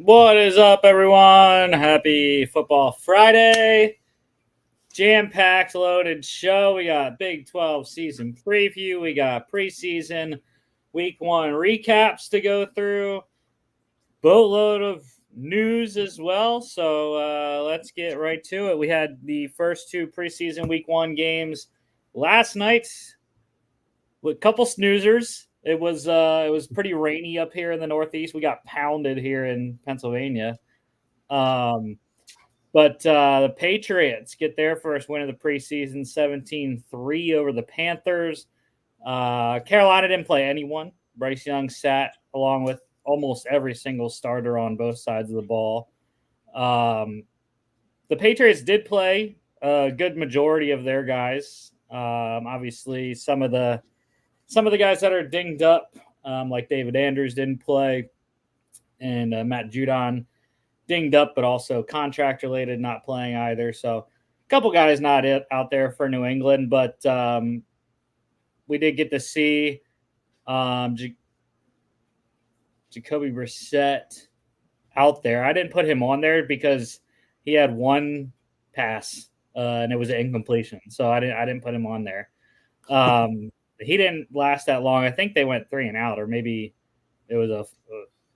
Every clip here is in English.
What is up, everyone? Happy Football Friday. Jam-packed, loaded show. We got Big 12 season preview. We got preseason week 1 recaps to go through. Boatload of news as well. So let's get right to it. We had the first 2 preseason week 1 games last night with a couple snoozers. It was pretty rainy up here in the Northeast. We got pounded here in Pennsylvania. But the Patriots get their first win of the preseason, 17-3 over the Panthers. Carolina didn't play anyone. Bryce Young sat along with almost every single starter on both sides of the ball. The Patriots did play a good majority of their guys. Obviously, some of the guys that are dinged up, like David Andrews, didn't play, and Matt Judon dinged up, but also contract related, not playing either. So a couple guys not out there for New England, but we did get to see Jacoby Brissett out there. I didn't put him on there because he had one pass and it was an incompletion, so I didn't put him on there. He didn't last that long. I think they went 3 and out, or maybe it was a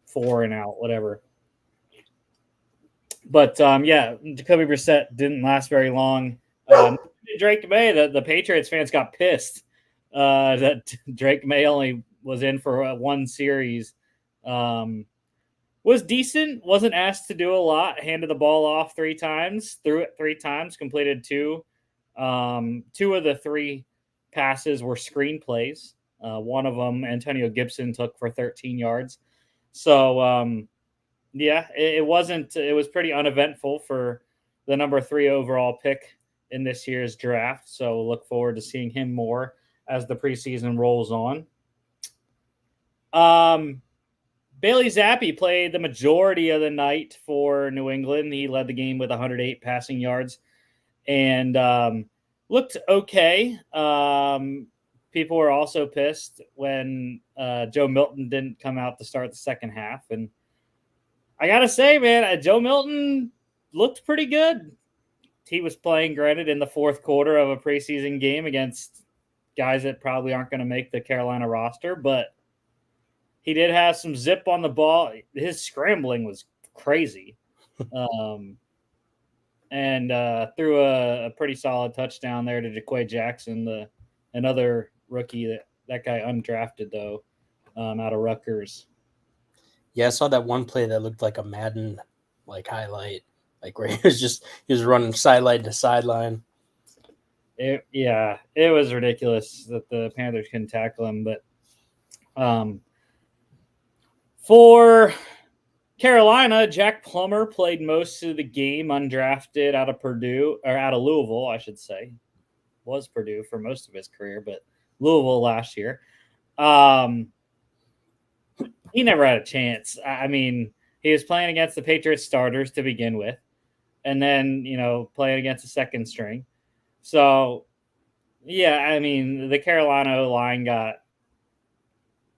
4 and out, whatever. But Jacoby Brissett didn't last very long. Drake May, the Patriots fans got pissed that Drake May only was in for 1 series. Was decent, wasn't asked to do a lot, handed the ball off 3 times, threw it 3 times, completed 2. 2 of the 3 passes were screenplays. One of them, Antonio Gibson took for 13 yards. So, it wasn't. It was pretty uneventful for the number 3 overall pick in this year's draft. So look forward to seeing him more as the preseason rolls on. Bailey Zappi played the majority of the night for New England. He led the game with 108 passing yards and looked okay. People were also pissed when Joe Milton didn't come out to start the second half. And I got to say, man, Joe Milton looked pretty good. He was playing, granted, in the fourth quarter of a preseason game against guys that probably aren't going to make the Carolina roster, but he did have some zip on the ball. His scrambling was crazy. And threw a pretty solid touchdown there to Jaquay Jackson, another rookie that guy undrafted, though, out of Rutgers. Yeah, I saw that one play that looked like a Madden highlight, where he was running sideline to sideline. It was ridiculous that the Panthers couldn't tackle him. But for Carolina, Jack Plummer played most of the game undrafted out of Louisville, I should say. Was Purdue for most of his career, but Louisville last year. He never had a chance. I mean, he was playing against the Patriots starters to begin with, and then, playing against the second string. So, yeah, I mean, the Carolina line got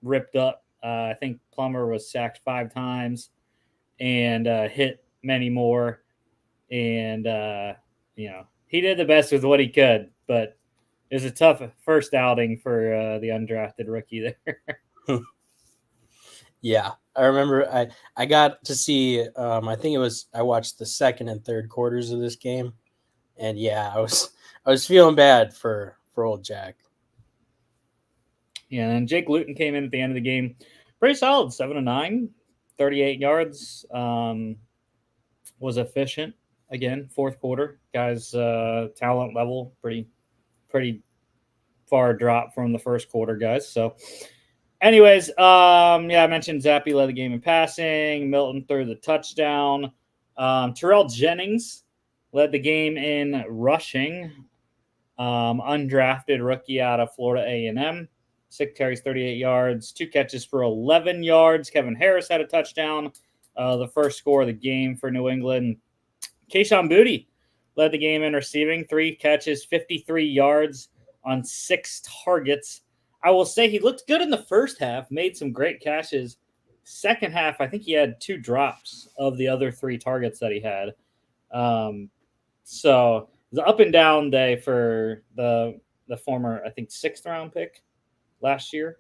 ripped up. I think Plummer was sacked 5 times and hit many more. And, he did the best with what he could, but it was a tough first outing for the undrafted rookie there. Yeah, I remember I got to see, I think I watched the second and third quarters of this game. And yeah, I was feeling bad for old Jack. Yeah, and Jake Luton came in at the end of the game. Pretty solid, 7-9, 38 yards. Was efficient. Again, fourth quarter. Guys, talent level, pretty far drop from the first quarter, guys. So, anyways, I mentioned Zappi led the game in passing. Milton threw the touchdown. Terrell Jennings led the game in rushing. Undrafted rookie out of Florida A&M. 6 carries, 38 yards, 2 catches for 11 yards. Kevin Harris had a touchdown. The first score of the game for New England. Kayshon Boutte led the game in receiving. 3 catches, 53 yards on 6 targets. I will say he looked good in the first half, made some great catches second half, I think he had 2 drops of the other 3 targets that he had. So it was an up and down day for the former, I think, 6th round pick last year.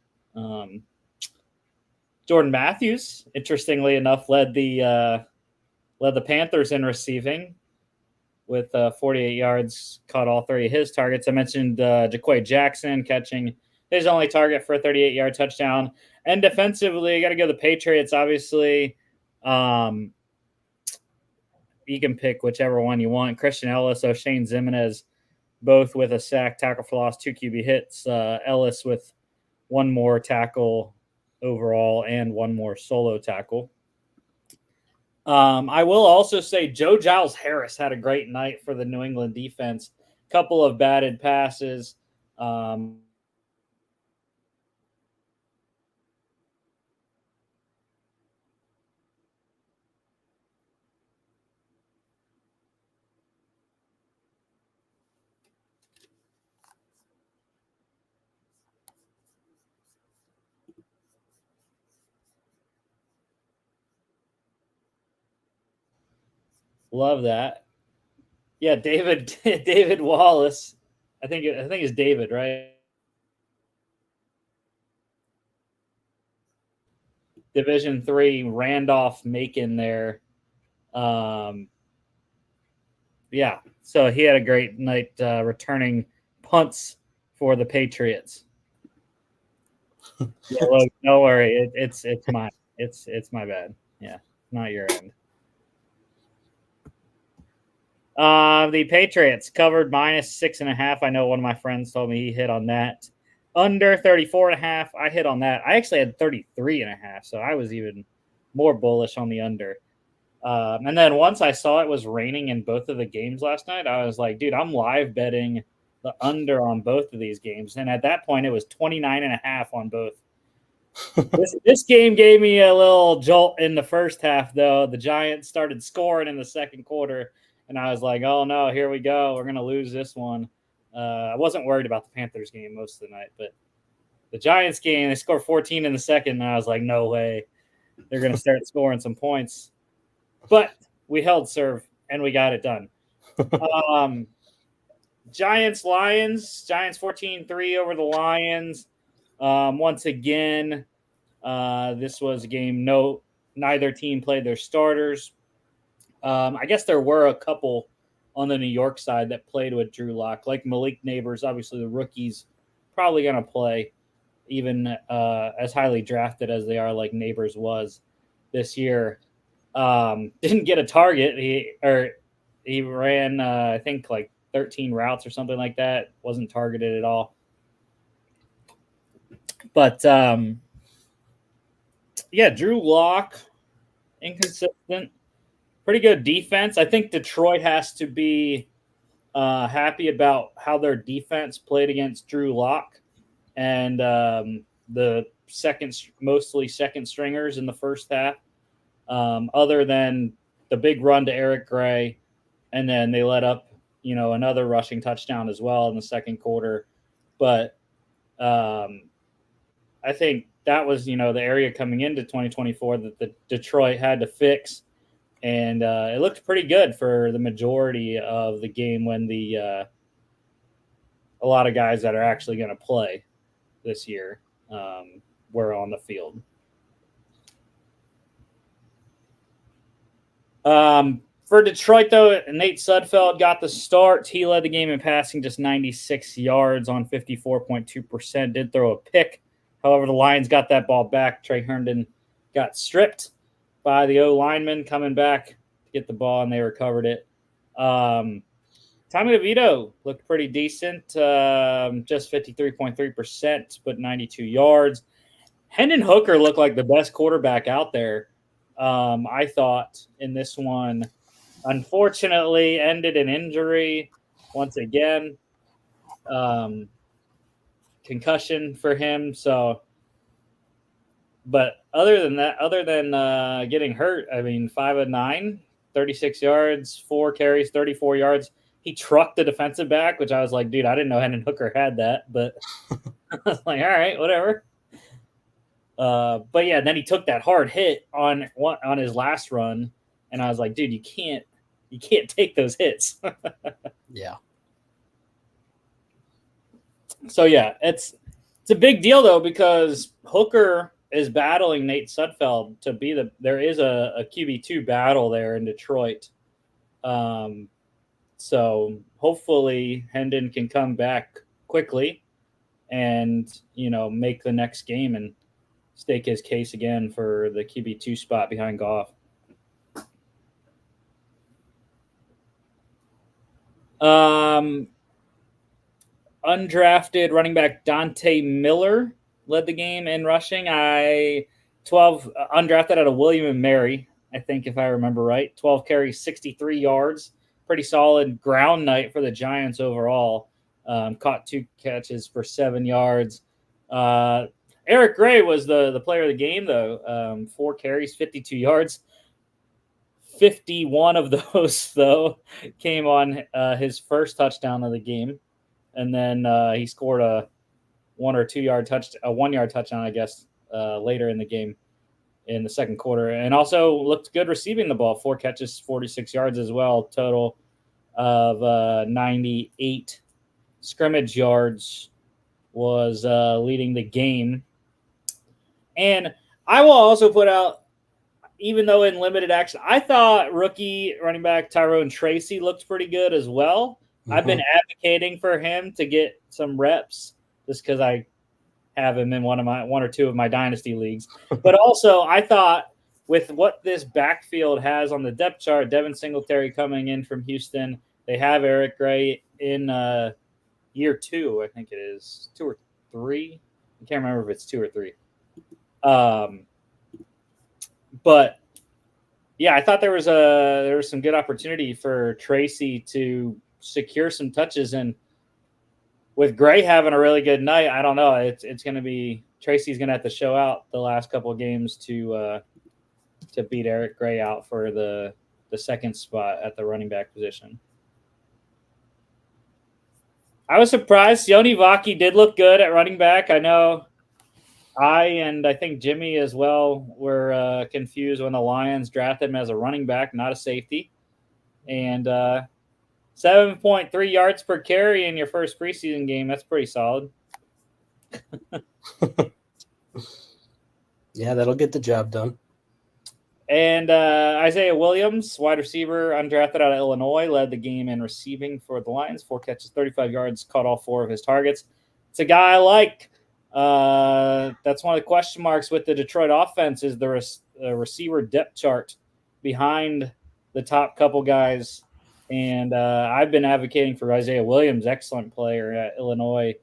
Jordan Matthews, interestingly enough, led the Panthers in receiving with 48 yards, caught all 3 of his targets. I mentioned Jaquay Jackson catching his only target for a 38-yard touchdown. And defensively, you got to go the Patriots, obviously. You can pick whichever one you want. Christian Ellis, O'Shane Zimenez, both with a sack, tackle for loss, 2 QB hits. Ellis with 1 more tackle overall and 1 more solo tackle. I will also say Joe Giles Harris had a great night for the New England defense. Couple of batted passes. Love that. Yeah, David Wallace. I think it's David, right? Division III Randolph Macon there. Yeah, so he had a great night returning punts for the Patriots. Yeah, look, no worry, it's mine. It's my bad. Yeah, not your end. The Patriots covered -6.5. I know one of my friends told me he hit on that. Under 34.5. I hit on that. I actually had 33.5, so I was even more bullish on the under. And then once I saw it was raining in both of the games last night, I was like, dude, I'm live betting the under on both of these games. And at that point, it was 29.5 on both. This game gave me a little jolt in the first half, though. The Giants started scoring in the second quarter, and I was like, oh, no, here we go. We're going to lose this one. I wasn't worried about the Panthers game most of the night, but the Giants game, they scored 14 in the second, and I was like, no way. They're going to start scoring some points. But we held serve, and we got it done. Giants-Lions. Giants 14-3 over the Lions. Once again, this was a game neither team played their starters. I guess there were a couple on the New York side that played with Drew Lock, like Malik Neighbors. Obviously, the rookies probably going to play, even as highly drafted as they are, like Neighbors was this year. Didn't get a target. He ran, I think, like 13 routes or something like that. Wasn't targeted at all. But yeah, Drew Lock, inconsistent. Pretty good defense. I think Detroit has to be happy about how their defense played against Drew Lock and the mostly second stringers in the first half. Other than the big run to Eric Gray, and then they let up, another rushing touchdown as well in the second quarter. But I think that was, the area coming into 2024 that the Detroit had to fix. And it looked pretty good for the majority of the game when a lot of guys that are actually going to play this year were on the field. For Detroit, though, Nate Sudfeld got the start. He led the game in passing, just 96 yards on 54.2%. Did throw a pick. However, the Lions got that ball back. Trey Herndon got stripped by the O-lineman coming back to get the ball, and they recovered it. Tommy DeVito looked pretty decent, just 53.3%, but 92 yards. Hendon Hooker looked like the best quarterback out there, I thought, in this one. Unfortunately, ended in injury once again. Concussion for him. So, but other than getting hurt, 5 of 9, 36 yards, 4 carries, 34 yards. He trucked the defensive back, which I was like, dude, I didn't know Hendon Hooker had that, but I was like, all right, whatever. But yeah, then he took that hard hit on his last run, and I was like, dude, you can't take those hits. Yeah. So yeah, it's a big deal though, because Hooker is battling Nate Sudfeld to be there is a QB2 battle there in Detroit. So hopefully Hendon can come back quickly and, make the next game and stake his case again for the QB2 spot behind Goff. Undrafted running back Dante Miller led the game in rushing. 12 undrafted out of William and Mary, I think, if I remember right. 12 carries, 63 yards. Pretty solid ground night for the Giants overall. Caught 2 catches for 7 yards. Eric Gray was the player of the game, though. 4 carries, 52 yards. 51 of those, though, came on his first touchdown of the game. And then he scored a 1 or 2 yard a 1 yard touchdown, I guess, later in the game in the second quarter. And also looked good receiving the ball. 4 catches, 46 yards as well. Total of 98 scrimmage yards was leading the game. And I will also put out, even though in limited action, I thought rookie running back Tyrone Tracy looked pretty good as well. Mm-hmm. I've been advocating for him to get some reps just because I have him in one or two of my dynasty leagues. But also, I thought with what this backfield has on the depth chart, Devin Singletary coming in from Houston, they have Eric Gray in year 2, I think it is 2 or 3. I can't remember if it's 2 or 3. But yeah, I thought there was some good opportunity for Tracy to secure some touches, and with Gray having a really good night, I don't know. It's going to be Tracy's going to have to show out the last couple of games to beat Eric Gray out for the second spot at the running back position. I was surprised. Sione Vaki did look good at running back. I know and I think Jimmy as well were confused when the Lions drafted him as a running back, not a safety. And 7.3 yards per carry in your first preseason game. That's pretty solid. Yeah, that'll get the job done. And Isaiah Williams, wide receiver, undrafted out of Illinois, led the game in receiving for the Lions. 4 catches, 35 yards, caught all 4 of his targets. It's a guy I like. That's one of the question marks with the Detroit offense is the receiver depth chart behind the top couple guys. And I've been advocating for Isaiah Williams, excellent player at Illinois,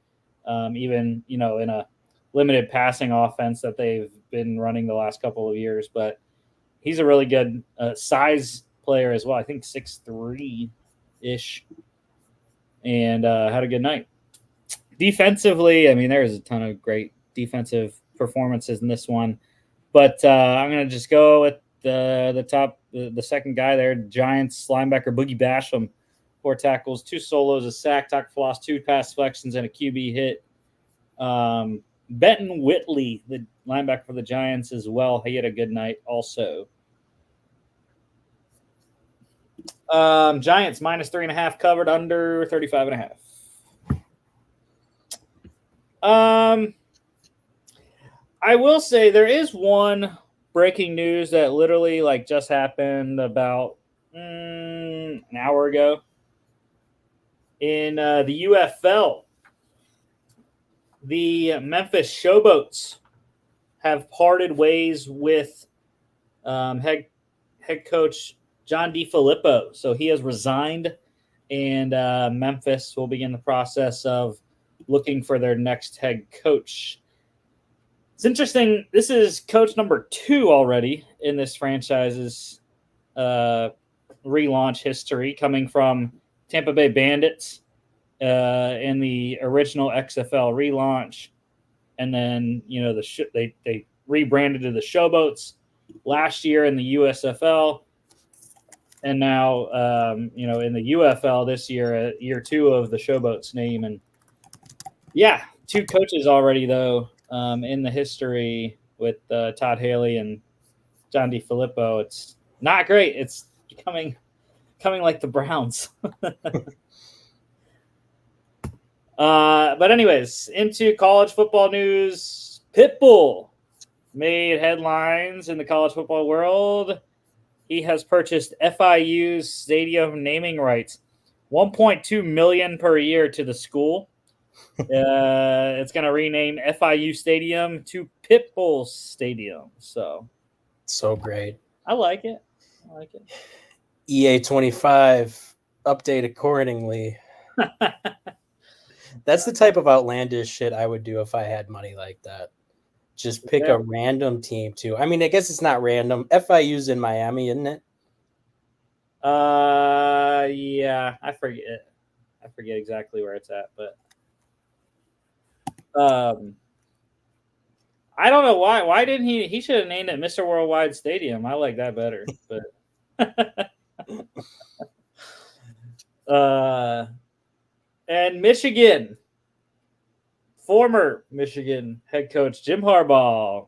even, in a limited passing offense that they've been running the last couple of years. But he's a really good size player as well. I think 6'3"-ish, and had a good night. Defensively, I mean, there's a ton of great defensive performances in this one. But I'm going to just go with the top, the second guy there, Giants linebacker Boogie Basham, 4 tackles, 2 solos, a sack, tackle for loss, 2 pass deflections, and a QB hit. Benton Whitley, the linebacker for the Giants as well, he had a good night also. Giants minus 3.5 covered, under 35.5. I will say there is one breaking news that literally just happened about an hour ago in the UFL. The Memphis Showboats have parted ways with head coach John DeFilippo. So he has resigned, and Memphis will begin the process of looking for their next head coach. It's interesting. This is coach number 2 already in this franchise's relaunch history, coming from Tampa Bay Bandits in the original XFL relaunch. And then, they rebranded to the Showboats last year in the USFL. And now, in the UFL this year, year 2 of the Showboats name. And yeah, 2 coaches already, though, in the history with Todd Haley and John DeFilippo. It's not great. It's coming like the Browns. But anyways, into college football news. Pitbull made headlines in the college football world. He has purchased FIU's stadium naming rights, $1.2 million per year to the school. It's going to rename FIU Stadium to Pitbull Stadium. So great. I like it. E184 update accordingly. That's the type of outlandish shit I would do if I had money like that. Just pick a random team too. I mean, I guess it's not random. FIU's in Miami, isn't it? Yeah, I forget exactly where it's at, but I don't know why. Why didn't he should have named it Mr. Worldwide Stadium. I like that better. But and Michigan, former Michigan head coach Jim Harbaugh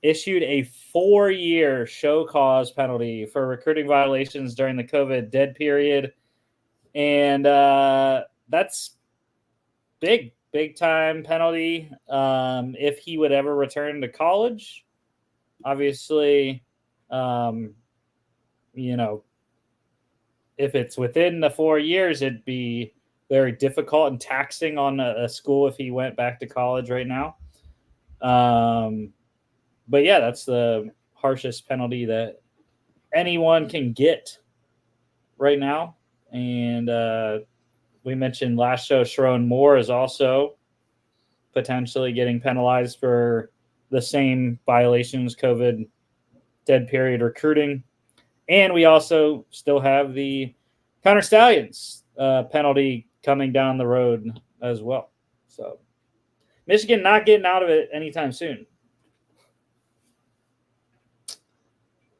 issued a 4-year show cause penalty for recruiting violations during the COVID dead period. And that's big time penalty if he would ever return to college. Obviously, if it's within the 4 years, it'd be very difficult and taxing on a school if he went back to college right now. But yeah, that's the harshest penalty that anyone can get right now. And we mentioned last show, Sharon Moore is also potentially getting penalized for the same violations, COVID dead period recruiting. And we also still have the Connor Stallions penalty coming down the road as well. So Michigan not getting out of it anytime soon.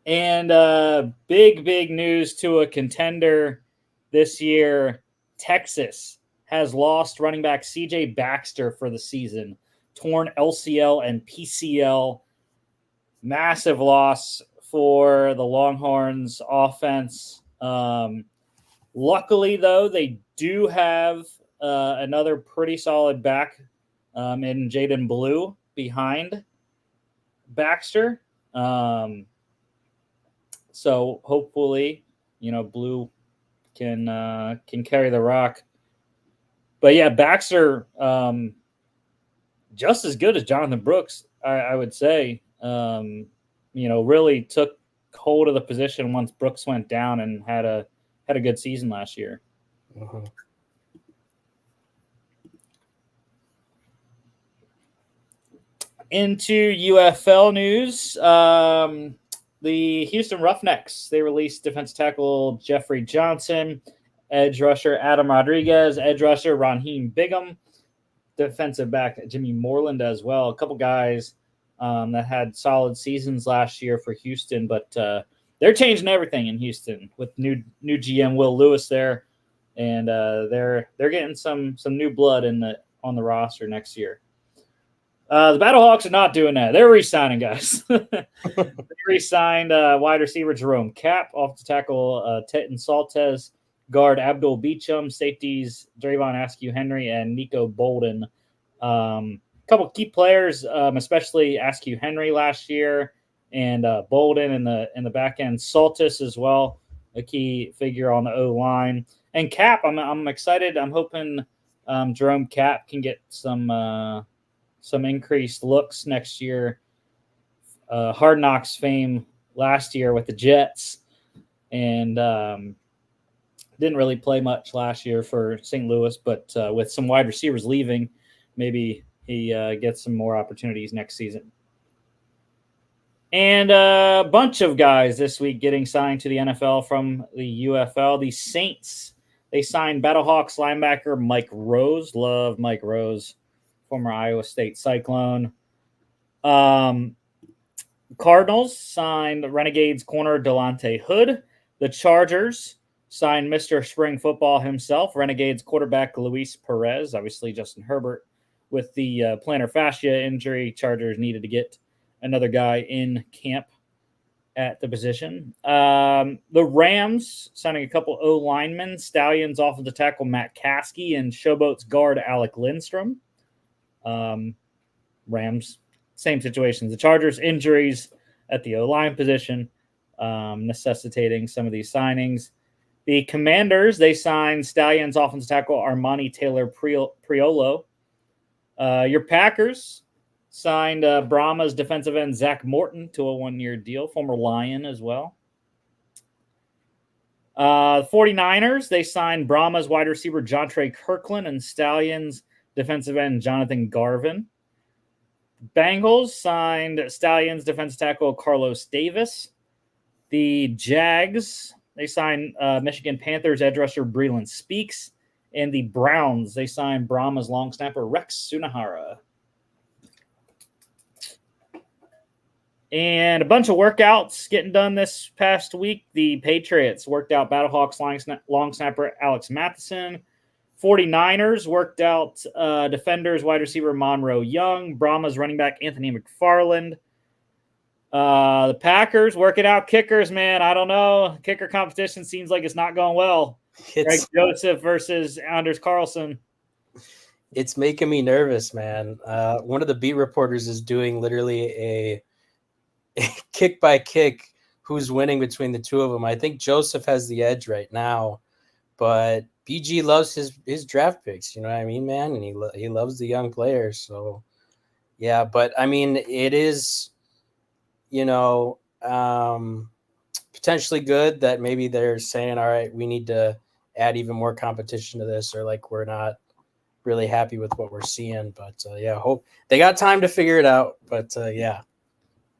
And big news to a contender this year. Texas has lost running back CJ Baxter for the season. Torn LCL and PCL. Massive loss for the Longhorns offense. Luckily, though, they do have another pretty solid back in Jaden Blue behind Baxter. So hopefully, Blue can carry the rock. But yeah, Baxter just as good as Jonathan Brooks, I would say. Really took hold of the position once Brooks went down and had a good season last year. Mm-hmm. Into UFL news, the Houston Roughnecks, they released defensive tackle Jeffrey Johnson, edge rusher Adam Rodriguez, edge rusher Raheem Bigham, defensive back Jimmy Moreland as well. A couple guys that had solid seasons last year for Houston, but they're changing everything in Houston with new GM Will Lewis there, and they're getting some new blood on the roster next year. The Battlehawks are not doing that. They're re-signing guys. They re-signed wide receiver Jerome Cap, offensive tackle Teton Saltez, guard Abdul Beecham, safeties Drayvon Askew-Henry and Nico Bolden. Couple key players, especially Askew-Henry last year, and Bolden in the back end. Saltis as well, a key figure on the O line. And Cap, I'm excited. I'm hoping Jerome Cap can get some increased looks next year. Hard Knocks fame last year with the Jets, and didn't really play much last year for St. Louis, but with some wide receivers leaving, maybe he gets some more opportunities next season. And a bunch of guys this week getting signed to the NFL from the UFL. The Saints, they signed Battlehawks linebacker Mike Rose. Love Mike Rose, former Iowa State Cyclone. Cardinals signed Renegades corner Delonte Hood. The Chargers signed Mr. Spring Football himself, Renegades quarterback Luis Perez. Obviously, Justin Herbert with the plantar fascia injury. Chargers needed to get another guy in camp at the position. The Rams signing a couple O linemen, Stallions offensive tackle Matt Caskey and Showboats guard Alec Lindstrom. Rams, same situations. The Chargers injuries at the O line position, necessitating some of these signings. The Commanders, they signed Stallions offensive tackle Armani Taylor Priolo. Your Packers signed Brahma's defensive end Zach Morton to a one-year deal, former Lion as well. The 49ers, they signed Brahma's wide receiver Jontre Kirkland and Stallions defensive end Jonathan Garvin. Bengals signed Stallions defensive tackle Carlos Davis. The Jags, they signed Michigan Panthers edge rusher Breland Speaks. And the Browns, they signed Brahma's long snapper Rex Sunahara. And a bunch of workouts getting done this past week. The Patriots worked out Battlehawks long snapper Alex Matheson. 49ers worked out defenders wide receiver Monroe Young. Brahma's running back Anthony McFarland. The Packers working out kickers, man. I don't know. Kicker competition seems like it's not going well. Greg Joseph versus Anders Carlson. It's making me nervous, man. One of the beat reporters is doing literally a kick by kick who's winning between the two of them. I think Joseph has the edge right now, but BG loves his draft picks. You know what I mean, man? And he loves the young players. So, yeah, but I mean, it is, potentially good that maybe they're saying, all right, we need to add even more competition to this, or like we're not really happy with what we're seeing. But hope they got time to figure it out. But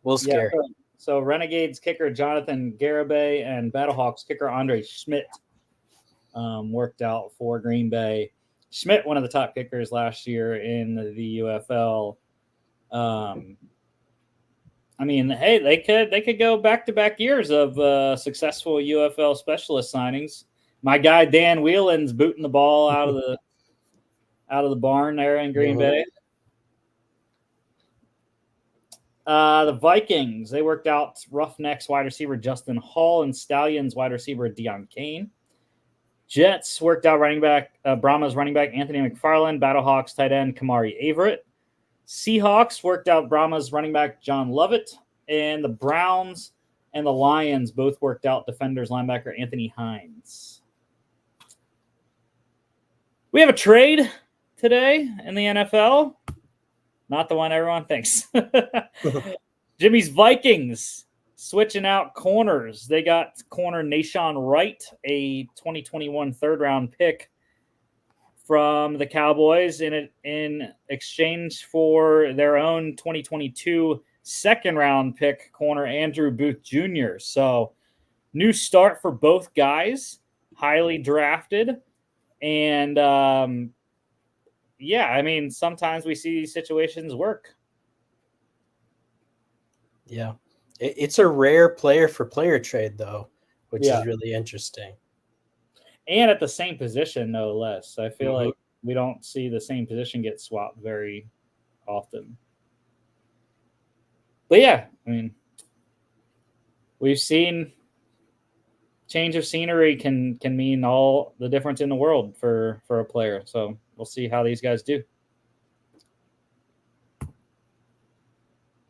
we'll scare. Yeah, so Renegades kicker Jonathan Garibay and Battlehawks kicker Andre Schmidt worked out for Green Bay. Schmidt, one of the top kickers last year in the UFL. I mean, hey, they could go back-to-back years of successful UFL specialist signings. My guy Dan Whelan's booting the ball out of the barn there in Green Bay. The Vikings, they worked out Roughnecks wide receiver Justin Hall and Stallions wide receiver Deion Kane. Jets worked out Brahma's running back Anthony McFarland, Battlehawks tight end Kamari Averett. Seahawks worked out Brahma's running back John Lovett, and the Browns and the Lions both worked out defenders linebacker Anthony Hines. We have a trade today in the NFL. Not the one everyone thinks. Jimmy's Vikings switching out corners. They got corner Nashawn Wright, a 2021 third-round pick from the Cowboys in exchange for their own 2022 second-round pick corner Andrew Booth Jr. So, new start for both guys, highly drafted. And, I mean, sometimes we see these situations work. Yeah. It's a rare player-for-player trade, though, which is really interesting. And at the same position, no less. I feel like we don't see the same position get swapped very often. But yeah, I mean, we've seen change of scenery can mean all the difference in the world for a player. So we'll see how these guys do.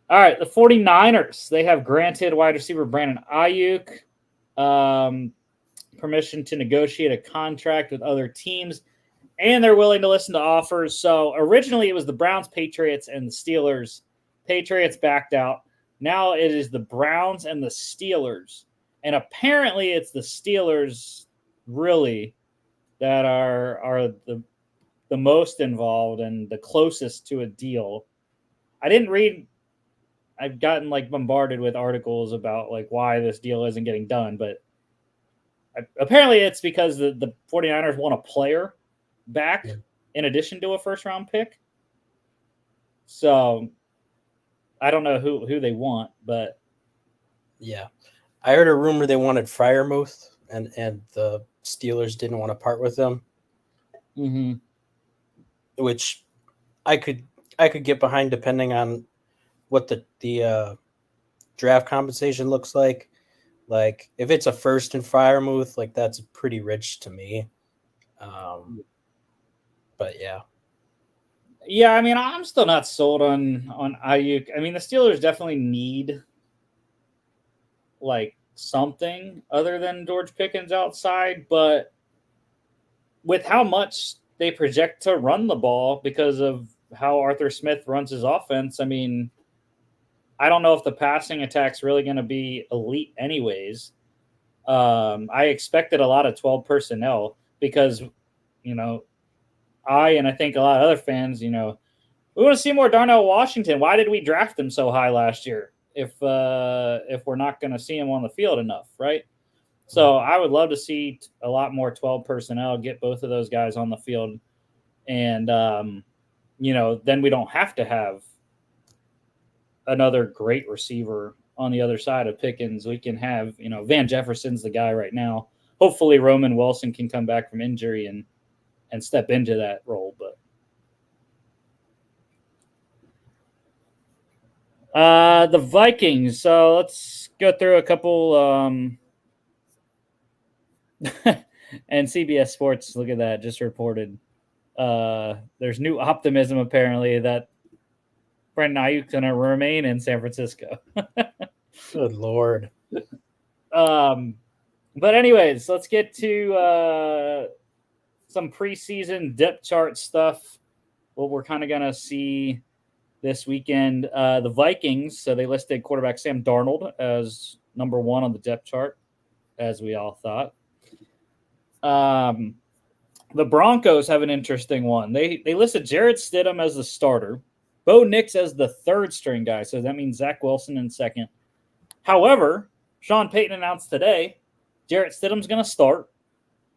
All right, the 49ers, they have granted wide receiver Brandon Ayuk permission to negotiate a contract with other teams, and they're willing to listen to offers. So originally it was the Browns, Patriots, and the Steelers. Patriots backed out. Now it is the Browns and the Steelers. And apparently it's the Steelers really that are the most involved and the closest to a deal. I've gotten bombarded with articles about why this deal isn't getting done, but apparently it's because the 49ers want a player back in addition to a first-round pick. So I don't know who they want, but yeah. I heard a rumor they wanted Freiermuth, and the Steelers didn't want to part with them. Which I could get behind depending on what the draft compensation looks like. Like if it's a first and Freiermuth, like that's pretty rich to me. But yeah. Yeah, I mean, I'm still not sold on Ayuk. I mean, the Steelers definitely need like something other than George Pickens outside, but with how much they project to run the ball because of how Arthur Smith runs his offense, I mean, I don't know if the passing attack's really going to be elite, anyways. I expected a lot of 12 personnel because, you know, I think a lot of other fans, you know, we want to see more Darnell Washington. Why did we draft him so high last year if we're not going to see him on the field enough, right? So I would love to see a lot more 12 personnel, get both of those guys on the field, and you know, then we don't have to have another great receiver on the other side of Pickens. We can have, you know, Van Jefferson's the guy right now. Hopefully Roman Wilson can come back from injury and step into that role, but the Vikings. So let's go through a couple. And CBS Sports, look at that, just reported. There's new optimism apparently that Brandon Ayuk's going to remain in San Francisco. Good Lord. But anyways, let's get to some preseason depth chart stuff. What we're kind of going to see this weekend. The Vikings, so they listed quarterback Sam Darnold as number 1 on the depth chart, as we all thought. The Broncos have an interesting one. They listed Jarrett Stidham as the starter, Bo Nix as the third string guy, so that means Zach Wilson in second. However, Sean Payton announced today Jarrett Stidham's going to start.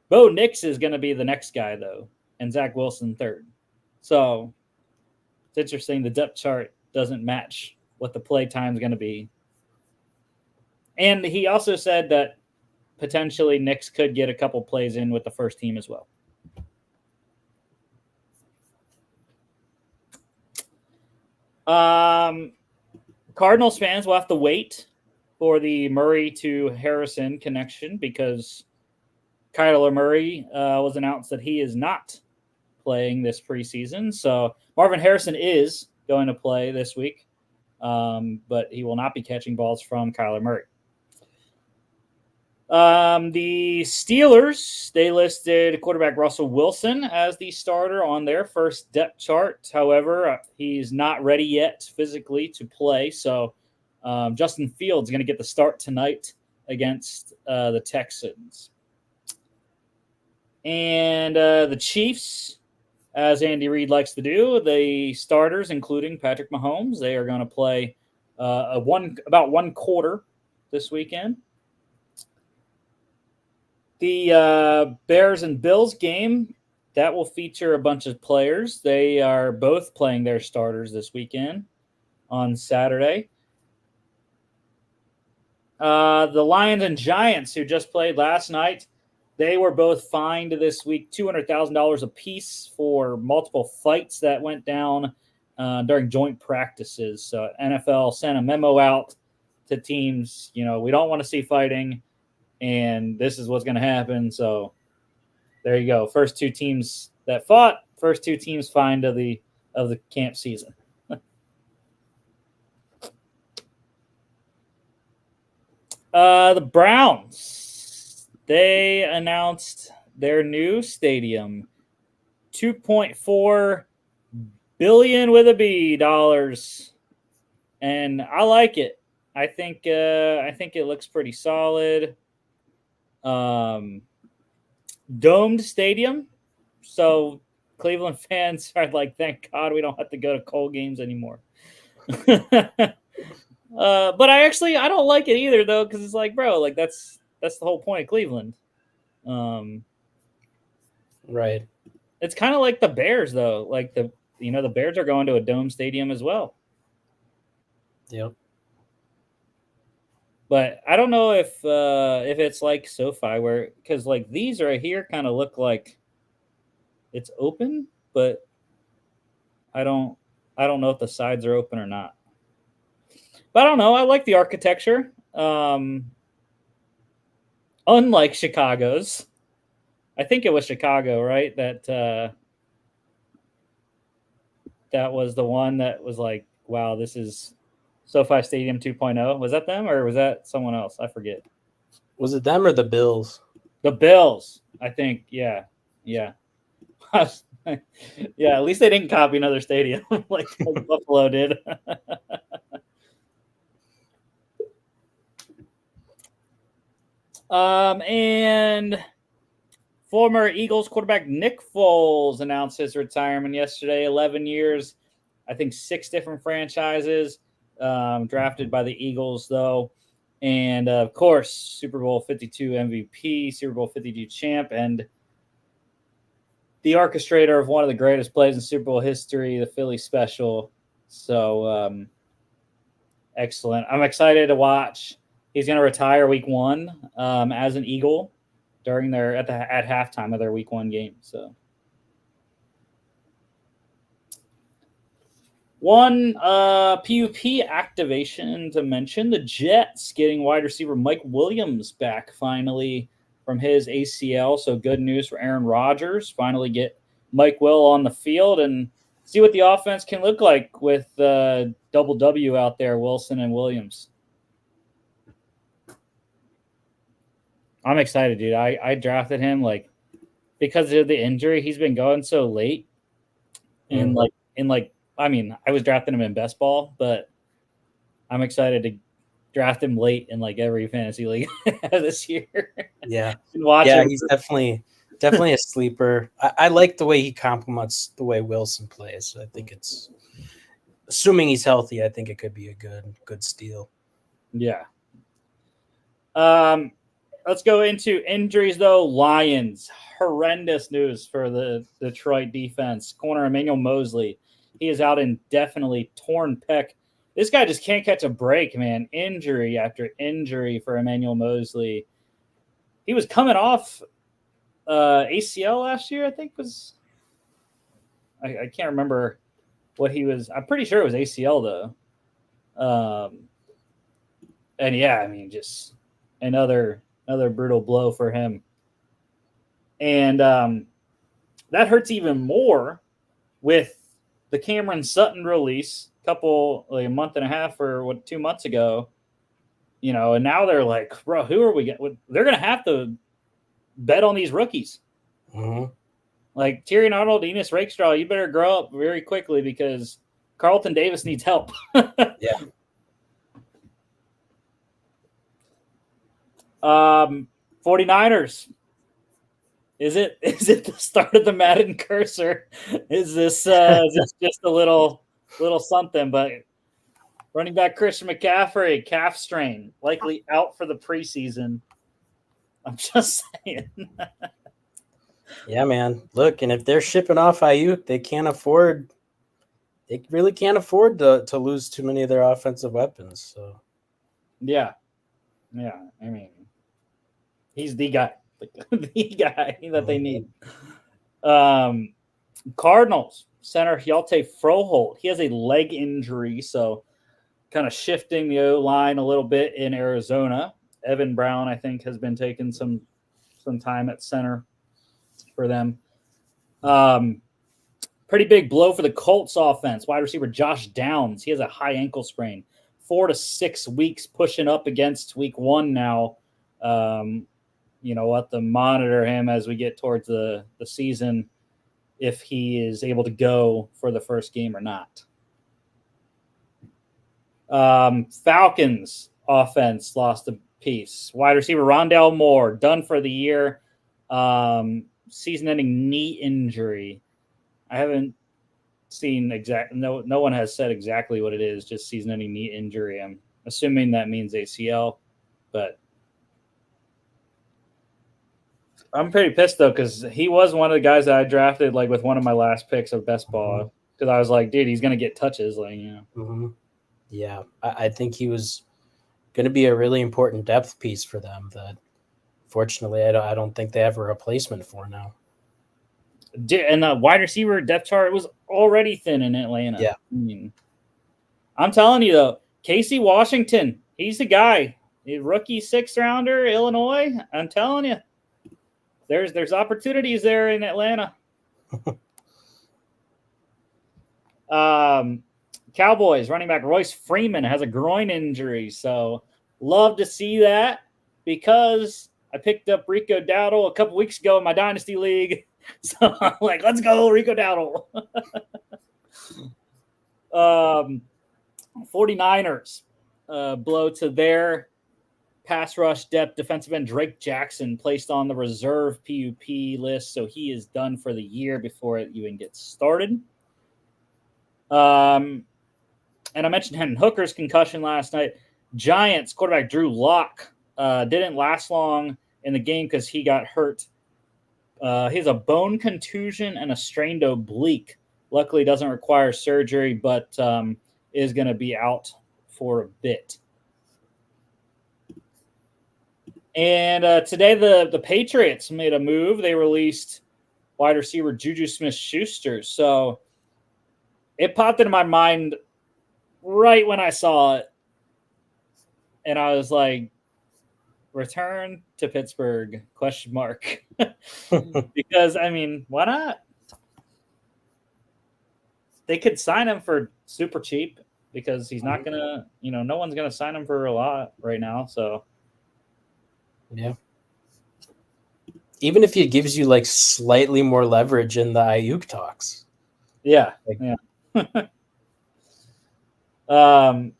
Bo Nix is going to be the next guy, though, and Zach Wilson third. So it's interesting. The depth chart doesn't match what the play time is going to be. And he also said that potentially Nix could get a couple plays in with the first team as well. Cardinals fans will have to wait for the Murray to Harrison connection because Kyler Murray was announced that he is not playing this preseason. So Marvin Harrison is going to play this week, but he will not be catching balls from Kyler Murray. The Steelers, they listed quarterback Russell Wilson as the starter on their first depth chart. However, he's not ready yet physically to play. So Justin Fields is going to get the start tonight against the Texans. And the Chiefs, as Andy Reid likes to do, the starters, including Patrick Mahomes, they are going to play about one quarter this weekend. The Bears and Bills game, that will feature a bunch of players. They are both playing their starters this weekend on Saturday. The Lions and Giants, who just played last night, they were both fined this week $200,000 apiece for multiple fights that went down during joint practices. So NFL sent a memo out to teams, you know, we don't want to see fighting, and this is what's going to happen. So there you go. First two teams that fought, first two teams fined of the camp season. The Browns, they announced their new stadium, $2.4 billion with a B dollars, and I like it. I think it looks pretty solid. Domed stadium, so Cleveland fans are like, thank God we don't have to go to cold games anymore. But I don't like it either, though, because it's like, bro, like that's the whole point of Cleveland. Right. It's kind of like the Bears, though. Like the Bears are going to a dome stadium as well. Yep. But I don't know if it's like SoFi, where because like these right here kind of look like it's open, but I don't know if the sides are open or not. But I don't know. I like the architecture. Unlike Chicago's. I think it was Chicago, right? That was the one that was like, wow, this is SoFi Stadium 2.0. Was that them or was that someone else? I forget. Was it them or the Bills? The Bills, I think. Yeah. Yeah. Yeah, at least they didn't copy another stadium like Buffalo did. And former Eagles quarterback Nick Foles announced his retirement yesterday. 11 years, I think 6 different franchises, drafted by the Eagles, though. And, of course, Super Bowl 52 MVP, Super Bowl 52 champ, and the orchestrator of one of the greatest plays in Super Bowl history, the Philly special. So, excellent. I'm excited to watch. He's going to retire week 1 as an Eagle during their at halftime of their week 1 game. So one PUP activation to mention: the Jets getting wide receiver Mike Williams back finally from his ACL. So good news for Aaron Rodgers. Finally get Mike Will on the field and see what the offense can look like with double W out there, Wilson and Williams. I'm excited, dude. I drafted him like because of the injury. He's been going so late, and I mean, I was drafting him in best ball, but I'm excited to draft him late in like every fantasy league this year. Yeah, Him. he's definitely a sleeper. I like the way he complements the way Wilson plays. I think it's, assuming he's healthy, I think it could be a good steal. Yeah. Let's go into injuries, though. Lions, horrendous news for the Detroit defense. Corner Emmanuel Mosley, he is out indefinitely, torn pec. This guy just can't catch a break, man. Injury after injury for Emmanuel Mosley. He was coming off ACL last year, I think was. I can't remember what he was. I'm pretty sure it was ACL, though. And yeah, I mean, just another brutal blow for him. And that hurts even more with the Cameron Sutton release a month and a half or 2 months ago, and now they're like, bro, who are we getting? They're going to have to bet on these rookies. Mm-hmm. Like Thierry Arnold, Enos Rakestraw, you better grow up very quickly because Carlton Davis needs help. Yeah. 49ers. Is it the start of the Madden cursor? Is this just a little something? But running back Christian McCaffrey, calf strain, likely out for the preseason. I'm just saying. Yeah, man. Look, and if they're shipping off Ayuk, they really can't afford to lose too many of their offensive weapons. So yeah. I mean, he's the guy, the guy that they need. Cardinals center Hjalte Froholt. He has a leg injury, so kind of shifting the O-line a little bit in Arizona. Evan Brown, I think, has been taking some time at center for them. Pretty big blow for the Colts offense. Wide receiver Josh Downs. He has a high ankle sprain. 4 to 6 weeks pushing up against week 1 now. We'll have to monitor him as we get towards the season if he is able to go for the first game or not. Falcons offense lost a piece. Wide receiver Rondale Moore, done for the year. Season-ending knee injury. I haven't seen no one has said exactly what it is, just season-ending knee injury. I'm assuming that means ACL, but I'm pretty pissed, though, because he was one of the guys that I drafted like with one of my last picks of best ball, because I was like, dude, he's going to get touches. Mm-hmm. Yeah, I think he was going to be a really important depth piece for them that, fortunately, I don't think they have a replacement for now. And the wide receiver depth chart was already thin in Atlanta. Yeah. I mean, I'm telling you, though, Casey Washington, he's the guy. A rookie 6th rounder, Illinois. I'm telling you, there's opportunities there in Atlanta. Cowboys running back Royce Freeman has a groin injury, so love to see that because I picked up Rico Dowdle a couple weeks ago in my Dynasty League. So I'm like, let's go, Rico Dowdle. 49ers blow to their pass rush depth. Defensive end Drake Jackson placed on the reserve PUP list, so he is done for the year before it even gets started. And I mentioned Hendon Hooker's concussion last night. Giants quarterback Drew Lock didn't last long in the game because he got hurt. He has a bone contusion and a strained oblique. Luckily, doesn't require surgery, but is going to be out for a bit. And today, the Patriots made a move. They released wide receiver Juju Smith-Schuster. So it popped into my mind right when I saw it. And I was like, return to Pittsburgh, ? Because, I mean, why not? They could sign him for super cheap because he's not going to, no one's going to sign him for a lot right now. So, yeah. Even if it gives you like slightly more leverage in the Ayuk talks. Yeah. The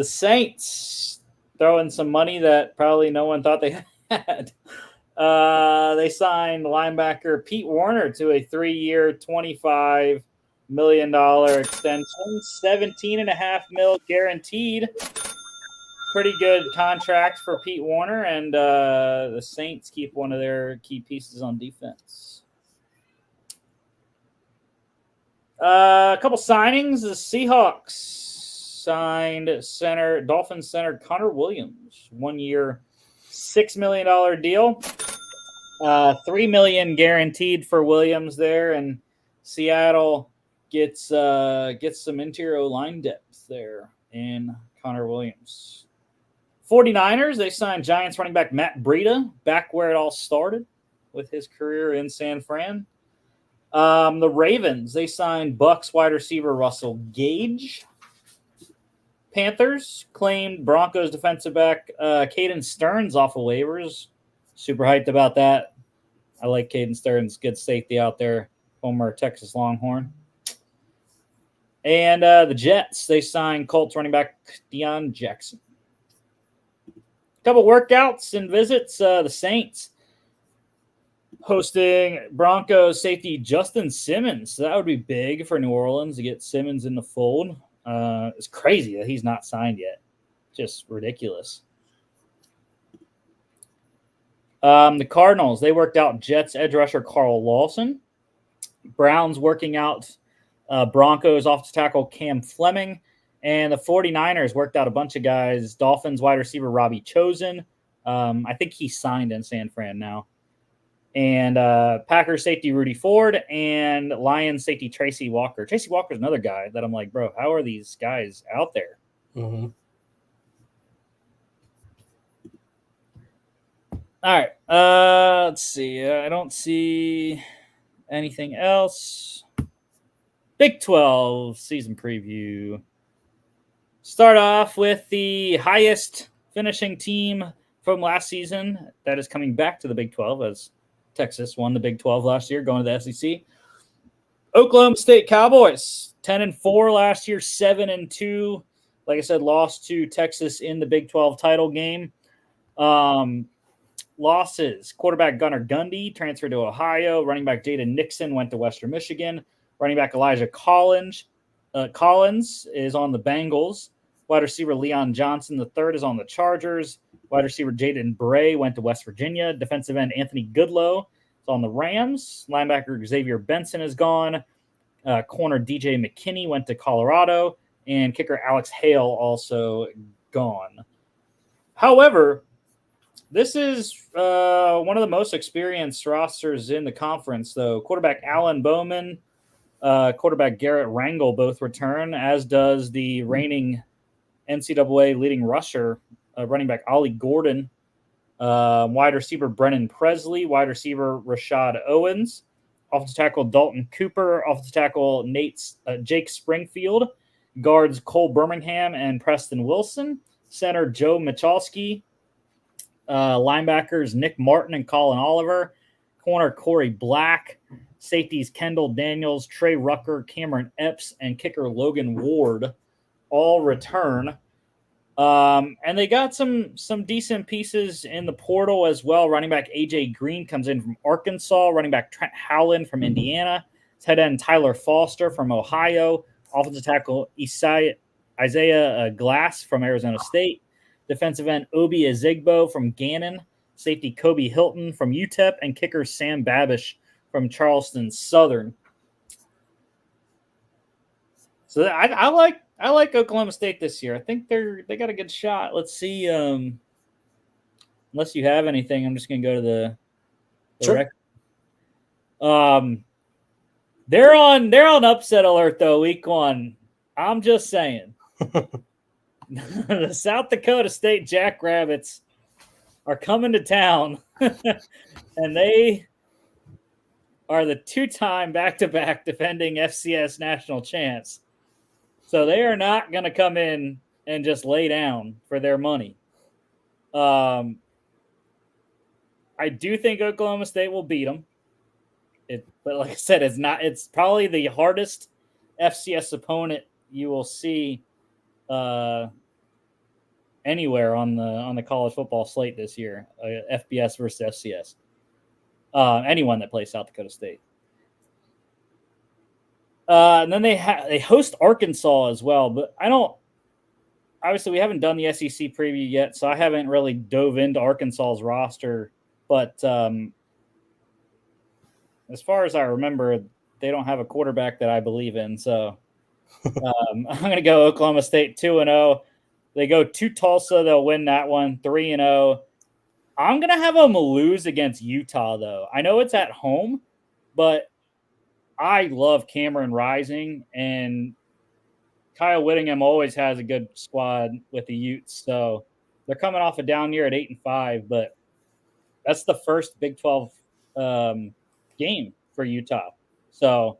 Saints throwing some money that probably no one thought they had. They signed linebacker Pete Warner to a 3-year, $25 million extension, $17.5 million guaranteed. Pretty good contract for Pete Warner, and the Saints keep one of their key pieces on defense. A couple signings. The Seahawks signed Dolphins center Connor Williams, 1-year, $6 million deal. $3 million guaranteed for Williams there, and Seattle gets some interior line depth there in Connor Williams. 49ers, they signed Giants running back Matt Breida, back where it all started with his career in San Fran. The Ravens, they signed Bucs wide receiver Russell Gage. Panthers claimed Broncos defensive back Caden Stearns off of waivers. Super hyped about that. I like Caden Stearns, good safety out there, former Texas Longhorn. And the Jets, they signed Colts running back Deion Jackson. A couple workouts and visits. The Saints hosting Broncos safety Justin Simmons. So that would be big for New Orleans to get Simmons in the fold. It's crazy that he's not signed yet. Just ridiculous. The Cardinals, they worked out Jets edge rusher Carl Lawson. Browns working out Broncos offensive tackle Cam Fleming. And the 49ers worked out a bunch of guys. Dolphins wide receiver Robbie Chosen. I think he signed in San Fran now. And Packers safety Rudy Ford and Lions safety Tracy Walker. Tracy Walker's another guy that I'm like, bro, how are these guys out there? Mm-hmm. All right. Let's see. I don't see anything else. Big 12 season preview. Start off with the highest finishing team from last season that is coming back to the Big 12 as Texas won the Big 12 last year, going to the SEC. Oklahoma State Cowboys, 10-4 last year, 7-2. Like I said, lost to Texas in the Big 12 title game. Losses, quarterback Gunnar Gundy transferred to Ohio. Running back Jaden Nixon went to Western Michigan. Running back Elijah Collins is on the Bengals. Wide receiver Leon Johnson III is on the Chargers. Wide receiver Jaden Bray went to West Virginia. Defensive end Anthony Goodlow is on the Rams. Linebacker Xavier Benson is gone. Corner DJ McKinney went to Colorado. And kicker Alex Hale also gone. However, this is one of the most experienced rosters in the conference, though. Quarterback Alan Bowman, quarterback Garrett Rangel both return, as does the reigning NCAA leading rusher, running back Ollie Gordon, wide receiver Brennan Presley, wide receiver Rashad Owens, offensive tackle Dalton Cooper, offensive tackle Jake Springfield, guards Cole Birmingham and Preston Wilson, center Joe Michalski, linebackers Nick Martin and Colin Oliver, corner Corey Black, safeties Kendall Daniels, Trey Rucker, Cameron Epps, and kicker Logan Ward all return. And they got some decent pieces in the portal as well. Running back AJ Green comes in from Arkansas. Running back Trent Howland from Indiana. Tight end Tyler Foster from Ohio. Offensive tackle Isaiah Glass from Arizona State. Defensive end Obi Ezigbo from Gannon. Safety Kobe Hilton from UTEP. And kicker Sam Babish from Charleston Southern. So I like Oklahoma State this year. I think they got a good shot. Let's see. Unless you have anything, I'm just going to go to the Sure. record. They're on upset alert though. Week 1. I'm just saying. The South Dakota State Jackrabbits are coming to town, and they are the 2-time back-to-back defending FCS national champs. So they are not going to come in and just lay down for their money. I do think Oklahoma State will beat them. But like I said, it's probably the hardest FCS opponent you will see anywhere on the college football slate this year. FBS versus FCS. Anyone that plays South Dakota State. And then they host Arkansas as well, but obviously we haven't done the SEC preview yet, so I haven't really dove into Arkansas's roster, but as far as I remember, they don't have a quarterback that I believe in, so I'm going to go Oklahoma State 2-0. They go to Tulsa, they'll win that one 3-0. I'm going to have them lose against Utah, though. I know it's at home, but I love Cameron Rising, and Kyle Whittingham always has a good squad with the Utes. So they're coming off a down year at 8-5, but that's the first Big 12 game for Utah. So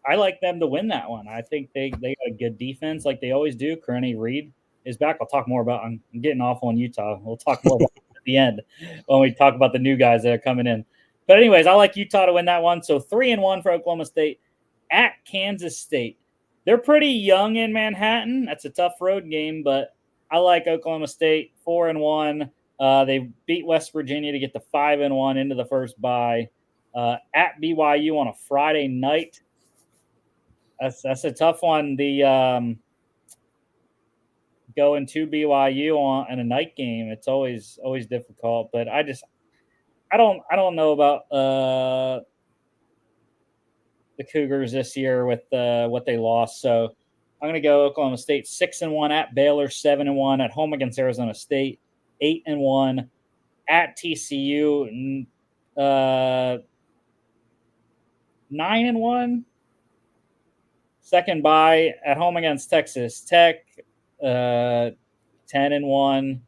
I like them to win that one. I think they got a good defense like they always do. Kearney Reed is back. I'll talk more about I'm getting off on Utah. We'll talk more about it at the end when we talk about the new guys that are coming in. But anyways, I like Utah to win that one. So 3-1 for Oklahoma State at Kansas State. They're pretty young in Manhattan. That's a tough road game, but I like Oklahoma State 4-1. They beat West Virginia to get to 5-1 into the first bye. At BYU on a Friday night. That's a tough one. The going to BYU on a night game, it's always difficult. But I don't know about the Cougars this year with what they lost. So I'm going to go Oklahoma State 6-1 at Baylor, 7-1 at home against Arizona State, 8-1 at TCU, 9-1. Second bye at home against Texas Tech, 10-1.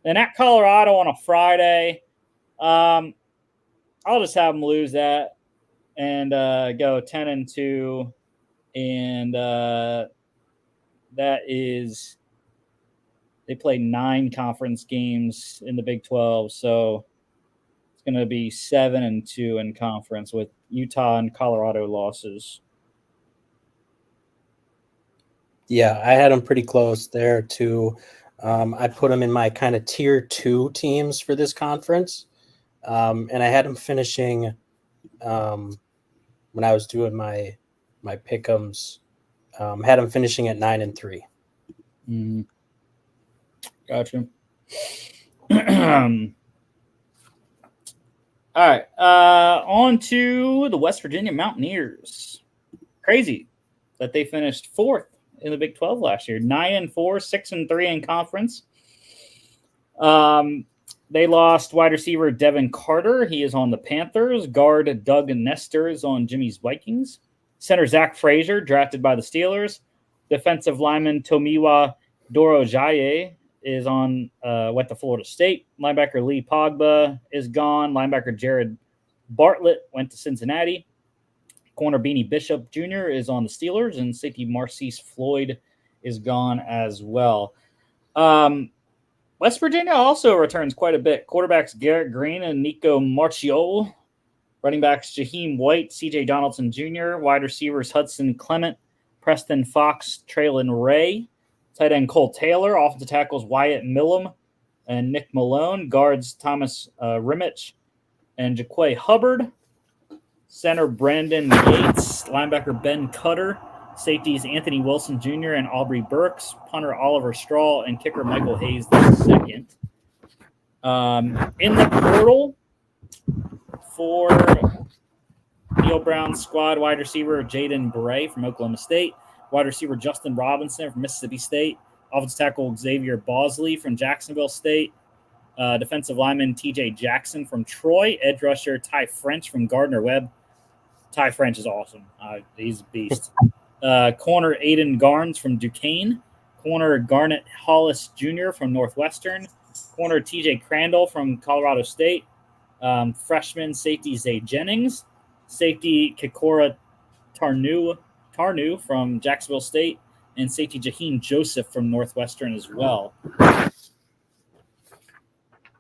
Then at Colorado on a Friday, I'll just have them lose that and go 10-2, and that is they play 9 conference games in the Big 12, so it's going to be 7-2 in conference with Utah and Colorado losses. Yeah, I had them pretty close there too. I put them in my kind of tier 2 teams for this conference, and I had them finishing when I was doing my pick'ems. Had them finishing at 9-3. Mm-hmm. Gotcha. All right, on to the West Virginia Mountaineers. Crazy that they finished 4th in the Big 12 last year. 9-4, 6-3 in conference. They lost wide receiver Devin Carter. He is on the Panthers. Guard Doug Nestor is on Jimmy's Vikings. Center Zach Frazier, drafted by the Steelers. Defensive lineman Tomiwa Doro Jaye is went to Florida State. Linebacker Lee Pogba is gone. Linebacker Jared Bartlett went to Cincinnati. Corner Beanie Bishop Jr. is on the Steelers, and safety Marcise Floyd is gone as well. West Virginia also returns quite a bit. Quarterbacks Garrett Green and Nico Marchiol. Running backs Jaheim White, C.J. Donaldson Jr. Wide receivers Hudson Clement, Preston Fox, Traylon Ray. Tight end Cole Taylor. Offensive tackles Wyatt Millum and Nick Malone. Guards Thomas Rimmich and Jaquay Hubbard. Center Brandon Yates. Linebacker Ben Cutter. Safeties Anthony Wilson Jr. and Aubrey Burks. Punter Oliver Straw and kicker Michael Hayes II. In the portal for Neil Brown's squad, wide receiver Jaden Bray from Oklahoma State. Wide receiver Justin Robinson from Mississippi State. Offensive tackle Xavier Bosley from Jacksonville State. Defensive lineman TJ Jackson from Troy. Edge rusher Ty French from Gardner Webb. Ty French is awesome. He's a beast. Corner Aiden Garnes from Duquesne. Corner Garnett Hollis Jr. from Northwestern. Corner TJ Crandall from Colorado State. Freshman safety Zay Jennings. Safety Kikora Tarnu from Jacksonville State. And safety Jaheim Joseph from Northwestern as well.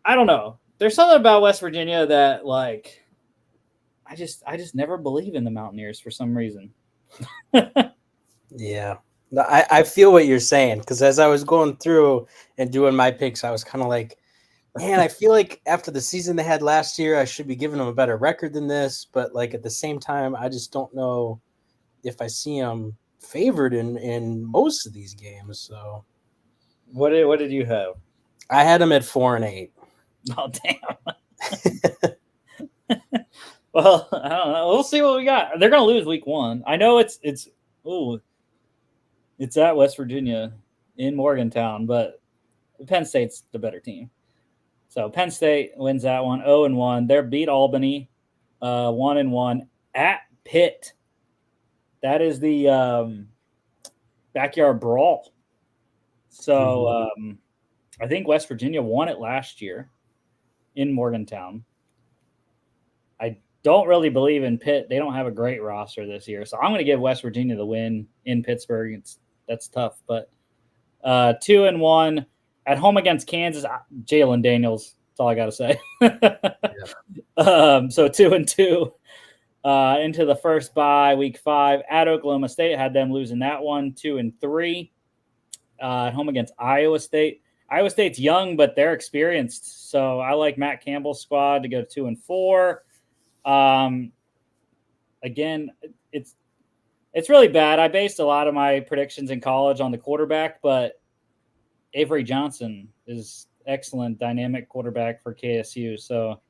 I don't know. There's something about West Virginia that, like, I just never believe in the Mountaineers for some reason. Yeah. No, I feel what you're saying, because as I was going through and doing my picks, I was kind of like, man, I feel like after the season they had last year, I should be giving them a better record than this. But, like, at the same time, I just don't know if I see them favored in most of these games. So what did you have? I had them at 4-8. Oh, damn. Well, I don't know. We'll see what we got. They're going to lose week 1. I know it's at West Virginia in Morgantown, but Penn State's the better team. So Penn State wins that one, 0-1. They beat Albany, 1-1 at Pitt. That is the backyard brawl. So I think West Virginia won it last year in Morgantown. I don't really believe in Pitt. They don't have a great roster this year. So I'm going to give West Virginia the win in Pittsburgh. That's tough. But 2-1 at home against Kansas. Jalen Daniels. That's all I got to say. So 2-2 into the first bye, week 5 at Oklahoma State. Had them losing that one, 2-3 at home against Iowa State. Iowa State's young, but they're experienced. So I like Matt Campbell's squad to go 2-4. Again, it's really bad. I based a lot of my predictions in college on the quarterback, but Avery Johnson is excellent, dynamic quarterback for KSU. So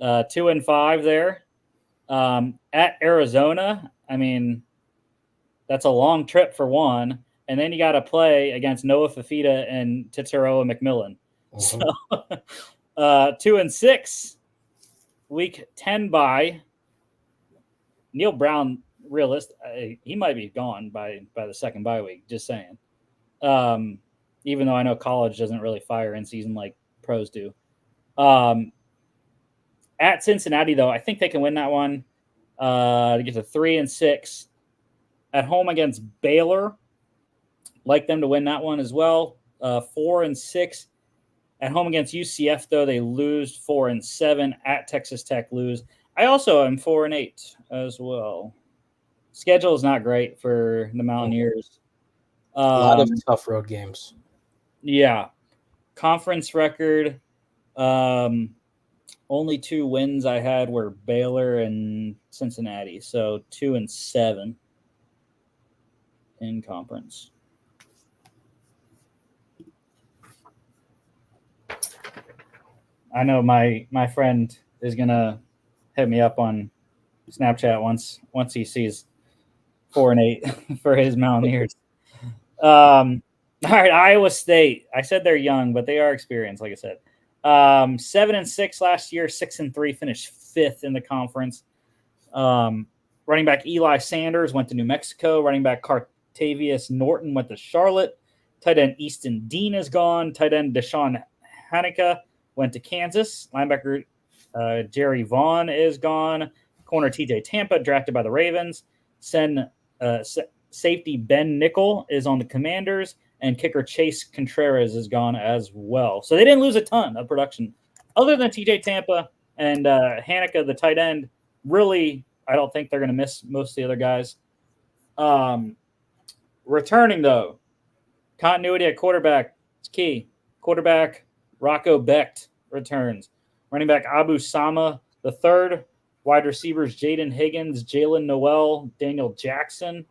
2-5 there. At Arizona, I mean, that's a long trip for one. And then you got to play against Noah Fafita and Titaroa McMillan. Mm-hmm. So 2-6, week 10 bye. Neil Brown, he might be gone by the second bye week, just saying. Even though I know college doesn't really fire in season like pros do. At Cincinnati, though, I think they can win that one to get to 3-6. At home against Baylor, like them to win that one as well. 4-6. At home against UCF, though, they lose 4-7. At Texas Tech, lose. I also am 4-8 as well. Schedule is not great for the Mountaineers. A lot of tough road games. Yeah. Conference record, only 2 wins I had were Baylor and Cincinnati. So 2-7 in conference. I know my friend is gonna hit me up on Snapchat once he sees 4-8 for his Mountaineers. All right, Iowa State. I said they're young, but they are experienced, like I said. 7-6 last year, 6-3, finished 5th in the conference. Running back Eli Sanders went to New Mexico. Running back Cartavius Norton went to Charlotte. Tight end Easton Dean is gone. Tight end Deshaun Hanukkah went to Kansas. Linebacker Jerry Vaughn is gone. Corner TJ Tampa, drafted by the Ravens. Safety Ben Nickel is on the Commanders. And kicker Chase Contreras is gone as well. So they didn't lose a ton of production. Other than TJ Tampa and Hanukkah, the tight end, really, I don't think they're going to miss most of the other guys. Returning, though, continuity at quarterback is key. Quarterback Rocco Becht returns. Running back Abu Sama the third. Wide receivers Jaden Higgins, Jalen Noel, Daniel Jackson.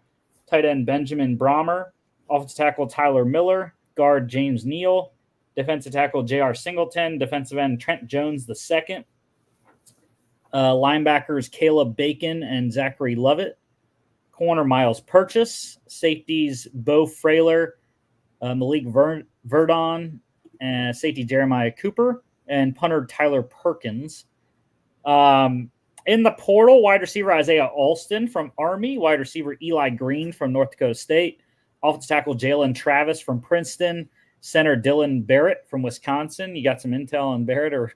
Tight end Benjamin Brommer. Offensive tackle Tyler Miller. Guard James Neal. Defensive tackle J.R. Singleton. Defensive end Trent Jones II. Linebackers Caleb Bacon and Zachary Lovett. Corner Miles Purchase. Safeties Bo Frailer, Malik Verdon, and safety Jeremiah Cooper, and punter Tyler Perkins. In the portal, wide receiver Isaiah Alston from Army, wide receiver Eli Green from North Dakota State, offensive tackle Jalen Travis from Princeton, center Dylan Barrett from Wisconsin. You got some intel on Barrett or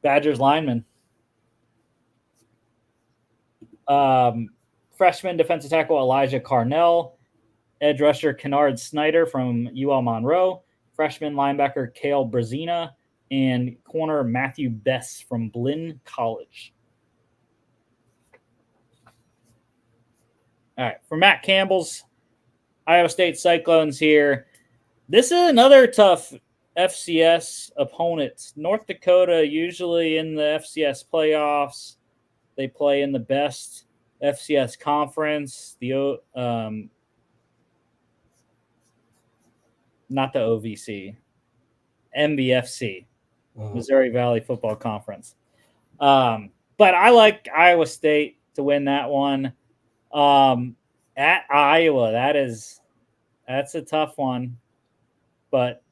Badgers lineman. Freshman defensive tackle Elijah Carnell, edge rusher Kennard Snyder from UL Monroe, freshman linebacker Cale Brazina, and corner Matthew Bess from Blinn College. All right, for Matt Campbell's Iowa State Cyclones here. This is another tough FCS opponent. North Dakota, usually in the FCS playoffs, they play in the best FCS conference, not the OVC, MVFC, Missouri Valley Football Conference. But I like Iowa State to win that one. At Iowa, that's a tough one. But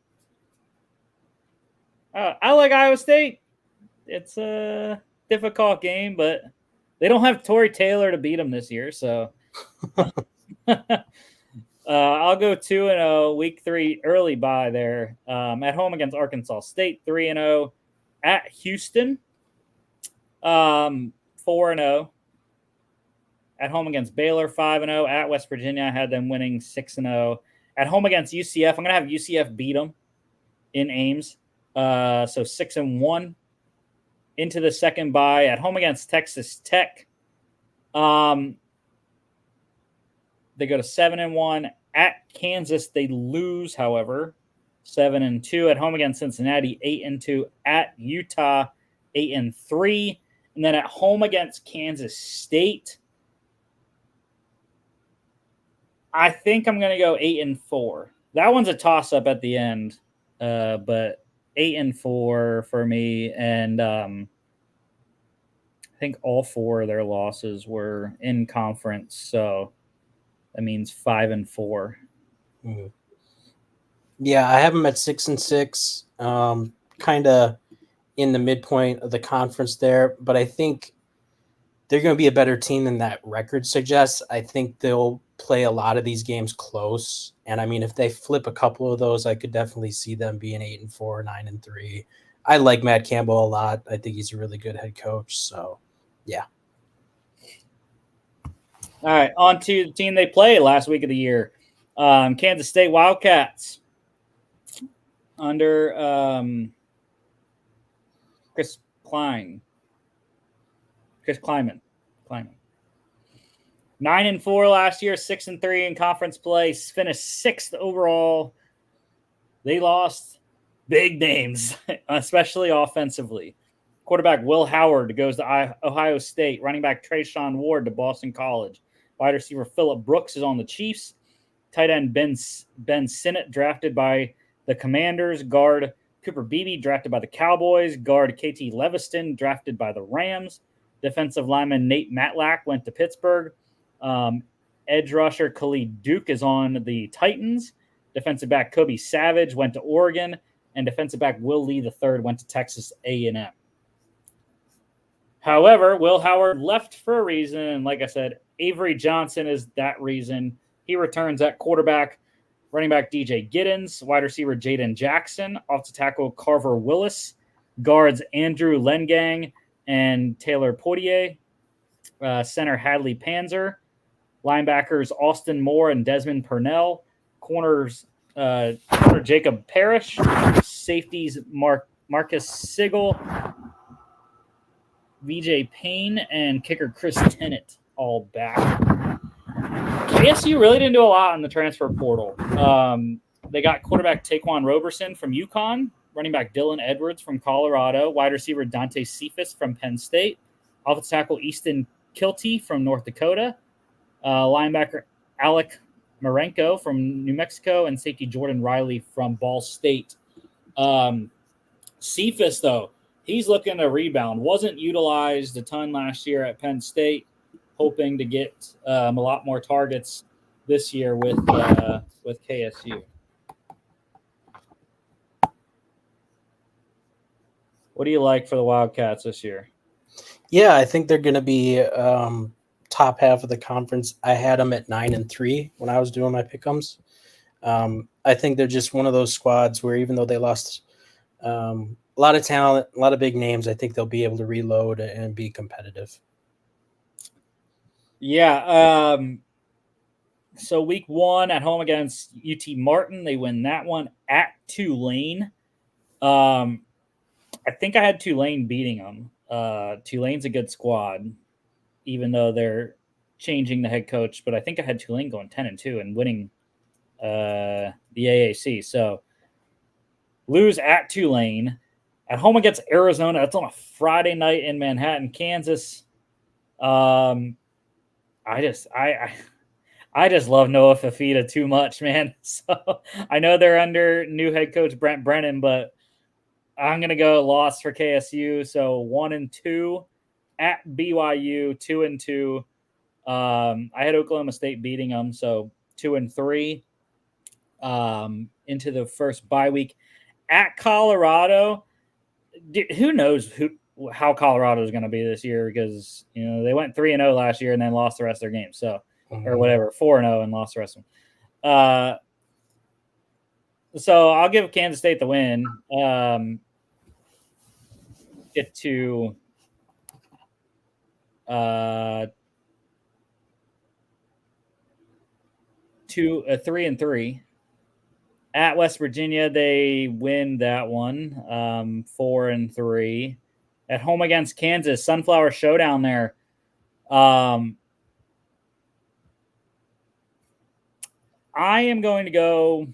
I like Iowa State. It's a difficult game, but they don't have Torrey Taylor to beat them this year, so I'll go 2-0, week 3 early bye there. At home against Arkansas State, 3-0. At Houston, 4-0. At home against Baylor, 5-0. At West Virginia, I had them winning 6-0. At home against UCF, I'm going to have UCF beat them in Ames. So 6-1. Into the second bye. At home against Texas Tech, they go to 7-1. At Kansas, they lose, however, 7-2. At home against Cincinnati, 8-2. At Utah, 8-3. And then at home against Kansas State, I think I'm going to go 8-4. That one's a toss-up at the end, but 8-4 for me. And I think all 4 of their losses were in conference, so that means 5-4. Mm-hmm. Yeah, I have them at 6-6, kind of in the midpoint of the conference there. But I think they're going to be a better team than that record suggests. I think they'll play a lot of these games close. And I mean, if they flip a couple of those, I could definitely see them being 8-4, 9-3. I like Matt Campbell a lot. I think he's a really good head coach. So, yeah. All right, on to the team they played last week of the year. Kansas State Wildcats under Chris Kleiman. 9-4 last year, 6-3 in conference play, finished 6th overall. They lost big names, especially offensively. Quarterback Will Howard goes to Ohio State. Running back Trayshawn Ward to Boston College. Wide receiver Phillip Brooks is on the Chiefs. Tight end Ben Sinnott, drafted by the Commanders. Guard Cooper Beebe, drafted by the Cowboys. Guard KT Leviston, drafted by the Rams. Defensive lineman Nate Matlack went to Pittsburgh. Edge rusher Khalid Duke is on the Titans. Defensive back Kobe Savage went to Oregon. And defensive back Will Lee III went to Texas A&M. However, Will Howard left for a reason. And like I said, Avery Johnson is that reason. He returns at quarterback. running back DJ Giddens, wide receiver Jaden Jackson, offensive tackle Carver Willis, guards Andrew Lengang and Taylor Poitier, center Hadley Panzer, linebackers Austin Moore and Desmond Purnell, corner Jacob Parrish, safeties Marcus Sigel, VJ Payne, and kicker Chris Tennant all back. KSU really didn't do a lot in the transfer portal. They got quarterback Taquan Roberson from UConn, running back Dylan Edwards from Colorado, wide receiver Dante Cephas from Penn State, offensive tackle Easton Kilty from North Dakota, linebacker Alec Marenko from New Mexico, and safety Jordan Riley from Ball State. Cephas, though, he's looking to rebound. Wasn't utilized a ton last year at Penn State, hoping to get a lot more targets this year with KSU. What do you like for the Wildcats this year? Yeah, I think they're going to be top half of the conference. I had them at 9-3 when I was doing my pick'ems. I think they're just one of those squads where even though they lost a lot of talent, a lot of big names, I think they'll be able to reload and be competitive. Yeah. So week 1 at home against UT Martin, they win that one at Tulane. I think I had Tulane beating them. Tulane's a good squad, even though they're changing the head coach. But I think I had Tulane going 10-2 and winning the AAC. So lose at Tulane. At home against Arizona. That's on a Friday night in Manhattan, Kansas. I just love Noah Fafita too much, man. So I know they're under new head coach Brent Brennan, but I'm gonna go loss for KSU. So 1-2 at BYU, 2-2. I had Oklahoma State beating them, so 2-3 into the first bye week at Colorado. Who knows how Colorado is going to be this year, because they went 3-0 last year and then lost the rest of their games, so or whatever, 4-0 and lost the rest of them. So I'll give Kansas State the win. Get to 3-3. At West Virginia, they win that one, 4-3. At home against Kansas, Sunflower Showdown there. I am going to go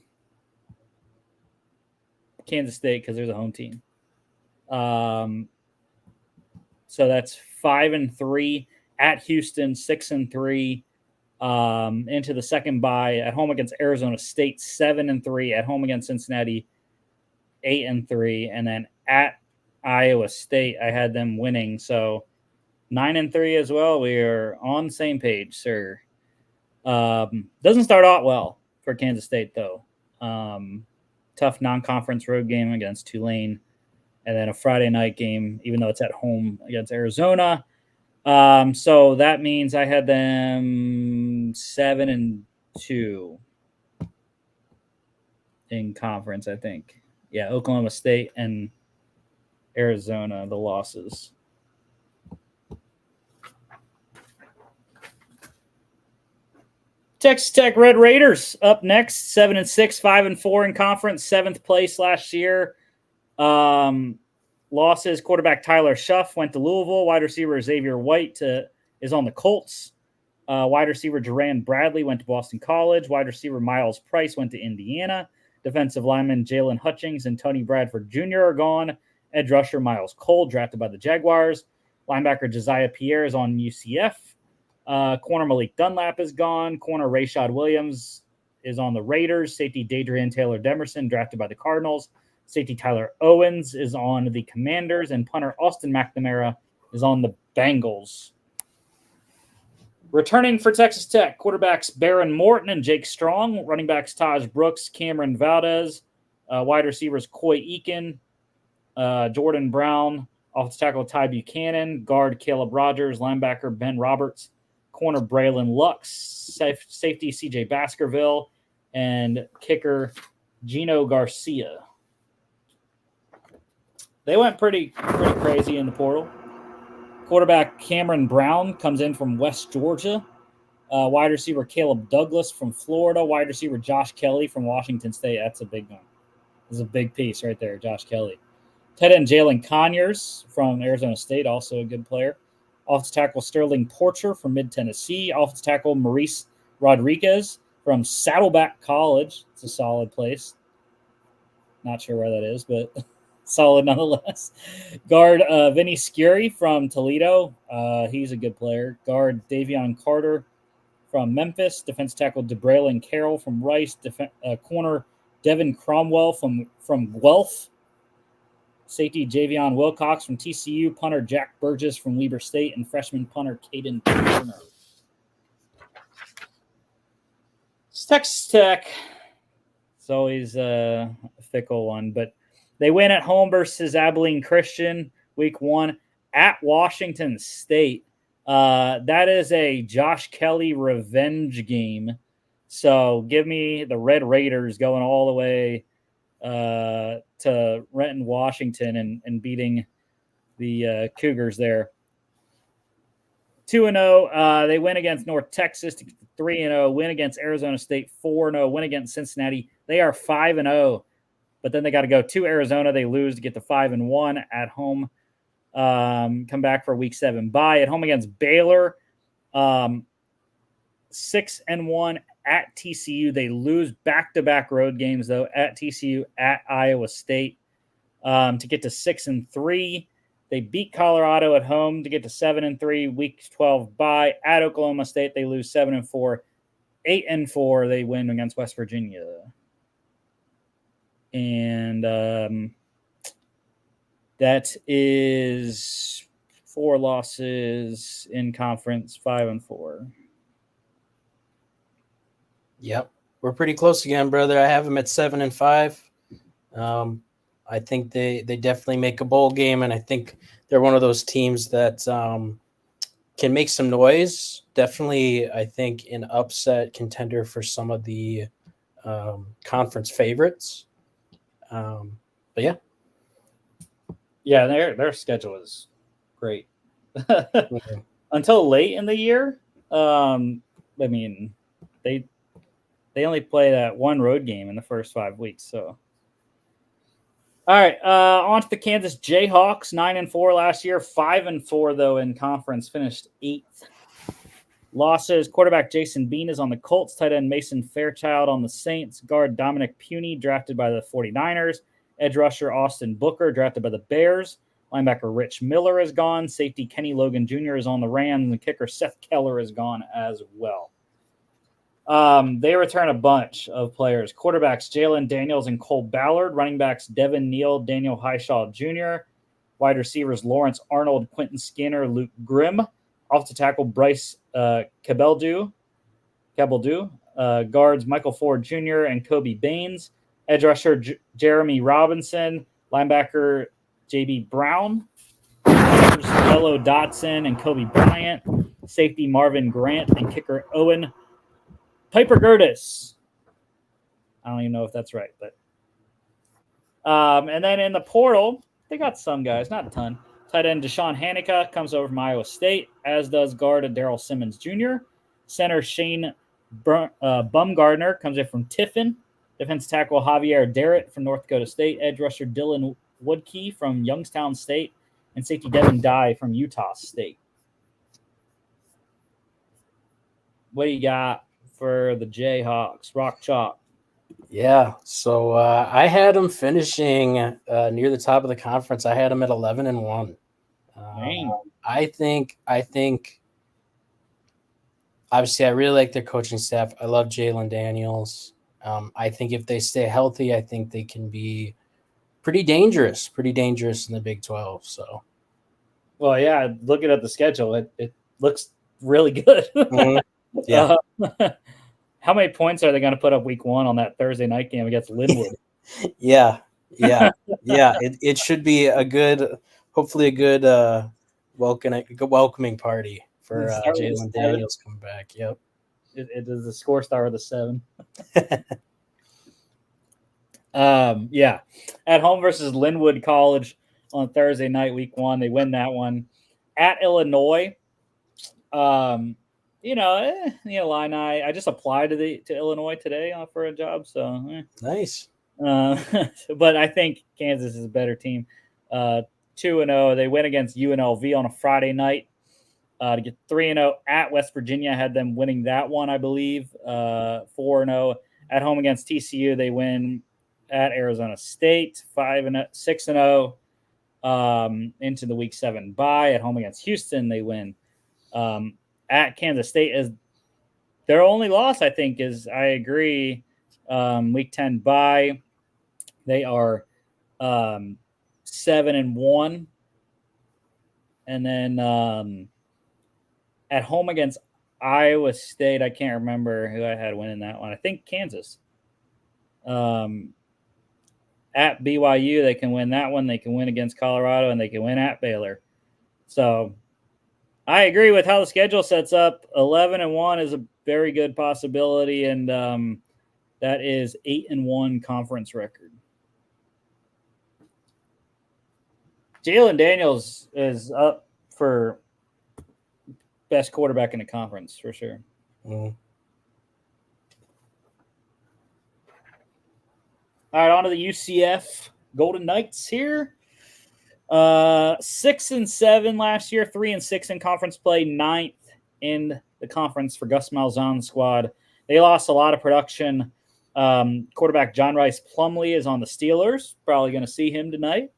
Kansas State because there's a home team. So that's 5-3 at Houston, 6-3. Into the second bye at home against Arizona State, 7-3. At home against Cincinnati, 8-3, and then at Iowa State, I had them winning, so 9-3 as well. We are on the same page, sir. Doesn't start out well for Kansas State though. Tough non-conference road game against Tulane, and then a Friday night game, even though it's at home against Arizona. So that means I had them 7-2 in conference, I think. Yeah, Oklahoma State and Arizona, the losses. Texas Tech Red Raiders up next, 7-6, 5-4 in conference, 7th place last year. Losses, quarterback Tyler Schuff went to Louisville. Wide receiver Xavier White is on the Colts. Wide receiver Duran Bradley went to Boston College. Wide receiver Miles Price went to Indiana. Defensive lineman Jalen Hutchings and Tony Bradford Jr. are gone. Edge rusher Miles Cole, drafted by the Jaguars. Linebacker Josiah Pierre is on UCF. Corner Malik Dunlap is gone. Corner Rashad Williams is on the Raiders. Safety Dadrian Taylor Demerson, drafted by the Cardinals. Safety Tyler Owens is on the Commanders, and punter Austin McNamara is on the Bengals. Returning for Texas Tech, quarterbacks Baron Morton and Jake Strong, running backs Taj Brooks, Cameron Valdez, wide receivers Coy Eakin, Jordan Brown, offensive tackle Ty Buchanan, guard Caleb Rogers, linebacker Ben Roberts, corner Braylon Lux, safety CJ Baskerville, and kicker Gino Garcia. They went pretty crazy in the portal. Quarterback Cameron Brown comes in from West Georgia. Wide receiver Caleb Douglas from Florida. Wide receiver Josh Kelly from Washington State. That's a big one. This is a big piece right there, Josh Kelly. Tight end Jalen Conyers from Arizona State, also a good player. Offensive tackle Sterling Porcher from Mid-Tennessee. Offensive tackle Maurice Rodriguez from Saddleback College. It's a solid place. Not sure where that is, but solid nonetheless. Guard Vinny Scurry from Toledo. He's a good player. Guard Davion Carter from Memphis. Defensive tackle DeBraylon Carroll from Rice. Corner Devin Cromwell from Guelph. Safety Javion Wilcox from TCU. Punter Jack Burgess from Weber State. And freshman punter Caden Turner. Texas Tech. It's always a fickle one, but they win at home versus Abilene Christian week 1 at Washington State. That is a Josh Kelly revenge game. So give me the Red Raiders going all the way to Renton, Washington, and beating the Cougars there. 2-0. They win against North Texas to 3-0. Win against Arizona State 4-0. Win against Cincinnati. They are 5-0. But then they got to go to Arizona. They lose to get to 5-1 at home. Come back for week 7 bye. At home against Baylor. 6-1 at TCU. They lose back-to-back road games, though, at TCU, at Iowa State to get to 6-3. They beat Colorado at home to get to 7-3. Week 12 bye. At Oklahoma State, they lose 7-4. 8-4, they win against West Virginia. And that is 4 losses in conference, 5-4. Yep. We're pretty close again, brother. I have them at 7-5. I think they definitely make a bowl game, and I think they're one of those teams that can make some noise. Definitely, I think, an upset contender for some of the conference favorites. But yeah. Yeah, their schedule is great. Until late in the year, I mean, they only play that one road game in the first 5 weeks. So, all right, on to the Kansas Jayhawks. 9-4 last year, 5-4 though in conference, finished 8th. Losses: quarterback Jason Bean is on the Colts. Tight end Mason Fairchild on the Saints. Guard Dominic Puny, drafted by the 49ers. Edge rusher Austin Booker, drafted by the Bears. Linebacker Rich Miller is gone. Safety Kenny Logan Jr. is on the Rams. And the kicker Seth Keller is gone as well. They return a bunch of players. Quarterbacks Jalen Daniels and Cole Ballard. Running backs Devin Neal, Daniel Highshaw Jr. Wide receivers Lawrence Arnold, Quentin Skinner, Luke Grimm. Offensive tackle Bryce Cabeldu. Guards Michael Ford Jr. and Kobe Baines. Edge rusher Jeremy Robinson. Linebacker J.B. Brown. Bello Dotson and Kobe Bryant. Safety Marvin Grant and kicker Owen Piper Gertis. I don't even know if that's right, but and then in the portal, they got some guys, not a ton. Tight end Deshaun Hanika comes over from Iowa State, as does guard Darrell Simmons Jr. Center Shane Bumgardner comes in from Tiffin. Defensive tackle Javier Derritt from North Dakota State. Edge rusher Dylan Woodkey from Youngstown State. And safety Devin Dye from Utah State. What do you got for the Jayhawks? Rock Chalk. Yeah, so I had them finishing near the top of the conference. I had them at 11-1. I think obviously I really like their coaching staff. I love Jalen Daniels. I think if they stay healthy, I think they can be pretty dangerous in the Big 12. So, well, yeah, looking at the schedule, it looks really good. Mm-hmm. Yeah. How many points are they going to put up week 1 on that Thursday night game against Linwood? Yeah. It should be hopefully a good welcoming party for Jalen Daniels coming back. Yep. It is the score star with a 7. Yeah. At home versus Linwood College on Thursday night, week 1. They win that one. At Illinois, Illini. I just applied to Illinois today for a job, so Nice. But I think Kansas is a better team. 2-0. They win against UNLV on a Friday night to get 3-0 at West Virginia. I had them winning that one, I believe. 4-0 at home against TCU. They win at Arizona State. 6-0 into the week 7 bye. At home against Houston, they win. At Kansas State is their only loss, I think, is I agree. Week 10 bye. They are 7-1. And then at home against Iowa State, I can't remember who I had winning that one. I think Kansas. At BYU, they can win that one. They can win against Colorado, and they can win at Baylor. So I agree with how the schedule sets up. 11-1 is a very good possibility, and that is 8-1 conference record. Jalen Daniels is up for best quarterback in the conference for sure. Mm. All right, on to the UCF Golden Knights here. 6-7 last year, 3-6 in conference play, 9th in the conference for Gus Malzahn's squad. They lost a lot of production. Quarterback John Rice Plumlee is on the Steelers. Probably going to see him tonight.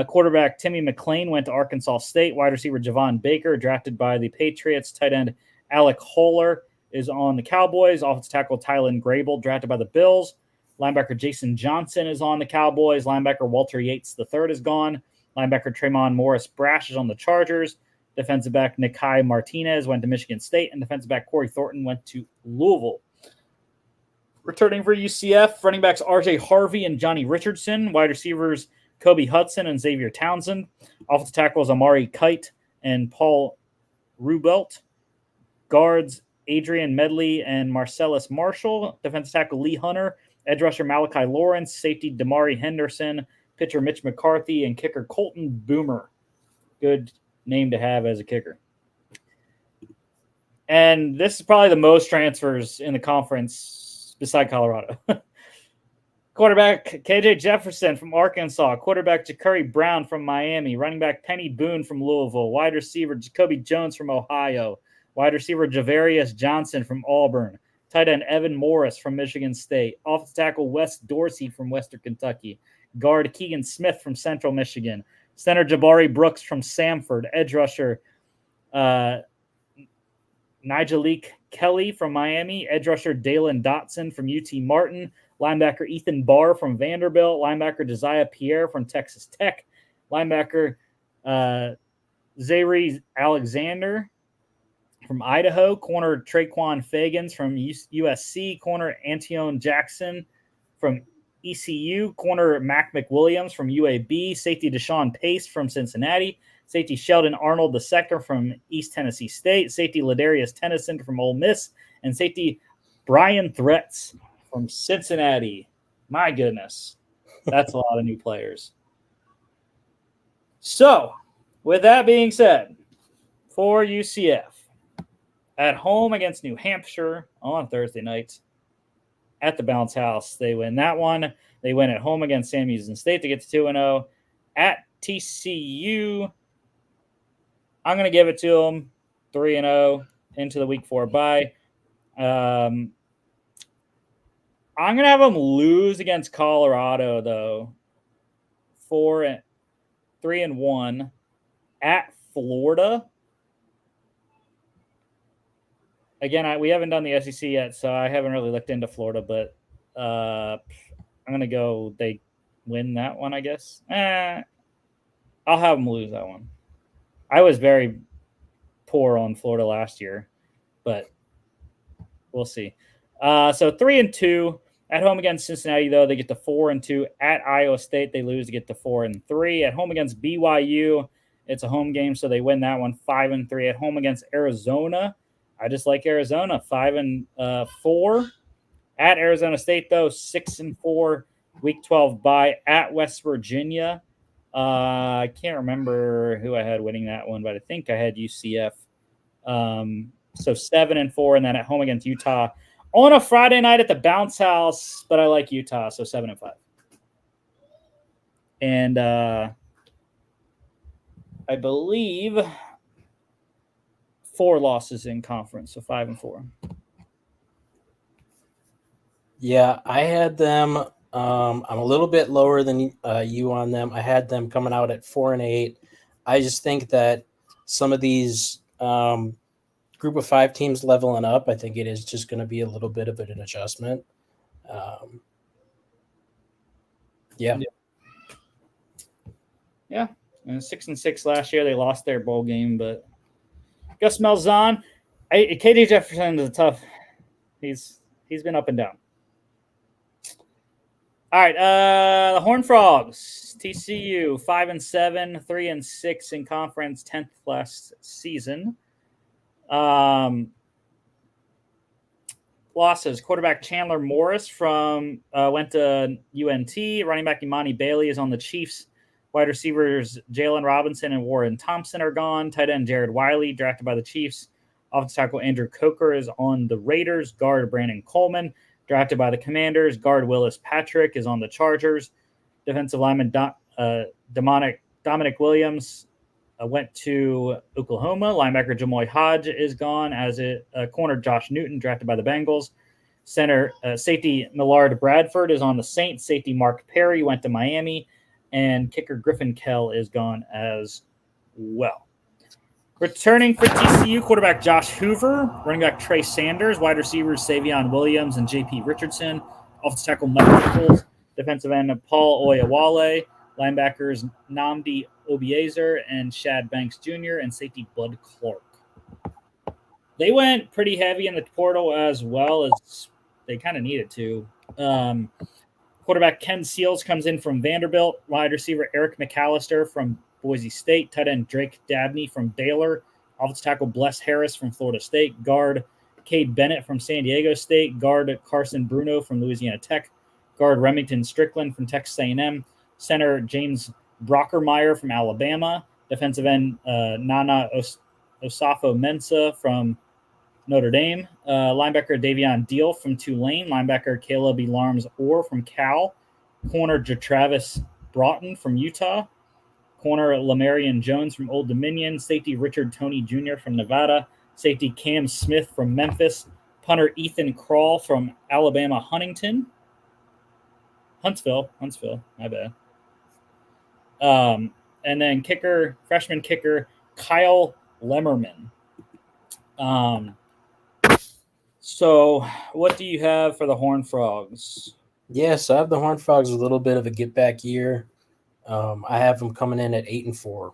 Quarterback Timmy McClain went to Arkansas State. Wide receiver Javon Baker, drafted by the Patriots. Tight end Alec Holler is on the Cowboys. Offensive tackle Tylen Grable, drafted by the Bills. Linebacker Jason Johnson is on the Cowboys. Linebacker Walter Yates III is gone. Linebacker Tremont Morris Brash is on the Chargers. Defensive back Nikai Martinez went to Michigan State. And defensive back Corey Thornton went to Louisville. Returning for UCF, running backs R.J. Harvey and Johnny Richardson. Wide receivers Kobe Hudson and Xavier Townsend. Offensive tackles Amari Kite and Paul Rubelt. Guards Adrian Medley and Marcellus Marshall. Defensive tackle Lee Hunter. Edge rusher Malachi Lawrence. Safety Damari Henderson. Pitcher Mitch McCarthy. And kicker Colton Boomer. Good name to have as a kicker. And this is probably the most transfers in the conference beside Colorado. Quarterback KJ Jefferson from Arkansas. Quarterback Ja'Cory Brown from Miami. Running back Penny Boone from Louisville. Wide receiver Jacoby Jones from Ohio. Wide receiver Javarius Johnson from Auburn. Tight end Evan Morris from Michigan State. Offensive tackle Wes Dorsey from Western Kentucky. Guard Keegan Smith from Central Michigan. Center Jabari Brooks from Samford. Edge rusher Nigelique Kelly from Miami. Edge rusher Dalen Dotson from UT Martin. Linebacker Ethan Barr from Vanderbilt. Linebacker Josiah Pierre from Texas Tech. Linebacker Zayre Alexander from Idaho. Corner Traquan Fagans from USC. Corner Antione Jackson from ECU. Corner Mac McWilliams from UAB. Safety Deshaun Pace from Cincinnati. Safety Sheldon Arnold II from East Tennessee State. Safety Ladarius Tennyson from Ole Miss. And safety Brian Threats from Cincinnati. My goodness. That's a lot of new players. So, with that being said, for UCF, at home against New Hampshire on Thursday night at the Bounce House, they win that one. They win at home against Sam Houston State to get to 2-0. At TCU, I'm going to give it to them 3-0 into the week 4 bye. I'm going to have them lose against Colorado, though. 3-1 at Florida. Again, we haven't done the SEC yet, so I haven't really looked into Florida, but I'm going to go they win that one, I guess. I'll have them lose that one. I was very poor on Florida last year, but we'll see. So 3-2 at home against Cincinnati, though they get to 4-2. At Iowa State, they lose to get to 4-3. At home against BYU, it's a home game, so they win that one 5-3. At home against Arizona, I just like Arizona 5-4. At Arizona State, though, 6-4, Week 12 bye at West Virginia. I can't remember who I had winning that one, but I think I had UCF. So 7-4, and then at home against Utah on a Friday night at the Bounce House. But I like Utah, so 7-5. And I believe 4 losses in conference, so 5-4. Yeah, I had them. I'm a little bit lower than you on them. I had them coming out at 4-8. I just think that some of these group of 5 teams leveling up, I think it is just going to be a little bit of an adjustment. Yeah. Yeah. And 6-6 last year. They lost their bowl game, but Gus Malzahn, KJ Jefferson is tough. He's been up and down. All right, the Horned Frogs, TCU, 5-7, 3-6 in conference, 10th last season. Losses: quarterback Chandler Morris went to UNT. Running back Imani Bailey is on the Chiefs. Wide receivers Jalen Robinson and Warren Thompson are gone. Tight end Jared Wiley, drafted by the Chiefs. Offensive tackle Andrew Coker is on the Raiders. Guard Brandon Coleman, drafted by the Commanders. Guard Willis Patrick is on the Chargers. Defensive lineman Dominic Williams went to Oklahoma. Linebacker Jamoy Hodge is gone, as corner Josh Newton, drafted by the Bengals. Center safety Millard Bradford is on the Saints. Safety Mark Perry went to Miami. And kicker Griffin Kell is gone as well. Returning for TCU, quarterback Josh Hoover, running back Trey Sanders, wide receivers Savion Williams and J.P. Richardson, offensive tackle Mike Nichols, defensive end Paul Oyewale, linebackers Nnamdi Obiezer and Shad Banks Jr., and safety Bud Clark. They went pretty heavy in the portal as well as they kind of needed to. Quarterback Ken Seals comes in from Vanderbilt. Wide receiver Eric McAllister from Boise State. Tight end Drake Dabney from Baylor. Offensive tackle Bless Harris from Florida State. Guard Cade Bennett from San Diego State. Guard Carson Bruno from Louisiana Tech. Guard Remington Strickland from Texas A&M. Center James Brockermeyer from Alabama. Defensive end Nana Osafo-Mensah from Notre Dame. Linebacker Davion Deal from Tulane. Linebacker Caleb Elarms-Orr from Cal. Corner Jatravis Broughton from Utah. Corner Lamarian Jones from Old Dominion. Safety Richard Toney Jr. from Nevada. Safety Cam Smith from Memphis. Punter Ethan Krall from Alabama Huntington. Huntsville, my bad. And then freshman kicker Kyle Lemmerman. So what do you have for the Horned Frogs? Yeah, so I have the Horned Frogs a little bit of a get back year. I have them coming in at 8-4.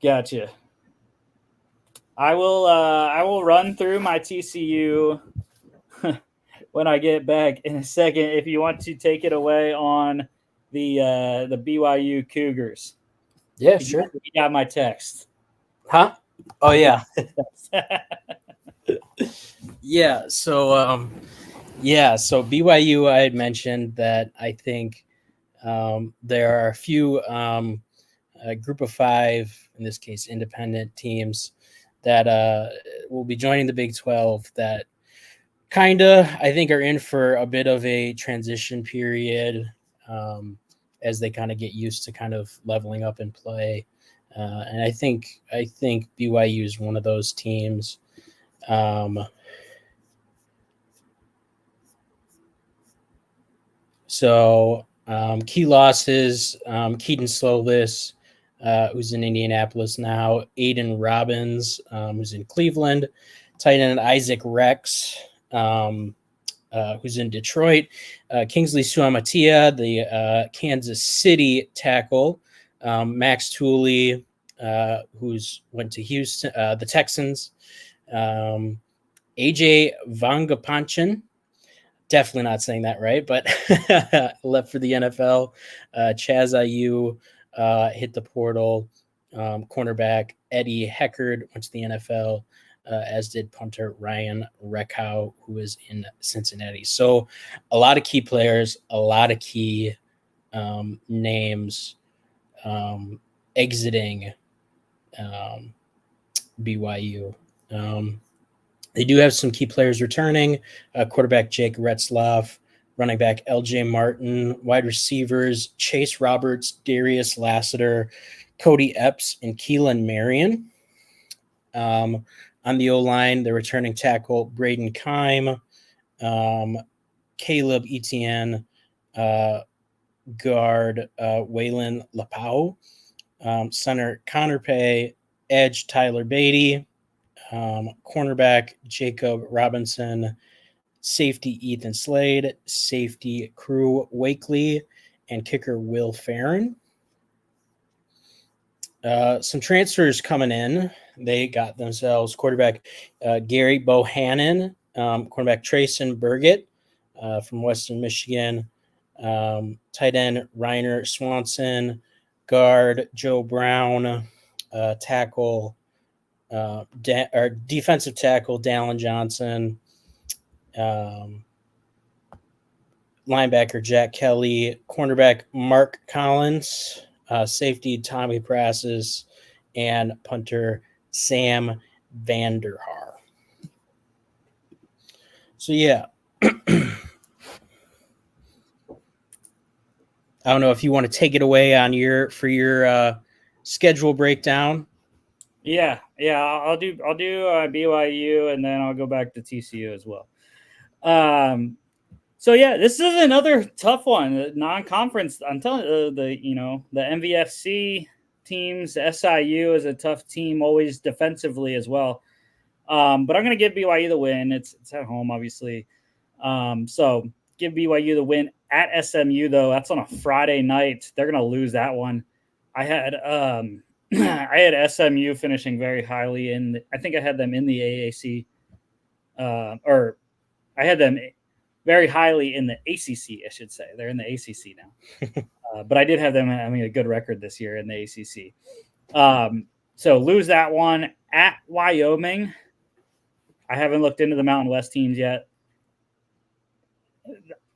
Gotcha. I will run through my TCU when I get back in a second. If you want to take it away on the BYU Cougars. Yeah, sure. You got my text. Huh? Oh, yeah. Yeah, so BYU, I had mentioned that I think there are a few group of 5, in this case, independent teams that will be joining the Big 12 that kind of, I think, are in for a bit of a transition period as they kind of get used to kind of leveling up and play. And I think BYU is one of those teams. So key losses, Keaton Slovis, who's in Indianapolis now, Aiden Robbins, who's in Cleveland, tight end Isaac Rex, who's in Detroit, Kingsley Suamatia, the Kansas City tackle, Max Tooley, who's went to Houston, the Texans, AJ Vangapanchin, definitely not saying that right, but left for the NFL. Chaz Ayu hit the portal. Cornerback Eddie Heckard went to the NFL, as did punter Ryan Reckhow, who is in Cincinnati. So a lot of key players, a lot of key names exiting BYU. They do have some key players returning. Quarterback Jake Retzloff, running back LJ Martin, wide receivers Chase Roberts, Darius Lassiter, Cody Epps, and Keelan Marion. On the O-line, the returning tackle Braden Keim, Caleb Etienne, guard Waylon Lapau, center Connor Pay, edge Tyler Beatty, cornerback Jacob Robinson, safety Ethan Slade, safety Crew Wakely, and kicker Will Farron. Some transfers coming in. They got themselves quarterback Gary Bohannon, cornerback Trayson Burgett from Western Michigan, tight end Reiner Swanson, guard Joe Brown, tackle or defensive tackle Dallin Johnson, linebacker Jack Kelly, cornerback Mark Collins, safety Tommy Prassis, and punter Sam Vanderhaar. So yeah, I don't know if you want to take it away on your schedule breakdown. Yeah, I'll do BYU, and then I'll go back to TCU as well. So yeah, this is another tough one, non-conference. I'm telling you, the MVFC teams, SIU is a tough team, always defensively as well. But I'm going to give BYU the win. It's at home, obviously. So give BYU the win at SMU, though. That's on a Friday night. They're going to lose that one. I had I had SMU finishing very highly I think I had them in the AAC, or I had them very highly in the ACC, I should say. They're in the ACC now. But I did have them having a good record this year in the ACC. So lose that one at Wyoming. I haven't looked into the Mountain West teams yet.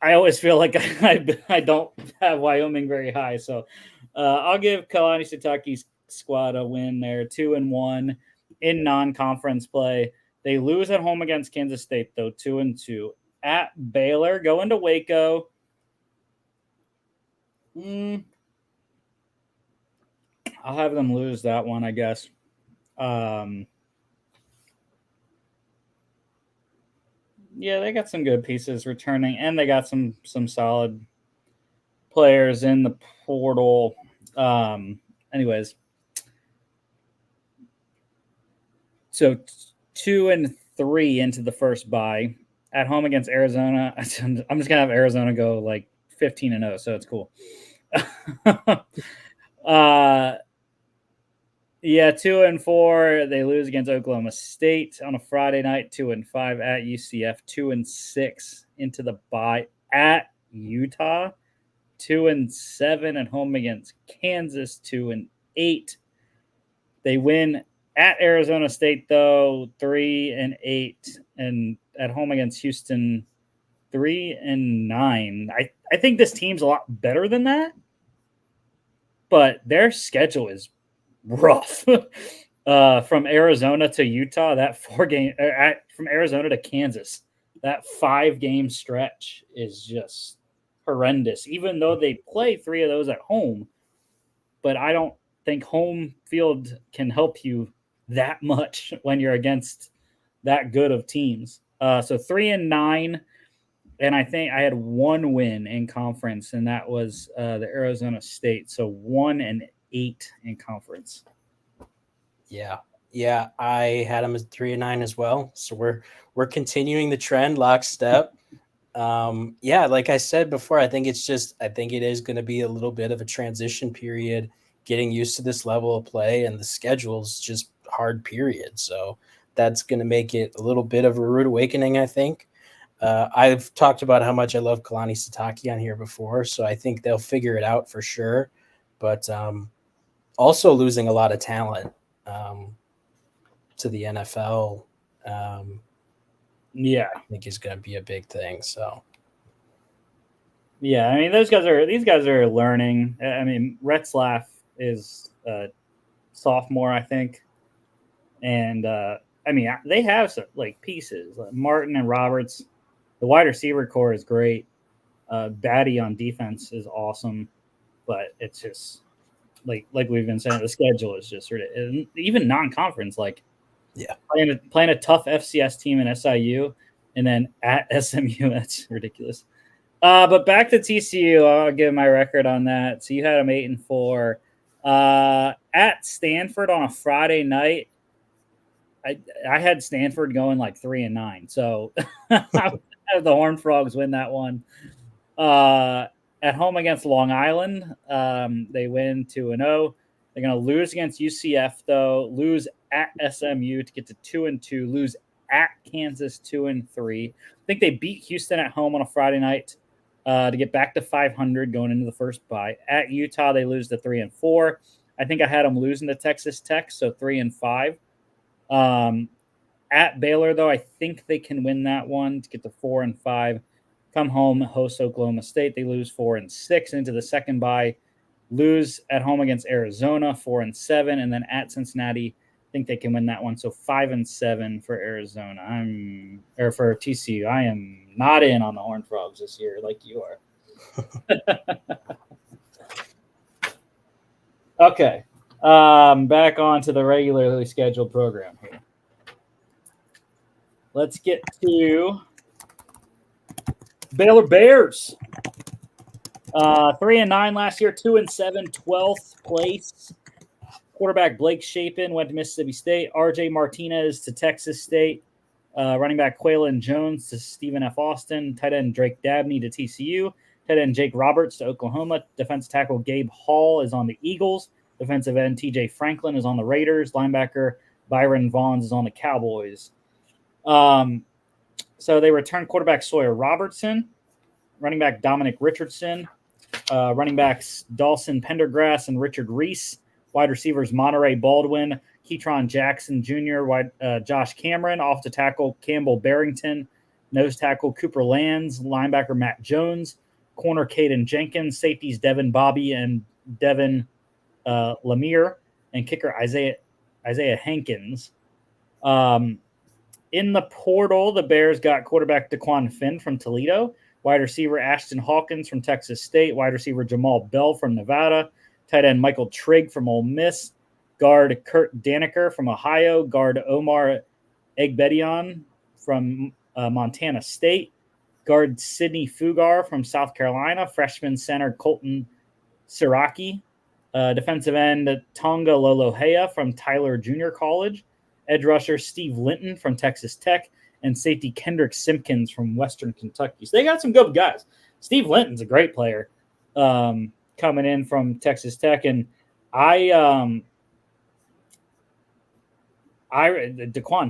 I always feel like I don't have Wyoming very high. So I'll give Kalani Sitake's squad a win there, 2-1 in non-conference play. They lose at home against Kansas State, though, 2-2. At Baylor, going to Waco. I'll have them lose that one, I guess. Yeah, they got some good pieces returning, and they got some solid players in the portal. Anyways, so 2-3 into the first bye. At home against Arizona, I'm just gonna have Arizona go like 15-0, so it's cool. Yeah, 2-4. They lose against Oklahoma State on a Friday night. 2-5 at UCF. 2-6 into the bye at Utah. 2-7 at home against Kansas. 2-8. They win at Arizona State, though, 3-8, and at home against Houston, 3-9. I think this team's a lot better than that, but their schedule is rough. From Arizona to Utah, that 4-game from Arizona to Kansas, that 5-game stretch is just horrendous. Even though they play 3 of those at home, but I don't think home field can help you that much when you're against that good of teams. So 3-9, and I think I had 1 win in conference, and that was the Arizona State. So 1-8 in conference. Yeah, I had them as 3-9 as well. So we're continuing the trend lockstep. Yeah, like I said before, I think it is going to be a little bit of a transition period, getting used to this level of play, and the schedule's just hard period. So that's going to make it a little bit of a rude awakening, I think. I've talked about how much I love Kalani Sitake on here before, so I think they'll figure it out for sure. But also losing a lot of talent to the NFL. Yeah, I think is going to be a big thing. So yeah. I mean, these guys are learning. I mean, Retzlaff is a sophomore, I think, and I mean, they have some like pieces. Martin and Roberts. The wide receiver core is great. Batty on defense is awesome, but it's just like we've been saying, the schedule is just even non-conference. Like, yeah, playing a tough FCS team in SIU, and then at SMU. That's ridiculous. But back to TCU, I'll give my record on that. So you had them 8-4 at Stanford on a Friday night. I had Stanford going like 3-9, so I had the Horned Frogs win that one. At home against Long Island, they win 2-0. They're going to lose against UCF though. Lose at SMU to get to 2-2. Lose at Kansas 2-3. I think they beat Houston at home on a Friday night to get back to 500 going into the first bye. At Utah, they lose to 3-4. I think I had them losing to Texas Tech, so 3-5. At Baylor, though, I think they can win that one to get to 4-5. Come home, host Oklahoma State. They lose 4-6 into the second bye. Lose at home against Arizona, 4-7, and then at Cincinnati, I think they can win that one. So 5-7 for Arizona. Or for TCU. I am not in on the Horned Frogs this year, like you are. Okay. Back on to the regularly scheduled program here. Let's get to Baylor Bears. 3-9 last year, 2-7, 12th place. Quarterback Blake Shapen went to Mississippi State. RJ Martinez to Texas State. Running back Quaylen Jones to Stephen F. Austin. Tight end Drake Dabney to TCU. Tight end Jake Roberts to Oklahoma. Defensive tackle Gabe Hall is on the Eagles. Defensive end TJ Franklin is on the Raiders. Linebacker Byron Vaughns is on the Cowboys. So they return quarterback Sawyer Robertson, running back Dominic Richardson, running backs Dawson Pendergrass and Richard Reese, wide receivers Monterey Baldwin, Ketron Jackson Jr., Josh Cameron, off to tackle Campbell Barrington, nose tackle Cooper Lands, linebacker Matt Jones, corner Caden Jenkins, safeties Devin Bobby and Devin Lemire, and kicker Isaiah Hankins. In the portal, the Bears got quarterback Daquan Finn from Toledo, wide receiver Ashton Hawkins from Texas State, wide receiver Jamal Bell from Nevada, tight end Michael Trigg from Ole Miss, guard Kurt Daniker from Ohio, guard Omar Egbedion from Montana State, guard Sidney Fugar from South Carolina, freshman center Colton Siraki, defensive end Tonga Lolohea from Tyler Junior College, edge rusher Steve Linton from Texas Tech, and safety Kendrick Simpkins from Western Kentucky. So they got some good guys. Steve Linton's a great player coming in from Texas Tech, and Daquan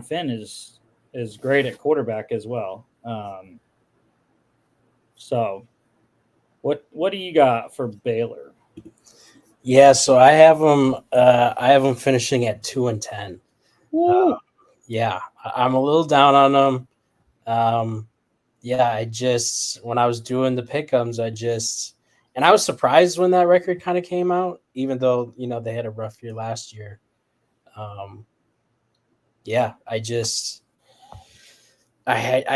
Finn is great at quarterback as well. So what do you got for Baylor? yeah, so I have them. I have them finishing at 2-10. Yeah, I'm a little down on them. Yeah, I just when I was doing the pick'ems, and I was surprised when that record kind of came out, even though they had a rough year last year. Yeah, I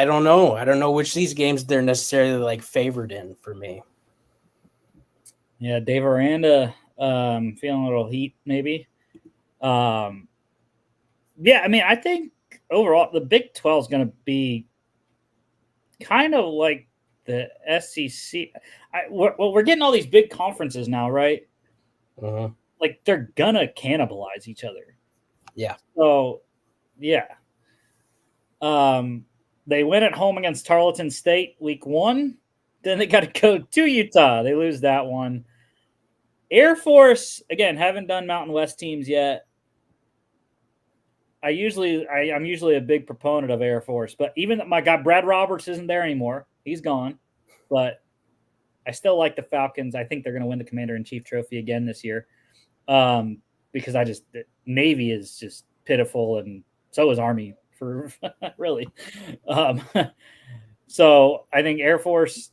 don't know. I don't know which these games they're necessarily like favored in for me. Yeah, Dave Aranda feeling a little heat maybe. Yeah, I mean, I think overall the Big 12 is going to be kind of like the SEC. We're getting all these big conferences now, right? Uh-huh. Like they're gonna cannibalize each other. Yeah. So, yeah. They win at home against Tarleton State week 1. Then they got to go to Utah. They lose that one. Air Force, again, haven't done Mountain West teams yet. I'm usually a big proponent of Air Force, but even my guy Brad Roberts isn't there anymore. He's gone. But I still like the Falcons. I think they're going to win the Commander-in-Chief trophy again this year. because Navy is just pitiful, and so is Army for really. So I think Air Force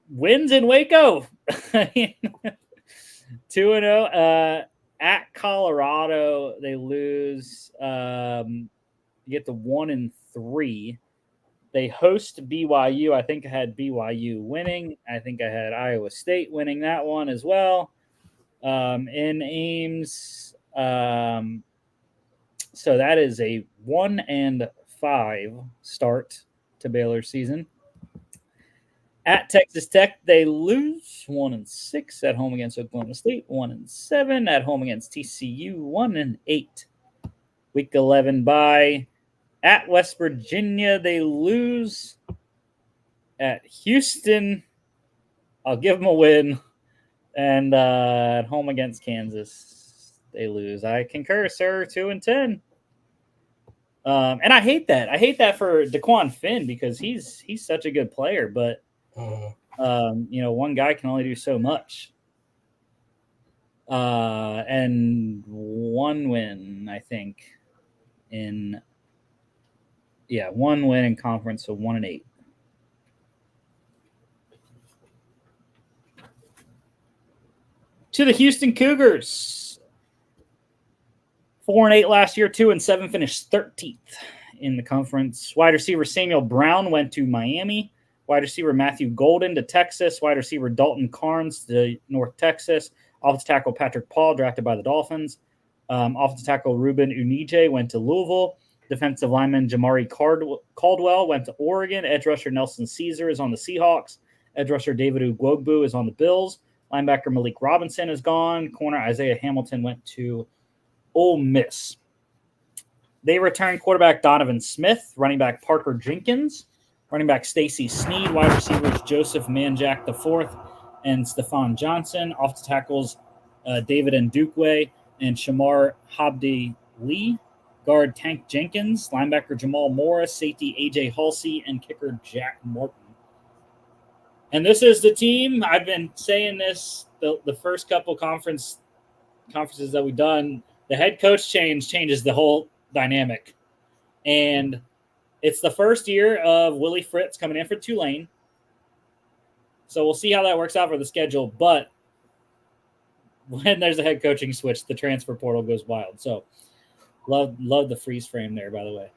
wins in Waco. 2-0. At Colorado, they lose. You get to 1-3. They host BYU. I think I had BYU winning. I think I had Iowa State winning that one as well. In Ames. So that is a 1-5 start to Baylor's season. At Texas Tech, they lose 1-6 at home against Oklahoma State, 1-7 at home against TCU, 1-8. Week 11 bye. At West Virginia, they lose. At Houston, I'll give them a win. And at home against Kansas, they lose. I concur, sir. 2-10. And I hate that. I hate that for DeQuan Finn because he's such a good player, but one guy can only do so much. And one win, I think, one win in conference, so 1-8. To the Houston Cougars. 4-8 last year, 2-7, finished 13th in the conference. Wide receiver Samuel Brown went to Miami. Wide receiver Matthew Golden to Texas. Wide receiver Dalton Carnes to North Texas. Offensive tackle Patrick Paul, drafted by the Dolphins. Offensive tackle Ruben Unije went to Louisville. Defensive lineman Jamari Caldwell went to Oregon. Edge rusher Nelson Caesar is on the Seahawks. Edge rusher David Ugwogbu is on the Bills. Linebacker Malik Robinson is gone. Corner Isaiah Hamilton went to Ole Miss. They returned quarterback Donovan Smith, running back Parker Jenkins, running back Stacy Sneed, wide receivers Joseph Manjack IV and Stephon Johnson, offensive tackles David Ndukwe and Shamar Habdi Lee, guard Tank Jenkins, linebacker Jamal Morris, safety AJ Halsey, and kicker Jack Martin. And this is the team. I've been saying this the first couple conferences that we've done. The head coach changes the whole dynamic. And it's the first year of Willie Fritz coming in for Tulane. So we'll see how that works out for the schedule. But when there's a head coaching switch, the transfer portal goes wild. So love the freeze frame there, by the way.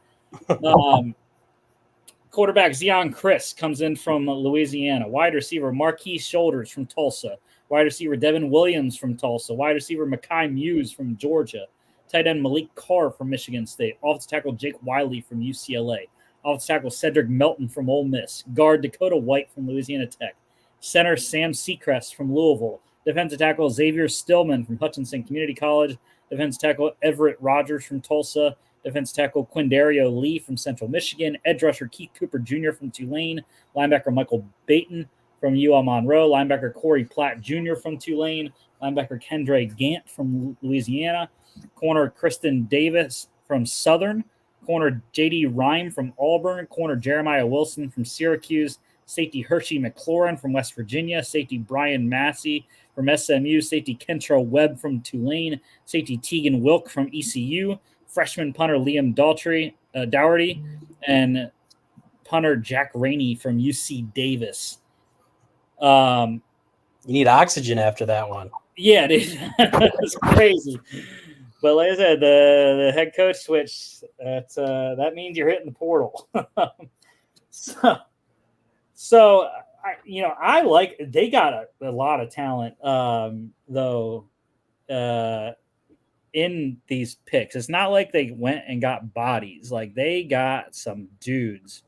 Quarterback Zion Chris comes in from Louisiana. Wide receiver Marquise Shoulders from Tulsa. Wide receiver Devin Williams from Tulsa. Wide receiver Mekhi Muse from Georgia. Tight end Malik Carr from Michigan State. Offensive tackle Jake Wiley from UCLA. Offensive tackle Cedric Melton from Ole Miss. Guard Dakota White from Louisiana Tech. Center Sam Seacrest from Louisville. Defensive tackle Xavier Stillman from Hutchinson Community College. Defensive tackle Everett Rogers from Tulsa. Defensive tackle Quindario Lee from Central Michigan. Edge rusher Keith Cooper Jr. from Tulane. Linebacker Michael Baton from UL Monroe. Linebacker Corey Platt Jr. from Tulane. Linebacker Kendre Gant from Louisiana. Corner Kristen Davis from Southern. Corner J.D. Rhyme from Auburn. Corner Jeremiah Wilson from Syracuse. Safety Hershey McLaurin from West Virginia. Safety Brian Massey from SMU. Safety Kentrell Webb from Tulane. Safety Tegan Wilk from ECU. Freshman punter Liam Dougherty. And punter Jack Rainey from UC Davis. You need oxygen after that one. Yeah, dude. That's crazy. But like I said, the head coach switch, that means you're hitting the portal. So I like they got a lot of talent, though, in these picks. It's not like they went and got bodies. Like they got some dudes.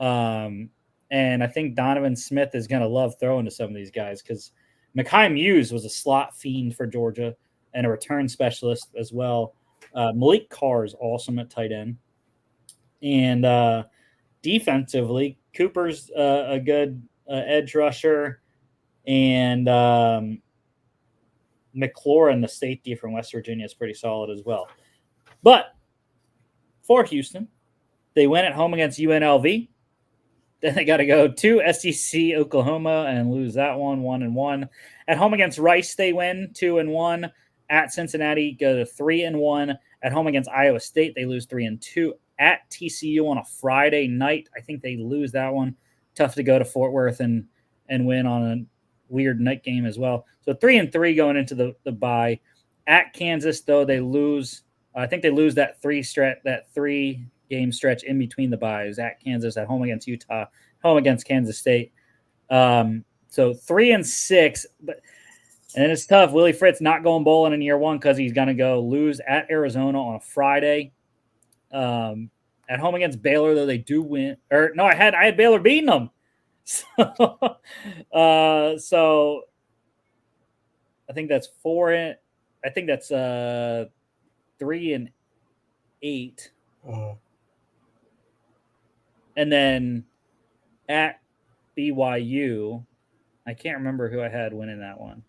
And I think Donovan Smith is going to love throwing to some of these guys because Mekhi Muse was a slot fiend for Georgia and a return specialist as well. Malik Carr is awesome at tight end. And defensively, Cooper's a good edge rusher. And McLaurin, the safety from West Virginia, is pretty solid as well. But for Houston, they win at home against UNLV. Then they got to go to SEC Oklahoma and lose that one, 1-1. At home against Rice, they win 2-1. At Cincinnati, go to 3-1. At home against Iowa State, they lose 3-2. At TCU on a Friday night, I think they lose that one. Tough to go to Fort Worth and win on a weird night game as well. So 3-3 going into the bye. At Kansas, though, they lose. I think they lose that 3-game stretch in between the byes. At Kansas, at home against Utah, home against Kansas State. So 3-6, and it's tough. Willie Fritz not going bowling in year one because he's going to go lose at Arizona on a Friday. At home against Baylor, though, they do win. Or no, I had Baylor beating them. So I think that's 3-8. Mm-hmm. And then at BYU, I can't remember who I had winning that one.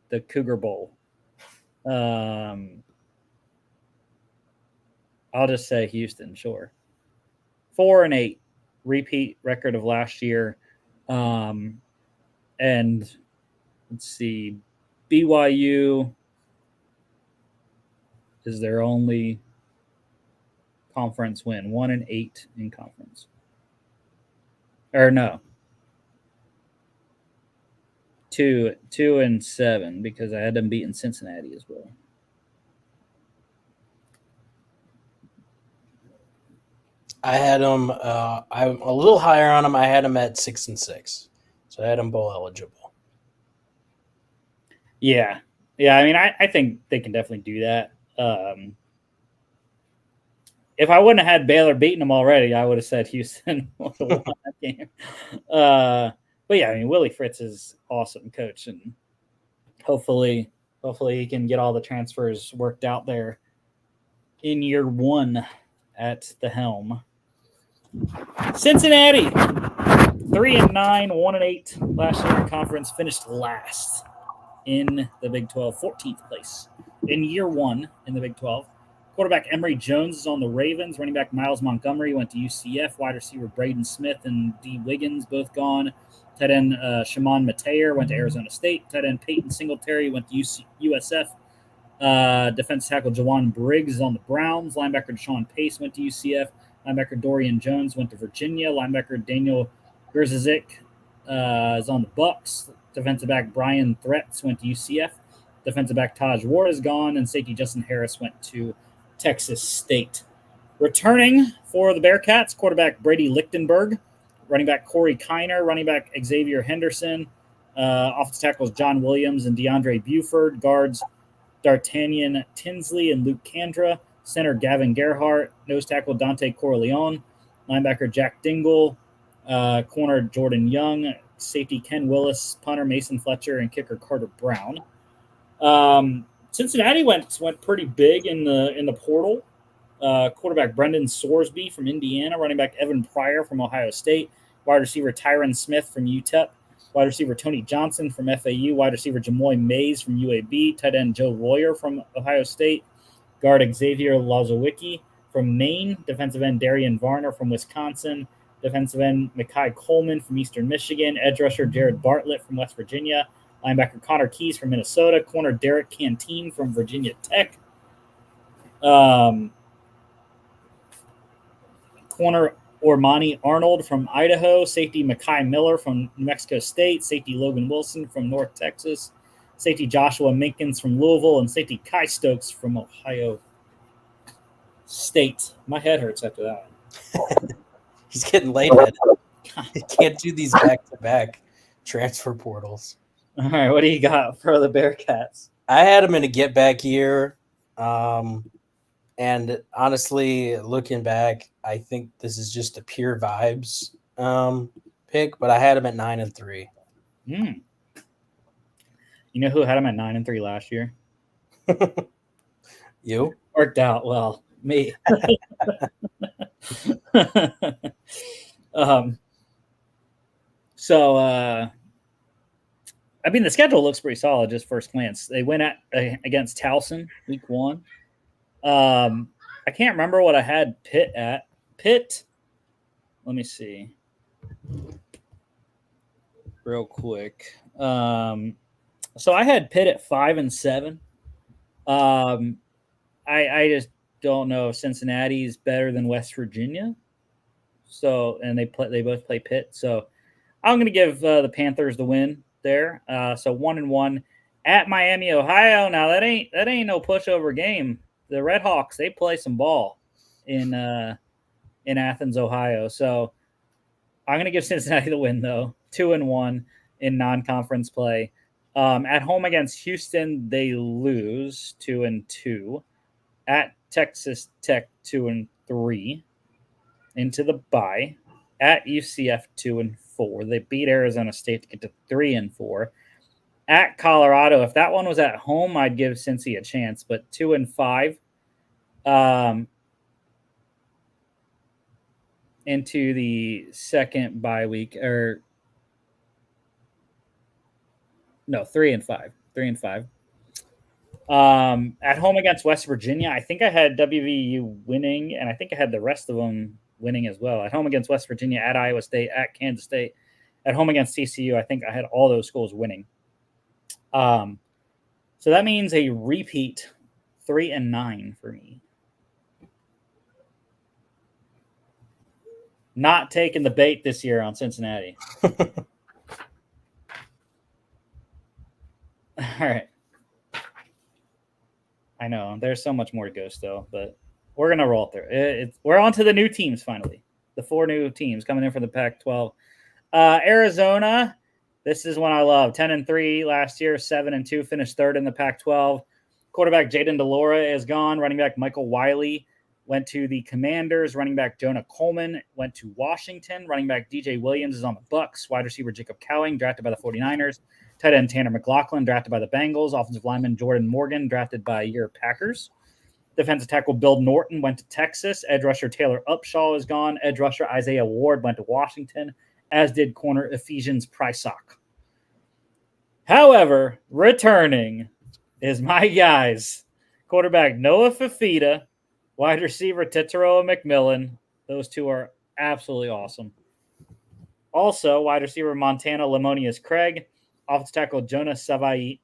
The Cougar Bowl. I'll just say Houston, sure. 4-8, repeat record of last year. And let's see, BYU is their only conference win, 1-8 in conference. Or no, 2-7 because I had them beating Cincinnati as well. I had them. I'm a little higher on them. I had them at 6-6, so I had them bowl eligible. Yeah. I mean, I think they can definitely do that. If I wouldn't have had Baylor beating them already, I would have said Houston would have won that game. But yeah, I mean, Willie Fritz is awesome coach, and hopefully he can get all the transfers worked out there in year one at the helm. Cincinnati, 3-9, 1-8 last year in conference, finished last in the Big 12, 14th place in year one in the Big 12. Quarterback Emory Jones is on the Ravens. Running back Miles Montgomery went to UCF. Wide receiver Braden Smith and D. Wiggins both gone. Tight end Shimon Mateer went to Arizona State. Tight end Peyton Singletary went to USF. Defensive tackle Jawan Briggs is on the Browns. Linebacker Deshaun Pace went to UCF. Linebacker Dorian Jones went to Virginia. Linebacker Daniel Gerzizik is on the Bucks. Defensive back Brian Threats went to UCF. Defensive back Taj Ward is gone. And safety Justin Harris went to Texas State. Returning for the Bearcats, quarterback Brady Lichtenberg. Running back Corey Kiner. Running back Xavier Henderson. Offensive tackles John Williams and DeAndre Buford. Guards D'Artagnan Tinsley and Luke Kandra. Center Gavin Gerhardt. Nose tackle Dante Corleone. Linebacker Jack Dingle. Corner Jordan Young. Safety Ken Willis. Punter Mason Fletcher. And kicker Carter Brown. Cincinnati went pretty big in the portal. Quarterback Brendan Sorsby from Indiana. Running back Evan Pryor from Ohio State. Wide receiver Tyron Smith from UTEP. Wide receiver Tony Johnson from FAU. Wide receiver Jamoy Mays from UAB. Tight end Joe Royer from Ohio State. Guard Xavier Lazowicki from Maine. Defensive end Darian Varner from Wisconsin. Defensive end Mekhi Coleman from Eastern Michigan. Edge rusher Jared Bartlett from West Virginia. Linebacker Connor Keys from Minnesota. Corner Derek Canteen from Virginia Tech. Corner Ormani Arnold from Idaho. Safety Mekhi Miller from New Mexico State. Safety Logan Wilson from North Texas. Safety Joshua Minkins from Louisville. And safety Kai Stokes from Ohio State. My head hurts after that one. He's getting lightheaded. He can't do these back-to-back transfer portals. All right, what do you got for the Bearcats? I had him in a get-back year. And honestly, looking back, I think this is just a pure vibes pick, but I had him at 9-3. You know who had him at 9-3 last year? You? Worked out well. Me. I mean, the schedule looks pretty solid just first glance. They went against Towson week 1. I can't remember what I had Pitt at. Pitt, let me see real quick. So I had Pitt at 5-7. I just don't know if Cincinnati is better than West Virginia. So and they both play Pitt. So I'm going to give the Panthers the win there. So 1-1 at Miami, Ohio. Now that ain't no pushover game. The Red Hawks, they play some ball in Athens, Ohio. So I'm going to give Cincinnati the win though. 2-1 in non-conference play. At home against Houston, they lose 2-2. At Texas Tech 2-3 into the bye. At UCF 2-4. They beat Arizona State to get to 3-4. At Colorado, if that one was at home, I'd give Cincy a chance, but 2-5. Into the second bye week, or no, 3-5. 3-5. At home against West Virginia, I think I had WVU winning, and I think I had the rest of them winning as well. At home against West Virginia, at Iowa State, at Kansas State, at home against TCU, I think I had all those schools winning. So that means a repeat 3-9 for me. Not taking the bait this year on Cincinnati. All right. I know there's so much more to go still, but we're gonna roll through. We're on to the new teams finally. The 4 new teams coming in for the Pac-12. Arizona, this is one I love. 10-3 last year, 7-2, finished third in the Pac-12. Quarterback Jaden DeLora is gone. Running back Michael Wiley went to the Commanders. Running back Jonah Coleman went to Washington. Running back DJ Williams is on the Bucks. Wide receiver Jacob Cowing, drafted by the 49ers. Tight end Tanner McLaughlin, drafted by the Bengals. Offensive lineman Jordan Morgan, drafted by your Packers. Defensive tackle Bill Norton went to Texas. Edge rusher Taylor Upshaw is gone. Edge rusher Isaiah Ward went to Washington, as did corner Ephesians Prysock. However, returning is my guys. Quarterback Noah Fafita, wide receiver Tetairoa McMillan. Those two are absolutely awesome. Also, wide receiver Montana Lemonius Craig. Offensive tackle Jonas Savainea.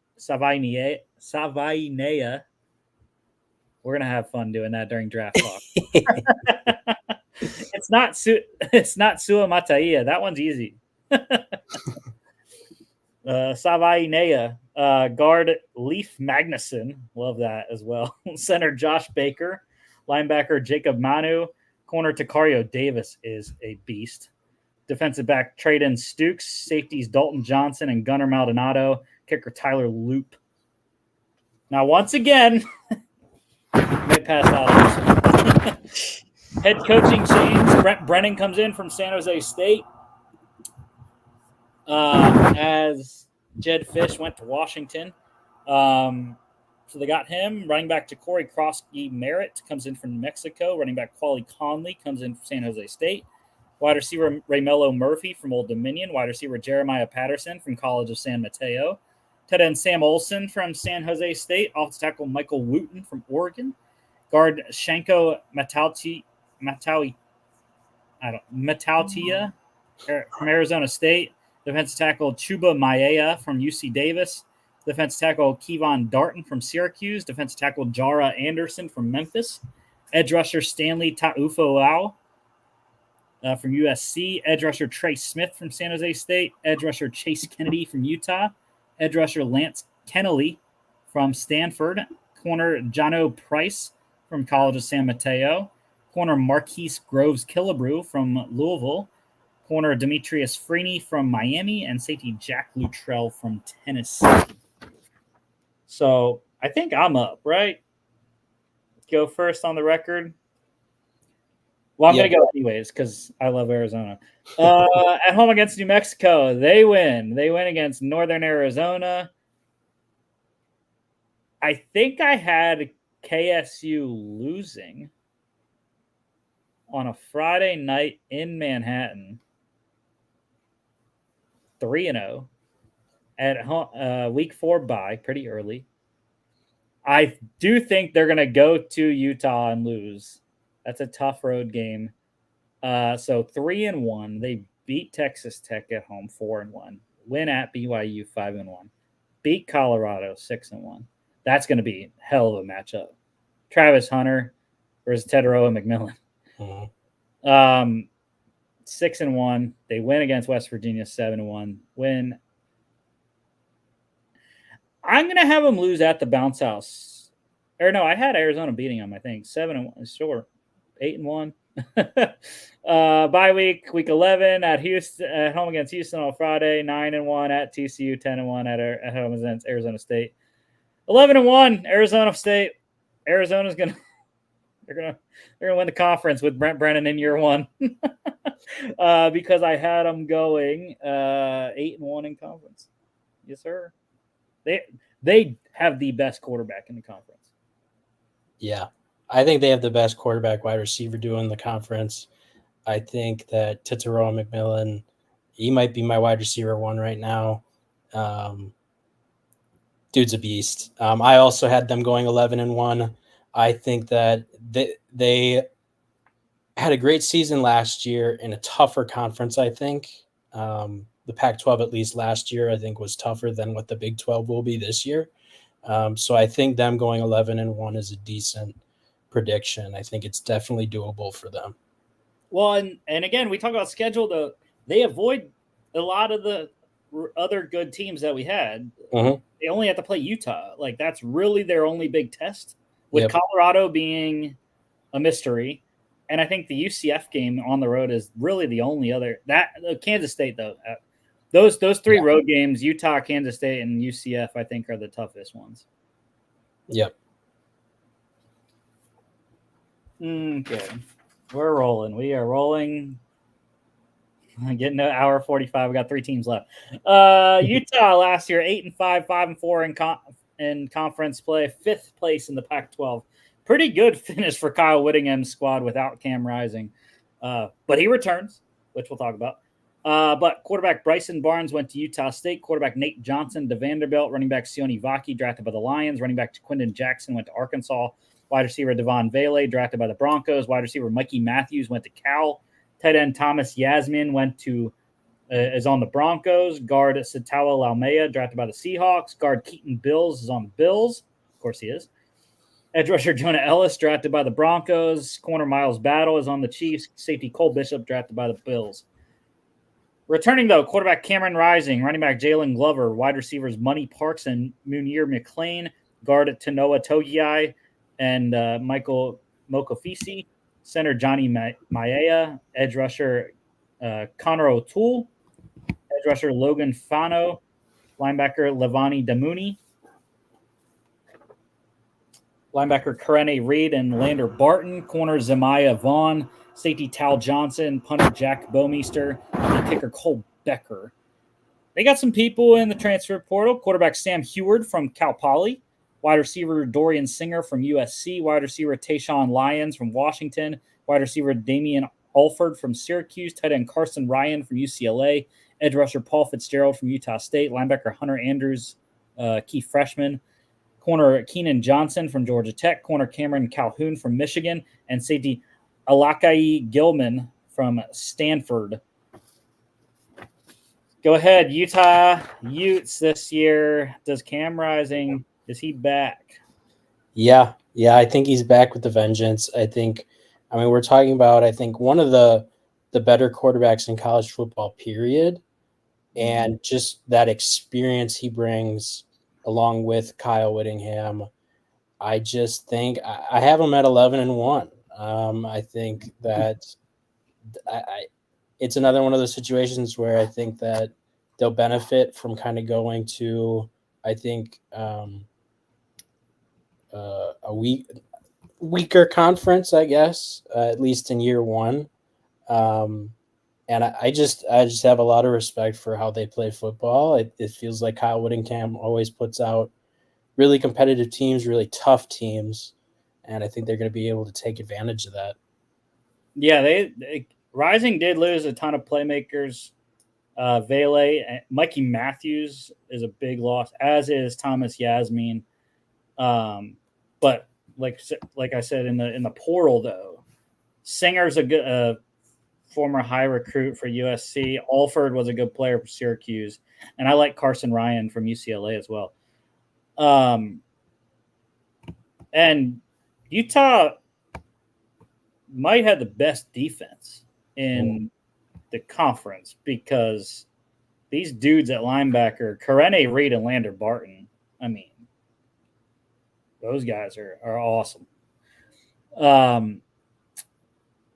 We're gonna have fun doing that during draft talk. It's not Sua Mataia. That one's easy. Savainea, guard Leif Magnuson. Love that as well. Center Josh Baker. Linebacker Jacob Manu. Corner Takario Davis is a beast. Defensive back Trayden Stukes. Safeties Dalton Johnson and Gunnar Maldonado. Kicker Tyler Loop. Now, once again, might pass out. Head coaching change. Brent Brennan comes in from San Jose State. As Jed Fish went to Washington. So they got him. Running back Ja'Cory Krosky Merritt comes in from New Mexico. Running back Quali Conley comes in from San Jose State. Wide receiver Raymelo Murphy from Old Dominion. Wide receiver Jeremiah Patterson from College of San Mateo. Tight end Sam Olson from San Jose State. Offensive tackle Michael Wooten from Oregon. Guard Shanko Matautia from Arizona State. Defensive tackle Chuba Maea from UC Davis. Defensive tackle Kevon Darton from Syracuse. Defensive tackle Jara Anderson from Memphis. Edge rusher Stanley Ta'ufo'au from USC. Edge rusher Trey Smith from San Jose State. Edge rusher Chase Kennedy from Utah. Edge rusher Lance Kennelly from Stanford. Corner Jono Price from College of San Mateo. Corner Marquise Groves Killebrew from Louisville. Corner Demetrius Freeney from Miami. And safety Jack Luttrell from Tennessee. So I think I'm up, right? Go first on the record. Well, I'm going to go anyways because I love Arizona. At home against New Mexico, they win. They win against Northern Arizona. I think I had KSU losing on a Friday night in Manhattan. 3-0 at home, week 4 bye, pretty early. I do think they're going to go to Utah and lose. That's a tough road game. So 3-1. They beat Texas Tech at home 4-1. Win at BYU 5-1. beat Colorado 6-1. That's going to be hell of a matchup. Travis Hunter versus Teteroa McMillan. Mm-hmm. 6-1. They win against West Virginia 7-1. Win. I'm going to have them lose at the bounce house. Or no, I had Arizona beating them, I think. 7-1. Sure. 8-1. Bye week 11 at Houston, at home against Houston on Friday. 9-1 at TCU. 10-1 at home against Arizona State. 11-1 Arizona State. Arizona's gonna they're gonna win the conference with Brent Brennan in year one. Because I had them going 8-1 in conference. Yes, sir. They have the best quarterback in the conference. Yeah. I think they have the best quarterback wide receiver duo in the conference. I think that Teteroa McMillan, he might be my wide receiver one right now. Dude's a beast. I also had them going 11-1. I think that they had a great season last year in a tougher conference, I think. The Pac-12, at least last year, I think was tougher than what the Big 12 will be this year. So I think them going 11-1 is a decent prediction. I think it's definitely doable for them. Well, and again, we talk about schedule, though. They avoid a lot of the other good teams that we had. Mm-hmm. They only have to play Utah. Like, that's really their only big test, with Yep. Colorado being a mystery. And I think the UCF game on the road is really the only other. That Kansas State, though. Those three road games, Utah, Kansas State, and UCF, I think are the toughest ones. Yep. Okay. We're rolling. We are rolling. Getting to hour 45. We got 3 teams left. Utah last year, 8-5, 5-4 in conference play, 5th place in the Pac-12. Pretty good finish for Kyle Whittingham's squad without Cam Rising. But he returns, which we'll talk about. But quarterback Bryson Barnes went to Utah State. Quarterback Nate Johnson to Vanderbilt. Running back Sione Vaki drafted by the Lions. Running back Quindon Jackson went to Arkansas. Wide receiver Devon Vele drafted by the Broncos. Wide receiver Mikey Matthews went to Cal. Tight end Thomas Yasmin is on the Broncos. Guard Satawa Laumea drafted by the Seahawks. Guard Keaton Bills is on the Bills. Of course he is. Edge rusher Jonah Ellis drafted by the Broncos. Corner Miles Battle is on the Chiefs. Safety Cole Bishop drafted by the Bills. Returning, though, quarterback Cameron Rising, running back Jalen Glover, wide receivers Money Parks and Munir McLean, guard Tanoa Togiai and Michael Mokofisi, center Johnny Maea, edge rusher Connor O'Toole, edge rusher Logan Fano, linebacker Levani Damuni, linebacker Karene Reed and Lander Barton, corner Zemiah Vaughn, safety Tal Johnson, punter Jack Bomeister, and kicker Cole Becker. They got some people in the transfer portal. Quarterback Sam Heward from Cal Poly, wide receiver Dorian Singer from USC, wide receiver Tayshawn Lyons from Washington, wide receiver Damian Alford from Syracuse, tight end Carson Ryan from UCLA, edge rusher Paul Fitzgerald from Utah State, linebacker Hunter Andrews, key freshman, corner Keenan Johnson from Georgia Tech, corner Cameron Calhoun from Michigan, and safety Alakai Gilman from Stanford. Go ahead, Utah Utes this year. Does Cam Rising, is he back? Yeah, I think he's back with the vengeance. We're talking about, I think, one of the better quarterbacks in college football, period. And just that experience he brings along with Kyle Whittingham. I just think I have him at 11-1. I think that it's another one of those situations where I think that they'll benefit from kind of going to, I think, a weaker conference, I guess, at least in year one. And I just have a lot of respect for how they play football. It feels like Kyle Whittingham always puts out really competitive teams, really tough teams, and I think they're going to be able to take advantage of that. Yeah, they Rising did lose a ton of playmakers. Vele, Mikey Matthews is a big loss, as is Thomas Yasmin. But like I said in the portal, though, Singer's a good former high recruit for USC. Alford was a good player for Syracuse, and I like Carson Ryan from UCLA as well. And Utah might have the best defense in the conference because these dudes at linebacker, Karene Reed and Lander Barton, I mean, those guys are awesome.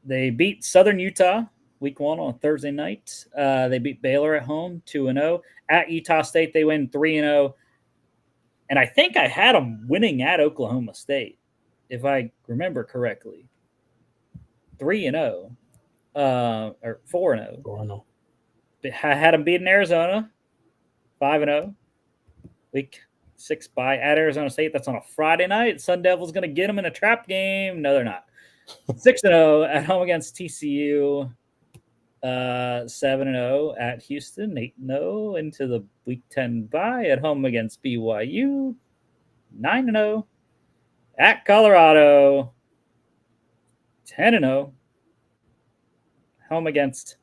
They beat Southern Utah week 1 on Thursday night. They beat Baylor at home 2-0. At Utah State, they win 3-0. And I think I had them winning at Oklahoma State, if I remember correctly. 3-0. Or 4-0. 4-0. I had them beating Arizona 5-0. Week 6 bye at Arizona State. That's on a Friday night. Sun Devils going to get them in a trap game. No, they're not. 6-0 at home against TCU. 7-0 at Houston. 8-0 into the Week 10 bye at home against BYU. 9-0 at Colorado. 10-0 home against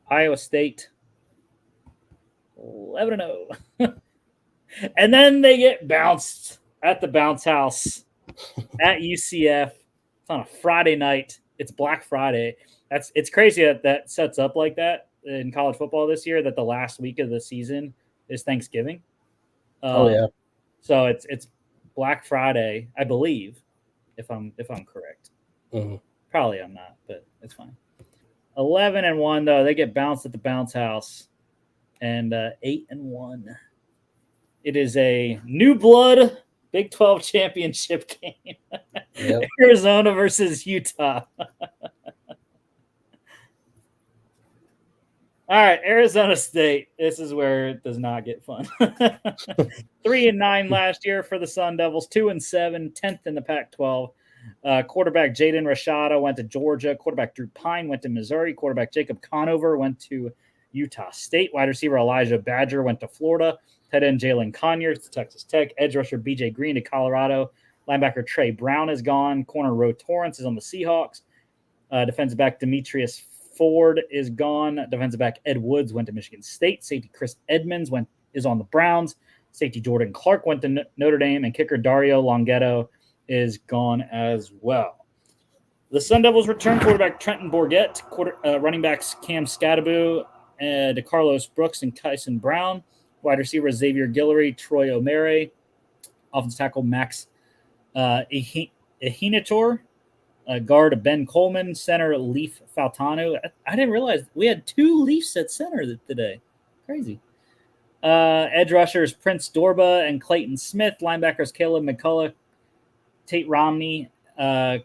Iowa State. 11-0. And then they get bounced at the bounce house at UCF. It's on a Friday night. It's Black Friday. It's crazy that sets up like that in college football this year, that the last week of the season is Thanksgiving. Yeah. So it's Black Friday, I believe, if I'm correct. Mm-hmm. Probably I'm not, but it's fine. 11-1 though. They get bounced at the bounce house, and 8-1. It is a new blood Big 12 championship game. Yep. Arizona versus Utah. All right, Arizona State. This is where it does not get fun. 3-9 last year for the Sun Devils. 2-7, 10th in the Pac-12. Quarterback Jaden Rashada went to Georgia. Quarterback Drew Pine went to Missouri. Quarterback Jacob Conover went to Utah State. Wide receiver Elijah Badger went to Florida. Tight end Jalen Conyers to Texas Tech. Edge rusher BJ Green to Colorado. Linebacker Trey Brown is gone. Corner Ro Torrance is on the Seahawks. Defensive back Demetrius Ford is gone. Defensive back Ed Woods went to Michigan State. Safety Chris Edmonds is on the Browns. Safety Jordan Clark went to Notre Dame. And kicker Dario Longhetto is gone as well. The Sun Devils return quarterback Trenton Bourguet, running backs Cam Scadaboo, DeCarlos Brooks, and Kyson Brown. Wide receiver Xavier Guillory, Troy O'Mare. Offensive tackle Max Ehinator. Guard Ben Coleman. Center Leaf Faltano. I didn't realize we had 2 Leafs at center today. Crazy. Edge rushers Prince Dorba and Clayton Smith. Linebackers Caleb McCullough, Tate Romney,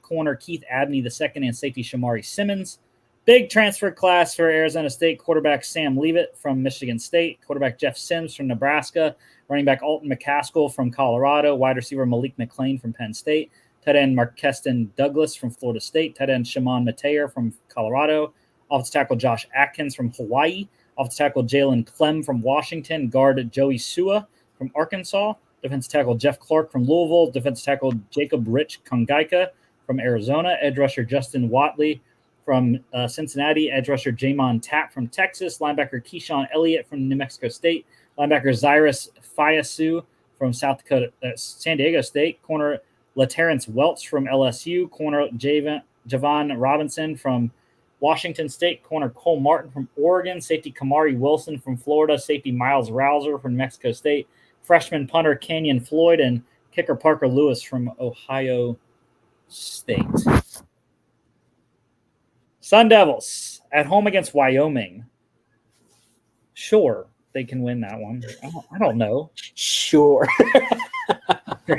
corner Keith Abney II, and safety Shamari Simmons. Big transfer class for Arizona State. Quarterback Sam Leavitt from Michigan State. Quarterback Jeff Sims from Nebraska. Running back Alton McCaskill from Colorado. Wide receiver Malik McClain from Penn State. Tight end Marqueston Douglas from Florida State. Tight end Shimon Mateer from Colorado. Offensive tackle Josh Atkins from Hawaii. Offensive tackle Jalen Clem from Washington. Guard Joey Sua from Arkansas. Defensive tackle Jeff Clark from Louisville. Defensive tackle Jacob Rich Kongaika from Arizona. Edge rusher Justin Watley from Cincinnati. Edge rusher Jamon Tapp from Texas. Linebacker Keyshawn Elliott from New Mexico State. Linebacker Zyrus Fiasu from San Diego State. Corner LaTerrence Welch from LSU. Corner Javon Robinson from Washington State. Corner Cole Martin from Oregon. Safety Kamari Wilson from Florida. Safety Miles Rouser from Mexico State. Freshman punter Kenyon Floyd, and kicker Parker Lewis from Ohio State. Sun Devils at home against Wyoming. Sure, they can win that one. I don't know. Sure. They're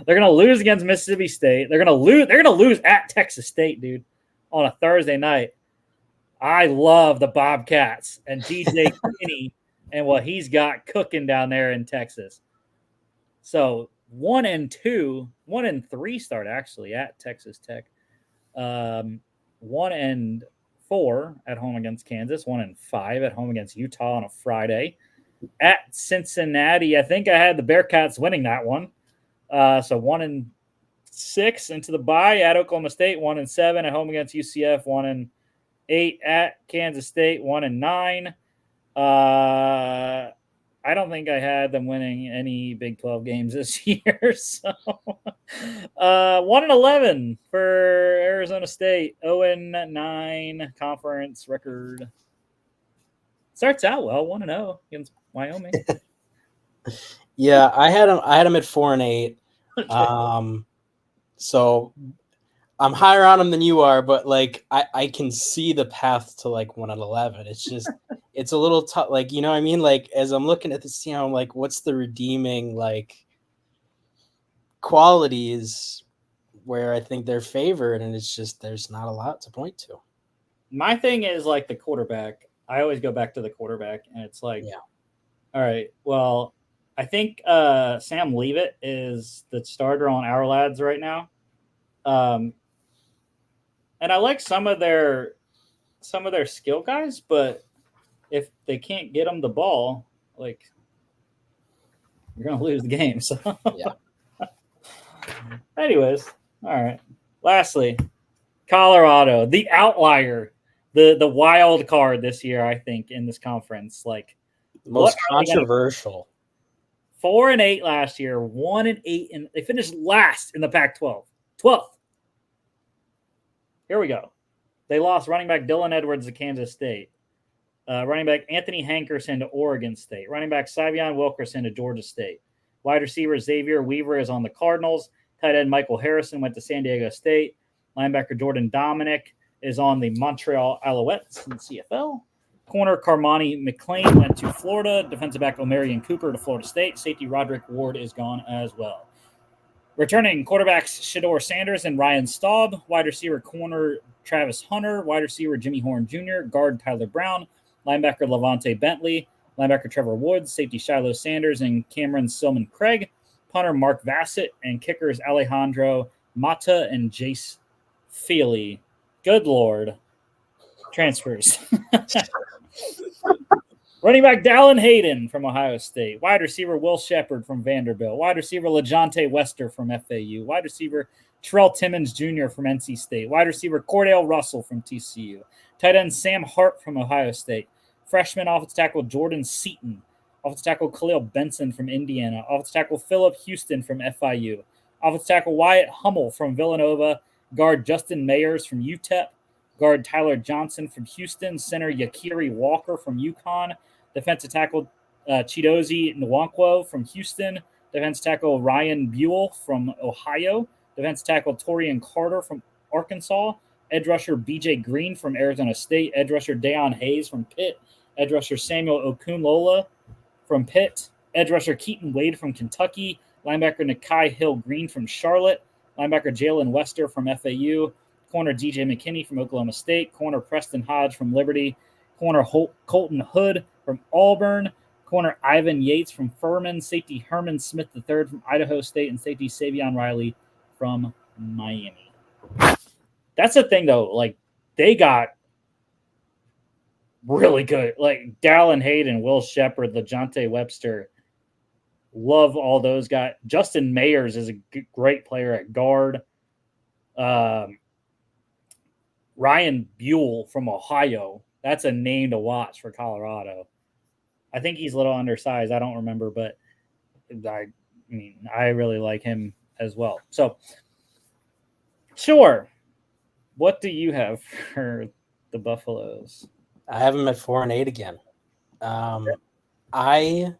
gonna lose against Mississippi State. They're gonna lose at Texas State, dude, on a Thursday night. I love the Bobcats and DJ Kinney and what he's got cooking down there in Texas. So 1-2, 1-3 start actually at Texas Tech. 1-4 at home against Kansas. 1-5 at home against Utah on a Friday. At Cincinnati, I think I had the Bearcats winning that one. So 1-6 into the bye. At Oklahoma State, 1-7 at home against UCF. 8 at Kansas State, 1-9. I don't think I had them winning any Big 12 games this year. So 1-11 for Arizona State, 0-9 conference record. Starts out well, 1-0 against Wyoming. Yeah, I had them at 4-8. Okay. So I'm higher on them than you are, but like I can see the path to like 1-11. It's just it's a little tough. Like, you know what I mean? Like, as I'm looking at this team, I'm like, what's the redeeming like qualities where I think they're favored, and it's just there's not a lot to point to. My thing is like the quarterback. I always go back to the quarterback, and it's like, Yeah. all right, well, I think Sam Leavitt is the starter on our lads right now. And I like some of their skill guys, but if they can't get them the ball, like, you're gonna lose the game. So Yeah. anyways, all right. Lastly, Colorado, the outlier, the wild card this year, I think, in this conference. Like, Most controversial. 4-8 last year, 1-8, and they finished last in the Pac-12. 12th. Here we go. They lost running back Dylan Edwards to Kansas State. Running back Anthony Hankerson to Oregon State. Running back Savion Wilkerson to Georgia State. Wide receiver Xavier Weaver is on the Cardinals. Tight end Michael Harrison went to San Diego State. Linebacker Jordan Dominic is on the Montreal Alouettes in the CFL. Corner Carmani McLean went to Florida. Defensive back Omarion Cooper to Florida State. Safety Roderick Ward is gone as well. Returning quarterbacks Shedeur Sanders and Ryan Staub. Wide receiver corner Travis Hunter. Wide receiver Jimmy Horn Jr. Guard Tyler Brown. Linebacker Levante Bentley. Linebacker Trevor Woods. Safety Shiloh Sanders and Cameron Silman Craig. Punter Mark Vassett. And kickers Alejandro Mata and Jace Feely. Good Lord. Transfers. Running back Dallin Hayden from Ohio State. Wide receiver Will Shepard from Vanderbilt. Wide receiver LeJontay Wester from FAU. Wide receiver Terrell Timmons Jr. from NC State. Wide receiver Cordell Russell from TCU. Tight end Sam Hart from Ohio State. Freshman offensive tackle Jordan Seaton. Offensive tackle Khalil Benson from Indiana. Offensive tackle Philip Houston from FIU. Offensive tackle Wyatt Hummel from Villanova. Guard Justin Mayers from UTEP. Guard Tyler Johnson from Houston. Center Yakiri Walker from UConn. Defensive tackle Chidozie Nwankwo from Houston. Defensive tackle Ryan Buell from Ohio. Defensive tackle Torian Carter from Arkansas. Edge rusher BJ Green from Arizona State. Edge rusher Deion Hayes from Pitt. Edge rusher Samuel Okunlola from Pitt. Edge rusher Keaton Wade from Kentucky. Linebacker Nakai Hill Green from Charlotte. Linebacker Jalen Wester from FAU. Corner DJ McKinney from Oklahoma State. Corner Preston Hodge from Liberty. Corner Colton Hood from Auburn. Corner Ivan Yates from Furman. Safety Herman Smith III from Idaho State. And safety Savion Riley from Miami. That's the thing, though. Like, they got really good. Like, Dallin Hayden, Will Shepard, LeJontay Webster. Love all those guys. Justin Mayers is a great player at guard. Ryan Buell from Ohio. That's a name to watch for Colorado. I think he's a little undersized. I don't remember, but I really like him as well. So, sure. What do you have for the Buffaloes? I have them at 4-8 again. I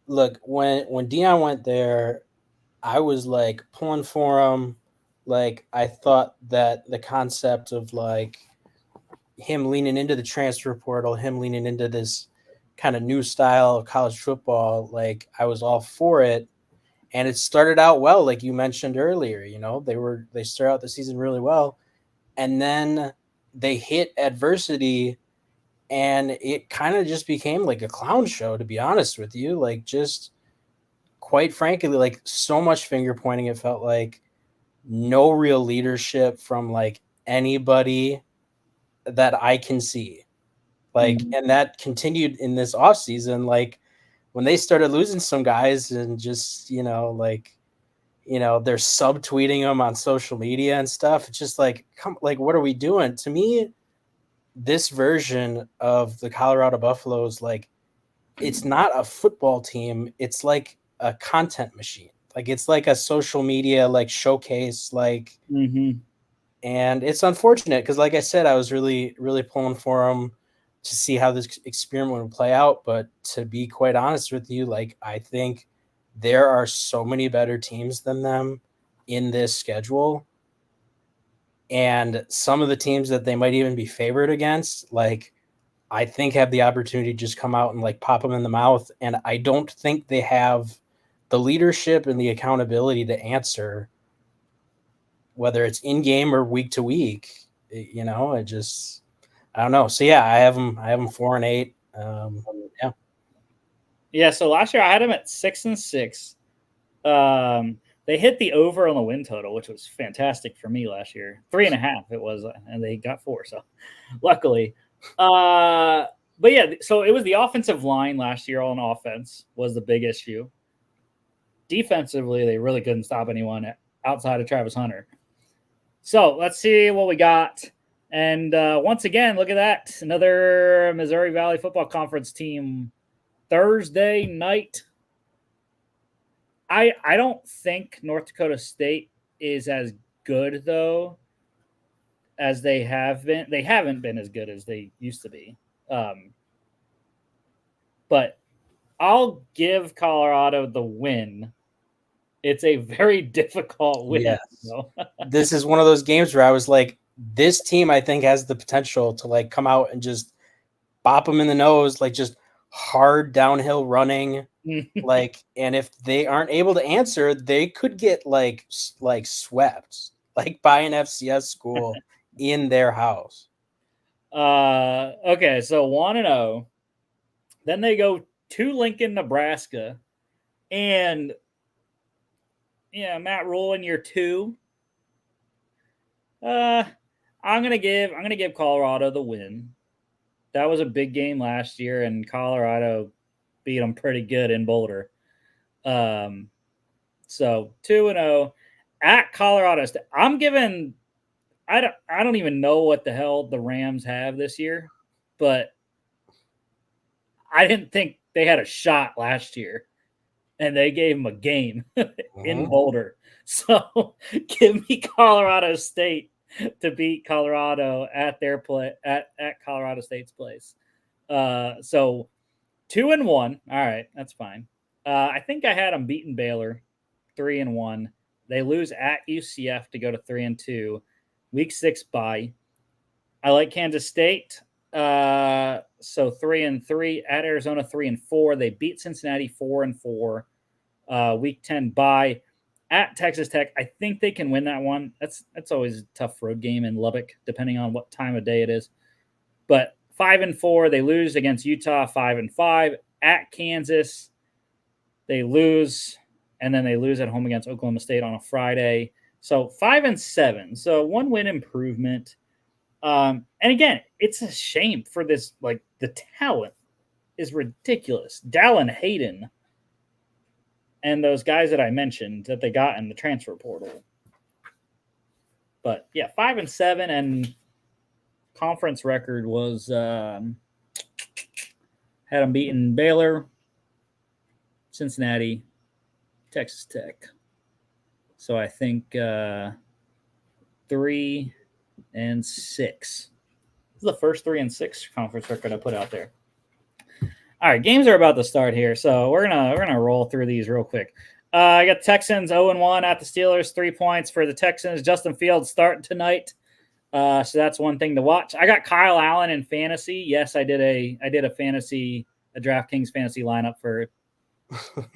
look when Dion went there, I was like pulling for him. Like, I thought that the concept of like him leaning into the transfer portal, him leaning into this kind of new style of college football, like I was all for it. And it started out well, like you mentioned earlier. You know, they started out the season really well, and then they hit adversity, and it kind of just became like a clown show, to be honest with you. Like, just quite frankly, like so much finger pointing. It felt like no real leadership from like anybody that I can see. Like, and that continued in this offseason. Like, when they started losing some guys and just, they're subtweeting them on social media and stuff. It's just like, what are we doing? To me, this version of the Colorado Buffaloes, like, it's not a football team. It's like a content machine. Like, it's like a social media, like, showcase, like, and it's unfortunate because, like I said, I was really, really pulling for them to see how this experiment would play out. But to be quite honest with you, like, I think there are so many better teams than them in this schedule. And some of the teams that they might even be favored against, like, I think have the opportunity to just come out and like pop them in the mouth. And I don't think they have the leadership and the accountability to answer, whether it's in game or week to week. You know, I don't know. So yeah, I have them 4-8. Yeah. Yeah. So last year I had them at 6-6. They hit the over on the win total, which was fantastic for me last year. 3.5 it was, and they got 4. So luckily. But yeah, so it was the offensive line last year on offense was the big issue. Defensively, they really couldn't stop anyone outside of Travis Hunter. So let's see what we got. And once again, look at that. Another Missouri Valley Football Conference team Thursday night. I don't think North Dakota State is as good, though, as they have been. They haven't been as good as they used to be. But I'll give Colorado the win. It's a very difficult win. Yes. This is one of those games where I was like, this team, I think, has the potential to like come out and just bop them in the nose, like just hard downhill running. Like, and if they aren't able to answer, they could get like swept, like by an FCS school in their house. Okay, so 1-0. Then they go to Lincoln, Nebraska, and yeah, Matt Rule in year 2. I'm gonna give Colorado the win. That was a big game last year, and Colorado beat them pretty good in Boulder. So 2-0 at Colorado State. I'm giving. I don't even know what the hell the Rams have this year, but I didn't think they had a shot last year, and they gave them a game in Boulder. So give me Colorado State to beat Colorado at their play at Colorado State's place. So 2-1. All right, that's fine. I think I had them beating Baylor 3-1. They lose at UCF to go to 3-2. Week 6 bye. I like Kansas State. So 3-3 at Arizona 3-4. They beat Cincinnati 4-4. Week 10 bye at Texas Tech. I think they can win that one. That's always a tough road game in Lubbock, depending on what time of day it is. But 5-4, they lose against Utah 5-5 at Kansas. They lose, and then they lose at home against Oklahoma State on a Friday. So 5-7. So 1 win improvement. And again, it's a shame for this. Like, the talent is ridiculous. Dallin Hayden and those guys that I mentioned that they got in the transfer portal. But yeah, 5-7, and conference record was had them beating Baylor, Cincinnati, Texas Tech. So I think 3-6. This is the first 3-6 conference record I put out there. All right, games are about to start here, so we're gonna roll through these real quick. I got Texans 0-1 at the Steelers, 3 points for the Texans. Justin Fields starting tonight, so that's one thing to watch. I got Kyle Allen in fantasy. Yes, I did a DraftKings fantasy lineup for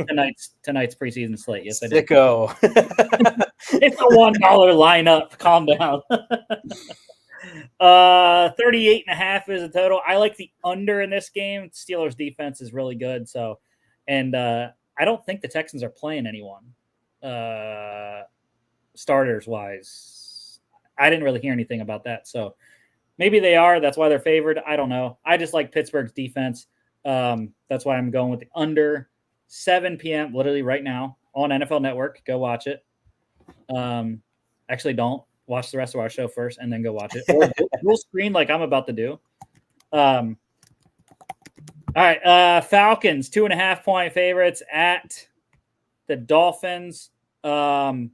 tonight's preseason slate. Yes, I did. Sicko. It's a $1 lineup. Calm down. 38.5 is a total. I like the under in this game. Steelers defense is really good. So, and I don't think the Texans are playing anyone starters wise. I didn't really hear anything about that. So maybe they are. That's why they're favored. I don't know. I just like Pittsburgh's defense. That's why I'm going with the under. 7 p.m. literally right now on NFL Network. Go watch it. Actually, don't. Watch the rest of our show first and then go watch it. Or full screen like I'm about to do. All right, Falcons 2.5-point favorites at the Dolphins. Dolphins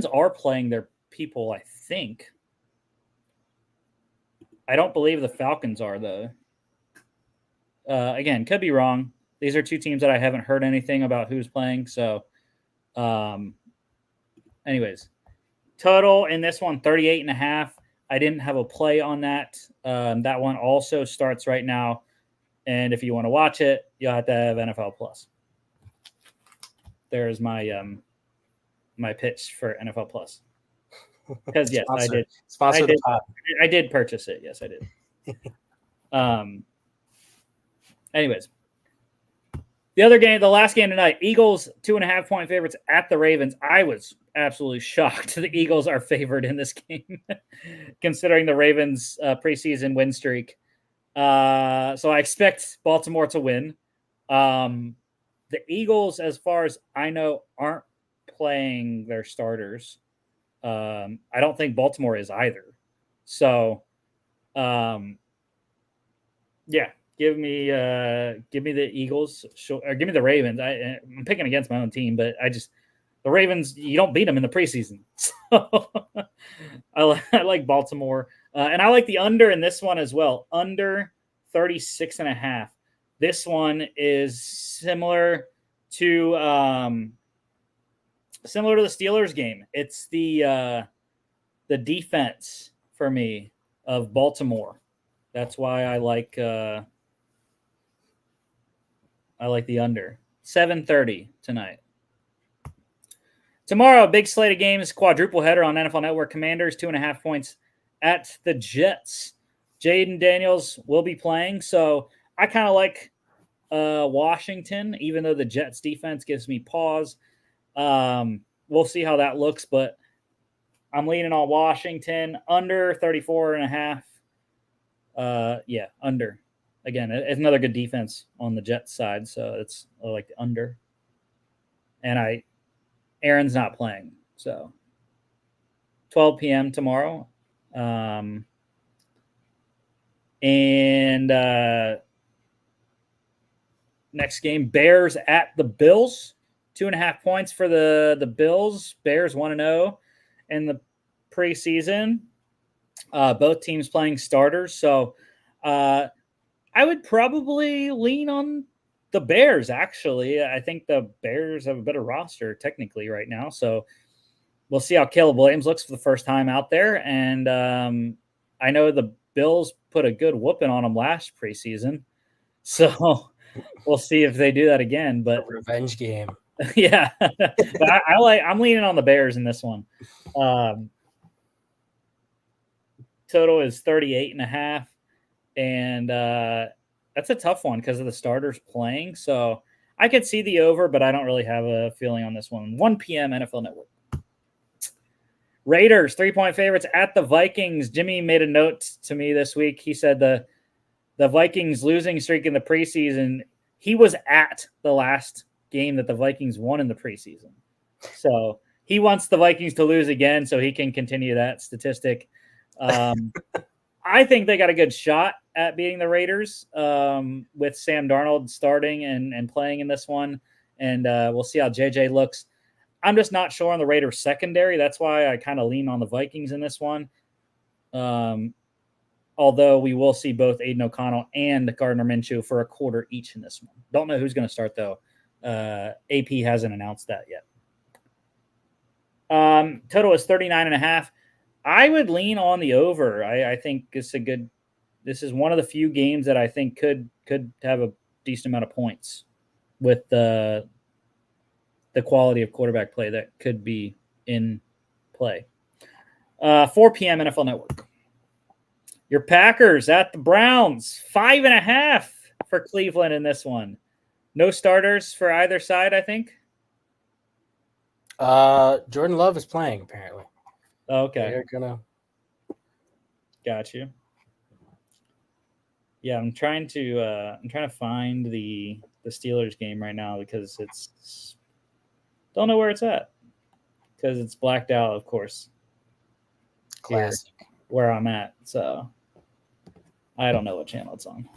are playing their people, I think. I don't believe the Falcons are, though. Again, could be wrong. These are two teams that I haven't heard anything about who's playing. So, anyways, total in this one, 38.5. I didn't have a play on that. That one also starts right now. And if you want to watch it, you'll have to have NFL Plus. There's my my pitch for NFL Plus. Because yes, I did. Sponsor the pod. I did purchase it. Yes, I did. Anyways, the other game, the last game tonight, Eagles 2.5-point favorites at the Ravens. I was absolutely shocked the Eagles are favored in this game, considering the Ravens' preseason win streak. So I expect Baltimore to win. The Eagles, as far as I know, aren't playing their starters. I don't think Baltimore is either. So, yeah, give me the Eagles or give me the Ravens. I'm picking against my own team, but the Ravens, you don't beat them in the preseason. So I like Baltimore. And I like the under in this one as well. Under 36.5. This one is similar to the Steelers game. It's the defense for me of Baltimore. That's why I like the under. 7:30 tonight. Tomorrow, big slate of games, quadruple header on NFL Network. Commanders 2.5 points at the Jets. Jaden Daniels will be playing, so I kind of like Washington, even though the Jets defense gives me pause. We'll see how that looks, but I'm leaning on Washington under 34.5. Yeah, under. Again, it's another good defense on the Jets side, so it's like the under. And Aaron's not playing, so 12 p.m. tomorrow. Next game, Bears at the Bills. 2.5 points for the Bills. Bears 1-0 in the preseason. Both teams playing starters. So I would probably lean on the Bears, actually. I think the Bears have a better roster technically right now. So we'll see how Caleb Williams looks for the first time out there. And I know the Bills put a good whooping on them last preseason. So we'll see if they do that again. But a revenge game. Yeah. But I'm leaning on the Bears in this one. Total is 38.5. And that's a tough one because of the starters playing. So I could see the over, but I don't really have a feeling on this one. 1 p.m. NFL Network. Raiders, 3-point favorites at the Vikings. Jimmy made a note to me this week. He said the Vikings losing streak in the preseason, he was at the last game that the Vikings won in the preseason. So he wants the Vikings to lose again so he can continue that statistic. I think they got a good shot at beating the Raiders with Sam Darnold starting and playing in this one. And we'll see how JJ looks. I'm just not sure on the Raiders secondary. That's why I kind of lean on the Vikings in this one. Although we will see both Aiden O'Connell and Gardner Minshew for a quarter each in this one. Don't know who's going to start, though. AP hasn't announced that yet. Total is 39.5. I would lean on the over. I think this is one of the few games that I think could have a decent amount of points with the quality of quarterback play that could be in play. 4 p.m. NFL Network. Your Packers at the Browns. 5.5 for Cleveland in this one. No starters for either side, I think. Jordan Love is playing, apparently. Okay. They're gonna. Got you. Yeah, I'm trying to find the Steelers game right now because it's don't know where it's at because it's blacked out, of course. Classic. where I'm at. So I don't know what channel it's on.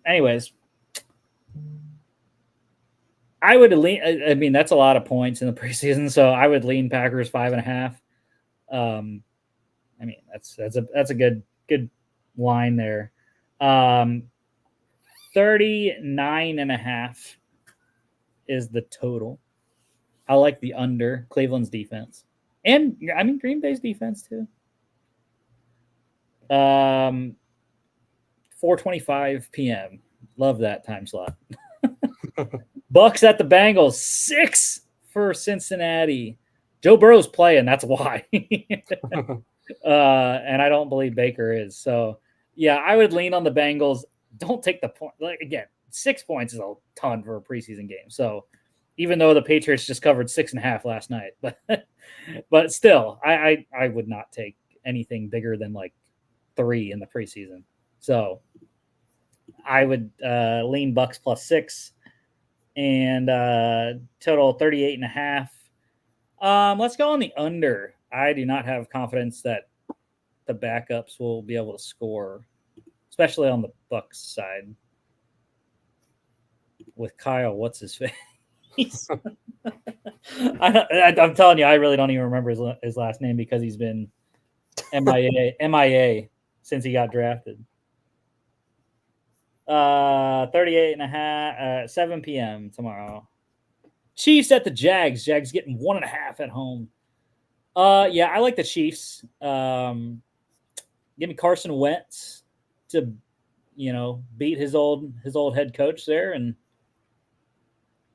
Anyways, I would lean. I mean, that's a lot of points in the preseason, so I would lean Packers 5.5. I mean, that's a good line there. 39.5 is the total. I like the under Cleveland's defense, and I mean Green Bay's defense too. 4:25 p.m. Love that time slot. Bucks at the Bengals, 6 for Cincinnati. Joe Burrow's playing, that's why. And I don't believe Baker is. So, yeah, I would lean on the Bengals. Don't take the point. Like, again, 6 points is a ton for a preseason game. So, even though the Patriots just covered 6.5 last night, but still, I would not take anything bigger than like 3 in the preseason. So, I would lean Bucks +6 and total 38.5. Let's go on the under. I do not have confidence that the backups will be able to score, especially on the Bucks side. With Kyle, what's his face? I'm telling you, I really don't even remember his last name because he's been MIA since he got drafted. 38.5, 7 p.m. tomorrow. Chiefs at the Jags. Jags getting 1.5 at home. Yeah, I like the Chiefs. Give me Carson Wentz to, beat his old head coach there, and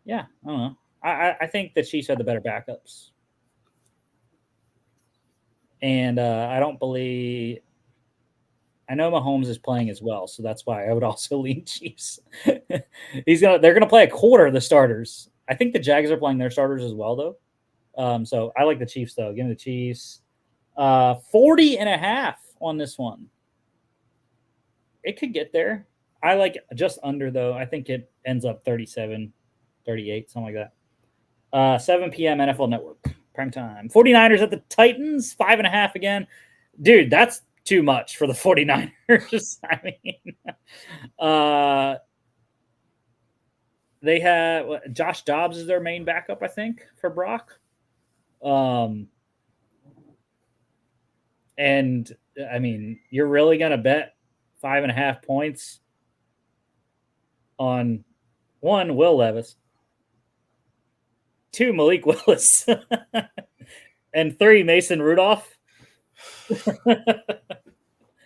yeah, I don't know. I think the Chiefs had the better backups, and I don't believe. I know Mahomes is playing as well, so that's why I would also lean Chiefs. They're gonna play a quarter of the starters. I think the Jags are playing their starters as well, though. So I like the Chiefs, though. Give me the Chiefs. 40.5 on this one. It could get there. I like just under, though. I think it ends up 37, 38, something like that. 7 p.m. NFL Network. Prime time. 49ers at the Titans. 5.5 again. Dude, that's too much for the 49ers. I mean, they have Josh Dobbs is their main backup, I think, for Brock. And I mean, you're really gonna bet 5.5 points on 1, Will Levis, 2, Malik Willis, and 3, Mason Rudolph.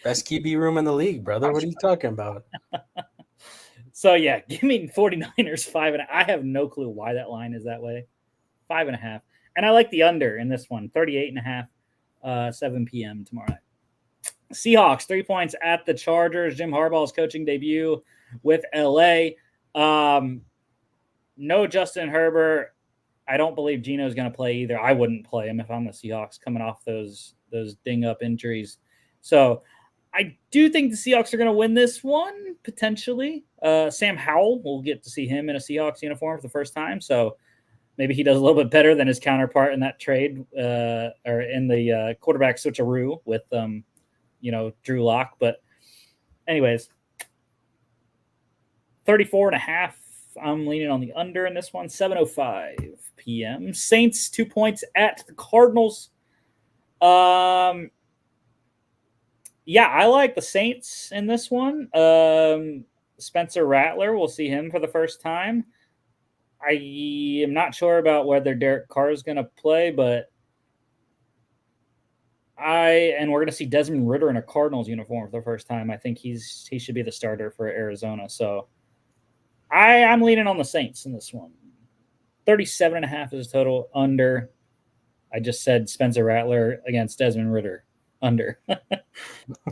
Best QB room in the league, brother. What are you talking about? So yeah, give me 49ers 5. I have no clue why that line is that way. 5.5. And I like the under in this one, 38.5, 7 p.m. tomorrow night. Seahawks, 3 points at the Chargers. Jim Harbaugh's coaching debut with LA. No Justin Herbert. I don't believe Gino's going to play either. I wouldn't play him if I'm the Seahawks coming off those ding-up injuries. So I do think the Seahawks are going to win this one, potentially. Sam Howell, we'll get to see him in a Seahawks uniform for the first time. So maybe he does a little bit better than his counterpart in that trade or in the quarterback switcheroo with, Drew Lock. But anyways, 34.5. I'm leaning on the under in this one. 7:05 p.m. Saints 2 points at the Cardinals. Yeah, I like the Saints in this one. Spencer Rattler, we'll see him for the first time. I am not sure about whether Derek Carr is going to play, but we're going to see Desmond Ridder in a Cardinals uniform for the first time. I think he should be the starter for Arizona. So I'm leaning on the Saints in this one. 37.5 is total under. I just said Spencer Rattler against Desmond Ridder under.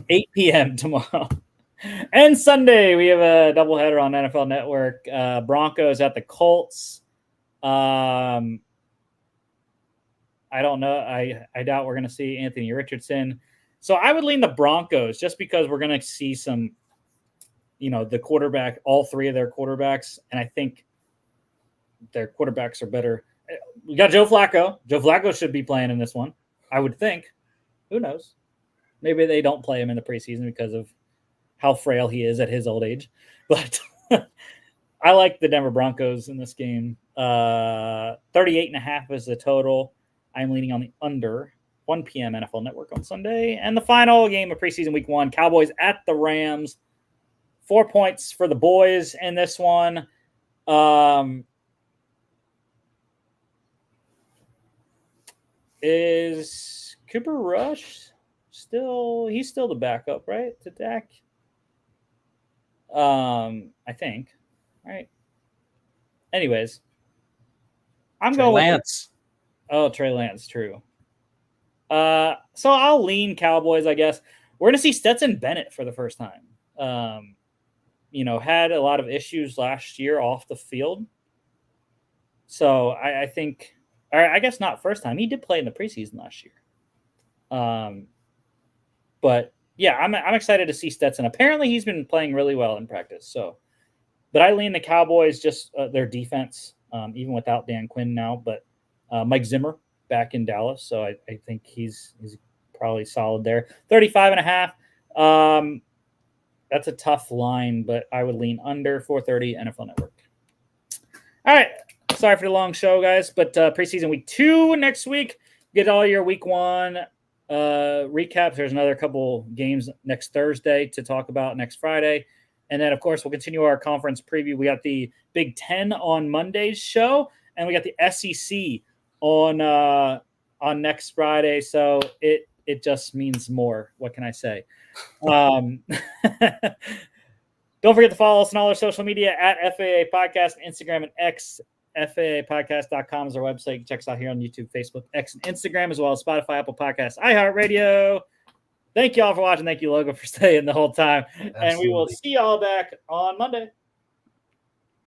8 p.m. tomorrow. And Sunday, we have a doubleheader on NFL Network. Broncos at the Colts. I don't know. I doubt we're going to see Anthony Richardson. So I would lean the Broncos just because we're going to see some, the quarterback, all 3 of their quarterbacks. And I think their quarterbacks are better. We got Joe Flacco. Joe Flacco should be playing in this one, I would think. Who knows? Maybe they don't play him in the preseason because of how frail he is at his old age. But I like the Denver Broncos in this game. 38.5 is the total. I'm leaning on the under. 1 p.m. NFL Network on Sunday. And the final game of preseason week 1, Cowboys at the Rams. 4 points for the boys in this one. Is Cooper Rush he's still the backup, right? To Dak? I think. Right. Anyways. I'm Trey going Lance. Trey Lance, true. So I'll lean Cowboys, I guess. We're gonna see Stetson Bennett for the first time. Had a lot of issues last year off the field. So I think, or I guess not first time. He did play in the preseason last year. But yeah, I'm excited to see Stetson. Apparently, he's been playing really well in practice. So, but I lean the Cowboys, just their defense, even without Dan Quinn now. But Mike Zimmer back in Dallas, so I think he's probably solid there. 35.5. That's a tough line, but I would lean under 4:30 NFL Network. All right. Sorry for the long show, guys, but preseason week 2 next week. Get all your week 1 recaps. There's another couple games next Thursday to talk about next Friday. And then, of course, we'll continue our conference preview. We got the Big Ten on Monday's show, and we got the SEC on next Friday. So it just means more. What can I say? Don't forget to follow us on all our social media at FAA Podcast, Instagram, and X. FAApodcast.com is our website. Check us out here on YouTube, Facebook, X, and Instagram, as well as Spotify, Apple Podcasts, iHeartRadio. Thank you all for watching. Thank you, Logan, for staying the whole time. Absolutely. And we will see you all back on Monday.